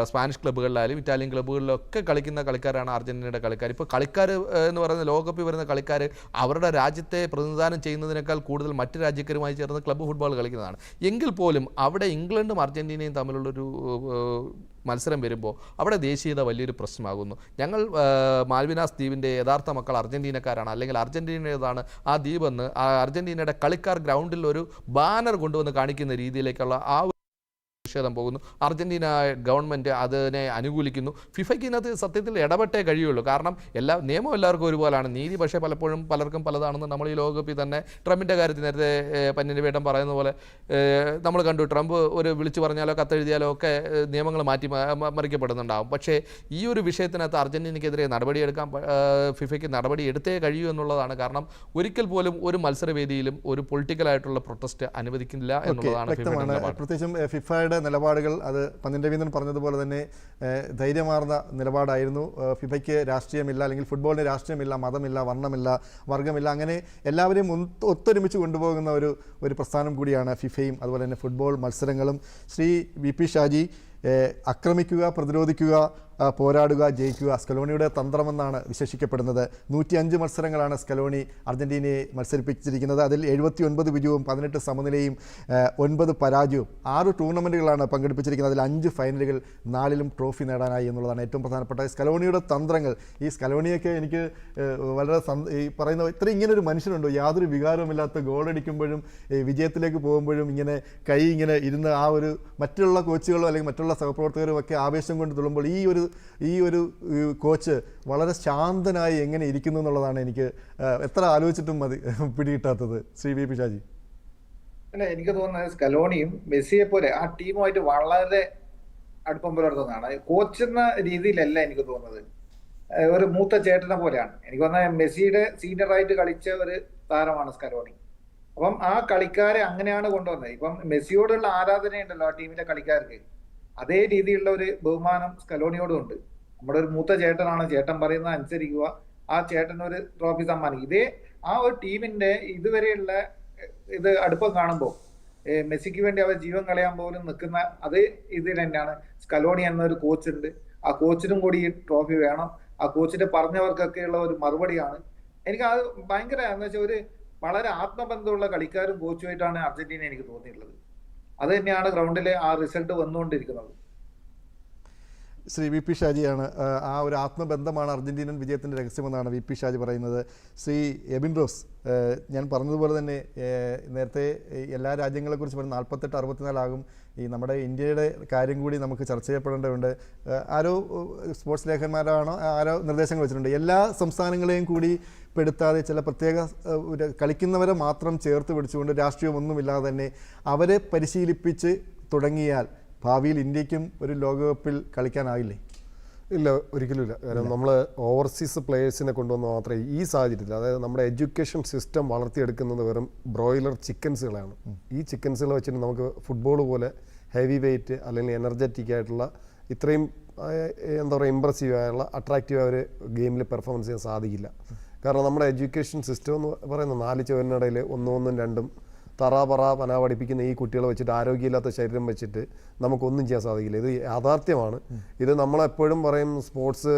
സ്പാനിഷ് ക്ലബ്ബുകളിലായാലും ഇറ്റാലിയൻ ക്ലബ്ബുകളിലൊക്കെ കളിക്കുന്ന കളിക്കാരാണ് അർജന്റീനയുടെ കളിക്കാർ. ഇപ്പോൾ കളിക്കാർ എന്ന് പറയുന്ന ലോകകപ്പിൽ വരുന്ന കളിക്കാർ അവരുടെ രാജ്യത്തെ പ്രതിനിധാനം ചെയ്യുന്നതിനേക്കാൾ കൂടുതൽ മറ്റ് രാജ്യക്കാരുമായി ചേർന്ന് ക്ലബ്ബ് ഫുട്ബോൾ കളിക്കുന്നതാണ്. എങ്കിൽ പോലും അവിടെ ഇംഗ്ലണ്ടും അർജന്റീനയും തമ്മിലുള്ളൊരു മത്സരം വരുമ്പോൾ അവിടെ ദേശീയത വലിയൊരു പ്രശ്നമാകുന്നു. ഞങ്ങൾ മാൽവിനാസ് ദ്വീപിൻ്റെ യഥാർത്ഥ മക്കൾ അർജന്റീനക്കാരാണ്, അല്ലെങ്കിൽ അർജന്റീനയുടേതാണ് ആ ദ്വീപെന്ന് അർജന്റീനയുടെ കളിക്കാർ ഗ്രൗണ്ടിൽ ഒരു ബാനർ കൊണ്ടുവന്ന് കാണിക്കുന്ന രീതിയിലേക്കുള്ള ആ നിഷേധം പോകുന്നു. അർജന്റീന ഗവൺമെൻറ് അതിനെ അനുകൂലിക്കുന്നു. ഫിഫയ്ക്ക് ഇതിനകത്ത് സത്യത്തിൽ ഇടപെട്ടേ കഴിയുള്ളൂ. കാരണം നിയമം എല്ലാവർക്കും ഒരുപോലെയാണ്, നീതി പക്ഷേ പലപ്പോഴും പലർക്കും പലതാണെന്ന് നമ്മൾ ഈ ലോകകപ്പിൽ തന്നെ ട്രംപിൻ്റെ കാര്യത്തിൽ നേരത്തെ പന്നിൻ്റെ വേട്ടം പറയുന്ന പോലെ നമ്മൾ കണ്ടു. ട്രംപ് ഒരു വിളിച്ചു പറഞ്ഞാലോ കത്തെഴുതിയാലോ ഒക്കെ നിയമങ്ങൾ മറിക്കപ്പെടുന്നുണ്ടാകും. പക്ഷേ ഈ ഒരു വിഷയത്തിനകത്ത് അർജന്റീനയ്ക്കെതിരെ നടപടിയെടുക്കാൻ ഫിഫയ്ക്ക് നടപടി എടുത്തേ കഴിയൂ എന്നുള്ളതാണ്. കാരണം ഒരിക്കൽ പോലും ഒരു മത്സരവേദിയിലും ഒരു പൊളിറ്റിക്കലായിട്ടുള്ള പ്രൊട്ടസ്റ്റ് അനുവദിക്കില്ല എന്നുള്ളതാണ് പ്രത്യേകിച്ചും ഫിഫയുടെ നിലപാടുകൾ. അത് പന്നിൻ്റെ വീതൻ പറഞ്ഞതുപോലെ തന്നെ ധൈര്യമാർന്ന നിലപാടായിരുന്നു. ഫിഫയ്ക്ക് രാഷ്ട്രീയമില്ല, അല്ലെങ്കിൽ ഫുട്ബോളിന് രാഷ്ട്രീയമില്ല, മതമില്ല, വർണ്ണമില്ല, വർഗ്ഗമില്ല, അങ്ങനെ എല്ലാവരെയും ഒത്തൊരുമിച്ച് കൊണ്ടുപോകുന്ന ഒരു പ്രസ്ഥാനം കൂടിയാണ് ഫിഫയും അതുപോലെ തന്നെ ഫുട്ബോൾ മത്സരങ്ങളും. ശ്രീ വി പി ഷാജി, ആക്രമിക്കുക, പ്രതിരോധിക്കുക, പോരാടുക, ജയിക്കുക സ്കലോണിയുടെ തന്ത്രമെന്നാണ് വിശേഷിക്കപ്പെടുന്നത്. 105 മത്സരങ്ങളാണ് സ്കലോണി അർജൻറ്റീനയെ മത്സരിപ്പിച്ചിരിക്കുന്നത്. അതിൽ 79 വിജയവും 18 സമനിലയും 9 പരാജയവും. 6 ടൂർണമെൻറ്റുകളാണ് പങ്കെടുപ്പിച്ചിരിക്കുന്നത്. അതിൽ 5 ഫൈനലുകൾ, 4ലും ട്രോഫി നേടാനായി എന്നുള്ളതാണ് ഏറ്റവും പ്രധാനപ്പെട്ട സ്കലോണിയുടെ തന്ത്രങ്ങൾ. ഈ സ്കലോണിയൊക്കെ എനിക്ക് വളരെ ഈ പറയുന്ന ഇത്ര ഇങ്ങനൊരു മനുഷ്യനുണ്ടോ, യാതൊരു വികാരവുമില്ലാത്ത ഗോളടിക്കുമ്പോഴും വിജയത്തിലേക്ക് പോകുമ്പോഴും ഇങ്ങനെ കൈ ഇങ്ങനെ ഇരുന്ന് ആ ഒരു മറ്റുള്ള കോച്ചുകളോ അല്ലെങ്കിൽ മറ്റുള്ള സഹപ്രവർത്തകരും ഒക്കെ ആവേശം കൊണ്ട് തുള്ളുമ്പോൾ ഈ ഒരു കോച്ച് വളരെ ശാന്തനായി എങ്ങനെ ഇരിക്കുന്നു എന്നുള്ളതാണ് എനിക്ക് എത്ര ആലോചിച്ചിട്ടും മതി പിടികിട്ടാത്തത്. Shri V P Shaji. അല്ല, എനിക്ക് തോന്നുന്നത് സ്കലോണിയും മെസ്സിയെ പോലെ ആ ടീമുമായിട്ട് വളരെ അടുപ്പം പുലർത്തുന്നതാണ്. കോച്ച് എന്ന രീതിയിലല്ല എനിക്ക് തോന്നുന്നത്, ഒരു മൂത്ത ചേട്ടനെ പോലെയാണ്. എനിക്ക് തോന്നുന്നത് മെസ്സിയുടെ സീനിയറായിട്ട് കളിച്ച ഒരു താരമാണ് സ്കലോണി. അപ്പം ആ കളിക്കാരെ അങ്ങനെയാണ് കൊണ്ടുവന്നത്. ഇപ്പം മെസ്സിയോടുള്ള ആരാധനയുണ്ടല്ലോ ആ ടീമിലെ കളിക്കാർക്ക്, അതേ രീതിയിലുള്ള ഒരു ബഹുമാനം സ്കലോണിയോടും ഉണ്ട്. നമ്മുടെ ഒരു മൂത്ത ചേട്ടനാണ്, ചേട്ടൻ പറയുന്നത് അനുസരിക്കുക, ആ ചേട്ടനൊരു ട്രോഫി സമ്മാനിക്കും. ഇതേ ആ ഒരു ടീമിന്റെ ഇതുവരെയുള്ള ഇത് അടുപ്പം കാണുമ്പോൾ മെസ്സിക്ക് വേണ്ടി അവർ ജീവൻ കളയാൻ പോലും നിൽക്കുന്ന അത് ഇതിൽ തന്നെയാണ്. സ്കലോണി എന്നൊരു കോച്ച് ഉണ്ട്, ആ കോച്ചിനും കൂടി ഈ ട്രോഫി വേണം. ആ കോച്ചിന്റെ പറഞ്ഞവർക്കൊക്കെയുള്ള ഒരു മറുപടിയാണ്. എനിക്ക് അത് ഭയങ്കര എന്ന് വെച്ചാൽ ഒരു വളരെ ആത്മബന്ധമുള്ള കളിക്കാരും കോച്ചുമായിട്ടാണ് അർജന്റീന എനിക്ക് തോന്നിയിട്ടുള്ളത്. അത് തന്നെയാണ് ഗ്രൗണ്ടിലെ ആ റിസൾട്ട് വന്നുകൊണ്ടിരിക്കുന്നത്. ശ്രീ വി പി ഷാജിയാണ്. ആ ഒരു ആത്മബന്ധമാണ് അർജന്റീനൻ വിജയത്തിൻ്റെ രഹസ്യമെന്നാണ് വി പി ഷാജി പറയുന്നത്. ശ്രീ എബിൻ റോസ്, ഞാൻ പറഞ്ഞതുപോലെ തന്നെ നേരത്തെ എല്ലാ രാജ്യങ്ങളെക്കുറിച്ച് പറഞ്ഞ് 48 64 ആകും. ഈ നമ്മുടെ ഇന്ത്യയുടെ കാര്യം കൂടി നമുക്ക് ചർച്ച ചെയ്യപ്പെടേണ്ടതുണ്ട്. ആരോ സ്പോർട്സ് ലേഖന്മാരാണോ ആരോ നിർദ്ദേശങ്ങൾ വെച്ചിട്ടുണ്ട്, എല്ലാ സംസ്ഥാനങ്ങളെയും കൂടി പെടുത്താതെ ചില പ്രത്യേക കളിക്കുന്നവരെ മാത്രം ചേർത്ത് പിടിച്ചുകൊണ്ട് രാഷ്ട്രീയമൊന്നുമില്ലാതെ തന്നെ അവരെ പരിശീലിപ്പിച്ച് തുടങ്ങിയാൽ ഭാവിയിൽ ഇന്ത്യക്കും ഒരു ലോകകപ്പിൽ കളിക്കാനാവില്ലേ? ഇല്ല, ഒരിക്കലും ഇല്ല. കാരണം നമ്മൾ ഓവർസീസ് പ്ലേയേഴ്സിനെ കൊണ്ടുവന്ന് മാത്രമേ ഈ സാഹചര്യത്തിൽ, അതായത് നമ്മുടെ എഡ്യൂക്കേഷൻ സിസ്റ്റം വളർത്തിയെടുക്കുന്നത് വെറും ബ്രോയിലർ ചിക്കൻസുകളാണ്. ഈ ചിക്കൻസുകൾ വെച്ചിട്ട് നമുക്ക് ഫുട്ബോൾ പോലെ ഹെവി വെയിറ്റ് അല്ലെങ്കിൽ എനർജറ്റിക് ആയിട്ടുള്ള ഇത്രയും എന്താ പറയുക ഇമ്പ്രസീവ് ആയുള്ള അട്രാക്റ്റീവ് ഒരു ഗെയിമിൽ പെർഫോമൻസ് ചെയ്യാൻ സാധിക്കില്ല. കാരണം നമ്മുടെ എഡ്യൂക്കേഷൻ സിസ്റ്റം എന്ന് പറയുന്നത് 4 ചുവരിനിടയിൽ 1 1 2 തറാപറ പന പഠിപ്പിക്കുന്ന ഈ കുട്ടികളെ വെച്ചിട്ട് ആരോഗ്യമില്ലാത്ത ശരീരം വെച്ചിട്ട് നമുക്കൊന്നും ചെയ്യാൻ സാധിക്കില്ല. ഇത് യാഥാർത്ഥ്യമാണ്. ഇത് നമ്മളെപ്പോഴും പറയും സ്പോർട്സ്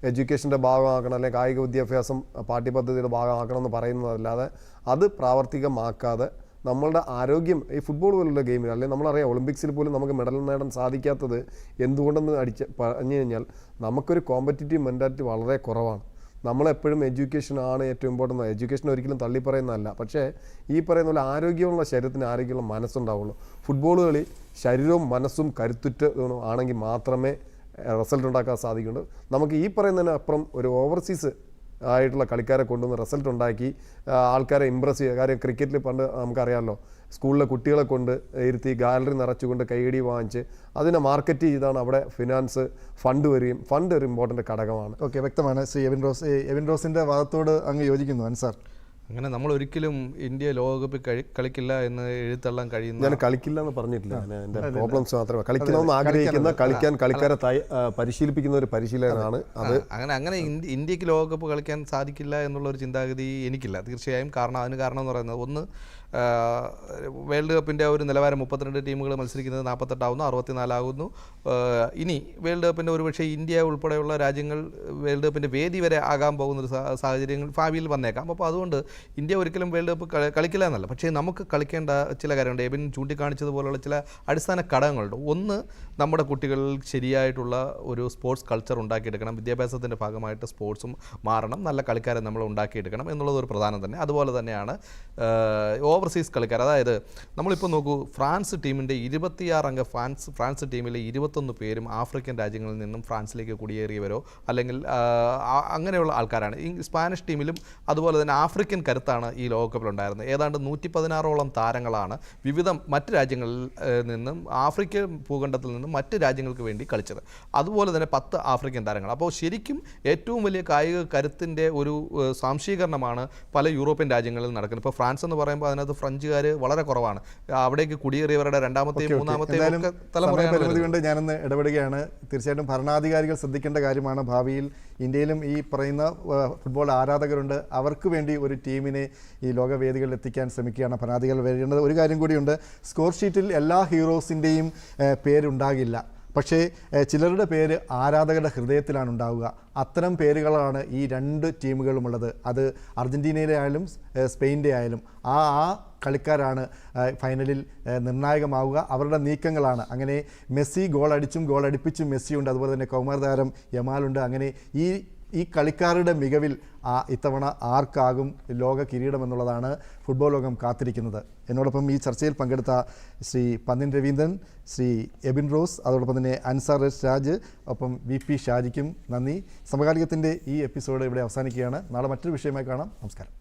എഡ്യൂക്കേഷൻ്റെ ഭാഗമാക്കണം, അല്ലെങ്കിൽ കായിക വിദ്യാഭ്യാസം പാഠ്യപദ്ധതിയുടെ ഭാഗമാക്കണം എന്ന് പറയുന്നതല്ലാതെ അത് പ്രാവർത്തികമാക്കാതെ നമ്മളുടെ ആരോഗ്യം ഈ ഫുട്ബോൾ പോലുള്ള ഗെയിമിൽ, അല്ലെങ്കിൽ നമ്മളറിയാം ഒളിമ്പിക്സിൽ പോലും നമുക്ക് മെഡൽ നേടാൻ സാധിക്കാത്തത് എന്തുകൊണ്ടെന്ന് പറഞ്ഞു കഴിഞ്ഞാൽ നമുക്കൊരു കോമ്പറ്റീറ്റീവ് മെൻറ്റാലിറ്റി വളരെ കുറവാണ്. നമ്മളെപ്പോഴും എഡ്യൂക്കേഷനാണ് ഏറ്റവും ഇമ്പോർട്ടൻ്റ്. എഡ്യൂക്കേഷൻ ഒരിക്കലും തള്ളിപ്പറയുന്നതല്ല, പക്ഷേ ഈ പറയുന്ന പോലെ ആരോഗ്യമുള്ള ശരീരത്തിന് ആരോഗ്യമുള്ള മനസ്സുണ്ടാവുള്ളൂ. ഫുട്ബോൾ കളി ശരീരവും മനസ്സും കരുത്തുറ്റ ആണെങ്കിൽ മാത്രമേ റിസൾട്ട് ഉണ്ടാക്കാൻ സാധിക്കുള്ളൂ. നമുക്ക് ഈ പറയുന്നതിന് അപ്പുറം ഒരു ഓവർസീസ് ആയിട്ടുള്ള കളിക്കാരെ കൊണ്ടുവന്ന് റിസൾട്ട് ഉണ്ടാക്കി ആൾക്കാരെ ഇമ്പ്രസ് ചെയ്യുക. കാര്യം ക്രിക്കറ്റിൽ പണ്ട് നമുക്കറിയാമല്ലോ, സ്കൂളിലെ കുട്ടികളെ കൊണ്ട് ഇരുത്തി ഗാലറി നിറച്ചുകൊണ്ട് കൈയടി വാങ്ങിച്ച് അതിനെ മാർക്കറ്റ് ചെയ്താണ് അവിടെ ഫിനാൻസ് ഫണ്ട് വരികയും ഫണ്ട് ഒരു ഇമ്പോർട്ടൻ്റ് ഘടകമാണ്. ഓക്കെ, വ്യക്തമാണ്. ശ്രീ എവിൻ റോസ്, എവിൻ റോസിൻ്റെ വാദത്തോട് അങ്ങ് യോജിക്കുന്നു അൻസാർ? അങ്ങനെ നമ്മൾ ഒരിക്കലും ഇന്ത്യ ലോകകപ്പിൽ കളിക്കില്ല എന്ന് എഴുത്തള്ളാൻ കഴിയുന്ന, ഞാൻ കളിക്കില്ല എന്ന് പറഞ്ഞിട്ടില്ല. എൻ്റെ പ്രോബ്ലംസ് മാത്രമേ കളിക്കണമെന്ന് ആഗ്രഹിക്കുന്ന കളിക്കാരെ പരിശീലിപ്പിക്കുന്ന ഒരു പരിശീലകനാണ് അത്. അങ്ങനെ ഇന്ത്യക്ക് ലോകകപ്പ് കളിക്കാൻ സാധിക്കില്ല എന്നുള്ള ഒരു ചിന്താഗതി എനിക്കില്ല തീർച്ചയായും. അതിന് കാരണം എന്ന് പറയുന്നത്, ഒന്ന് വേൾഡ് കപ്പിൻ്റെ ഒരു നിലവാരം 32 ടീമുകൾ മത്സരിക്കുന്നത് 48 ആകുന്നു, 64 ആകുന്നു. ഇനി വേൾഡ് കപ്പിൻ്റെ ഒരുപക്ഷെ ഇന്ത്യ ഉൾപ്പെടെയുള്ള രാജ്യങ്ങൾ വേൾഡ് കപ്പിൻ്റെ വേദി വരെ ആകാൻ പോകുന്നൊരു സാഹചര്യങ്ങൾ ഭാവിയിൽ വന്നേക്കാം. അപ്പോൾ അതുകൊണ്ട് ഇന്ത്യ ഒരിക്കലും വേൾഡ് കപ്പ് കളിക്കില്ല എന്നല്ല, പക്ഷേ നമുക്ക് കളിക്കേണ്ട ചില കാര്യങ്ങളുണ്ട്. എബിൻ ചൂണ്ടിക്കാണിച്ചതുപോലുള്ള ചില അടിസ്ഥാന ഘടകങ്ങളുണ്ട്. ഒന്ന്, നമ്മുടെ കുട്ടികളിൽ ശരിയായിട്ടുള്ള ഒരു സ്പോർട്സ് കൾച്ചർ ഉണ്ടാക്കിയെടുക്കണം. വിദ്യാഭ്യാസത്തിൻ്റെ ഭാഗമായിട്ട് സ്പോർട്സും മാറണം, നല്ല കളിക്കാരെ നമ്മൾ ഉണ്ടാക്കിയെടുക്കണം എന്നുള്ളത് ഒരു പ്രധാനം തന്നെ. അതുപോലെ തന്നെയാണ് ഓവർസീസ് കളിക്കാർ. അതായത് നമ്മളിപ്പോൾ നോക്കൂ, ഫ്രാൻസ് ടീമിൻ്റെ 26 അംഗ ഫ്രാൻസ് ടീമിലെ 21 പേരും ആഫ്രിക്കൻ രാജ്യങ്ങളിൽ നിന്നും ഫ്രാൻസിലേക്ക് കുടിയേറിയവരോ അല്ലെങ്കിൽ അങ്ങനെയുള്ള ആൾക്കാരാണ്. ഈ സ്പാനിഷ് ടീമിലും അതുപോലെ തന്നെ ആഫ്രിക്കൻ കരുത്താണ് ഈ ലോകകപ്പിലുണ്ടായിരുന്നത്. ഏതാണ്ട് 116ഓളം താരങ്ങളാണ് വിവിധ മറ്റ് രാജ്യങ്ങളിൽ നിന്നും ആഫ്രിക്കൻ ഭൂഖണ്ഡത്തിൽ നിന്നും മറ്റ് രാജ്യങ്ങൾക്ക് വേണ്ടി കളിച്ചത്. അതുപോലെ തന്നെ 10 ആഫ്രിക്കൻ താരങ്ങൾ. അപ്പോൾ ശരിക്കും ഏറ്റവും വലിയ കായിക കരുത്തിൻ്റെ ഒരു സ്വാംശീകരണമാണ് പല യൂറോപ്യൻ രാജ്യങ്ങളിൽ നടക്കുന്നത്. ഇപ്പോൾ ഫ്രാൻസ് എന്ന് പറയുമ്പോൾ അതിനകത്ത് ഫ്രഞ്ചുകാർ വളരെ കുറവാണ്. അവിടേക്ക് കുടിയേറിയവരുടെ രണ്ടാമത്തെയും മൂന്നാമത്തെയും തലമുറ. ഞാനൊന്ന് ഇടപെടുകയാണ്. തീർച്ചയായിട്ടും ഭരണാധികാരികൾ ശ്രദ്ധിക്കേണ്ട കാര്യമാണ്. ഭാവിയിൽ ഇന്ത്യയിലും ഈ പറയുന്ന ഫുട്ബോൾ ആരാധകരുണ്ട്. അവർക്ക് വേണ്ടി ഒരു ടീമിനെ ഈ ലോകവേദികളിൽ എത്തിക്കാൻ ശ്രമിക്കുകയാണ് ഭരണാധികാരികൾ. വരേണ്ടത് ഒരു കാര്യം കൂടിയുണ്ട്, സ്കോർ ഷീറ്റിൽ എല്ലാ ഹീറോസിൻ്റെയും പേരുണ്ടാകില്ല. പക്ഷേ ചിലരുടെ പേര് ആരാധകരുടെ ഹൃദയത്തിലാണ് ഉണ്ടാവുക. അത്തരം പേരുകളാണ് ഈ രണ്ട് ടീമുകളുമുള്ളത്. അത് അർജൻറ്റീനയിലെ ആയാലും സ്പെയിനിൻ്റെ ആയാലും ആ കളിക്കാരാണ് ഫൈനലിൽ നിർണായകമാവുക. അവരുടെ നീക്കങ്ങളാണ്. അങ്ങനെ മെസ്സി ഗോളടിച്ചും ഗോളടിപ്പിച്ചും മെസ്സിയുണ്ട്, അതുപോലെ തന്നെ കൗമാര താരം യമാലുണ്ട്. അങ്ങനെ ഈ കളിക്കാരുടെ മികവിൽ ഇത്തവണ ആർക്കാകും ലോക കിരീടമെന്നുള്ളതാണ് ഫുട്ബോൾ ലോകം കാത്തിരിക്കുന്നത്. എന്നോടൊപ്പം ഈ ചർച്ചയിൽ പങ്കെടുത്ത ശ്രീ പന്നിൻ രവീന്ദ്രൻ, ശ്രീ എബിൻ റോസ്, അതോടൊപ്പം തന്നെ അൻസാർ എസ് രാജ്, ഒപ്പം VP ഷാജിക്കും നന്ദി. സമകാലികത്തിൻ്റെ ഈ എപ്പിസോഡ് ഇവിടെ അവസാനിക്കുകയാണ്. നാളെ മറ്റൊരു വിഷയമായി കാണാം. നമസ്കാരം.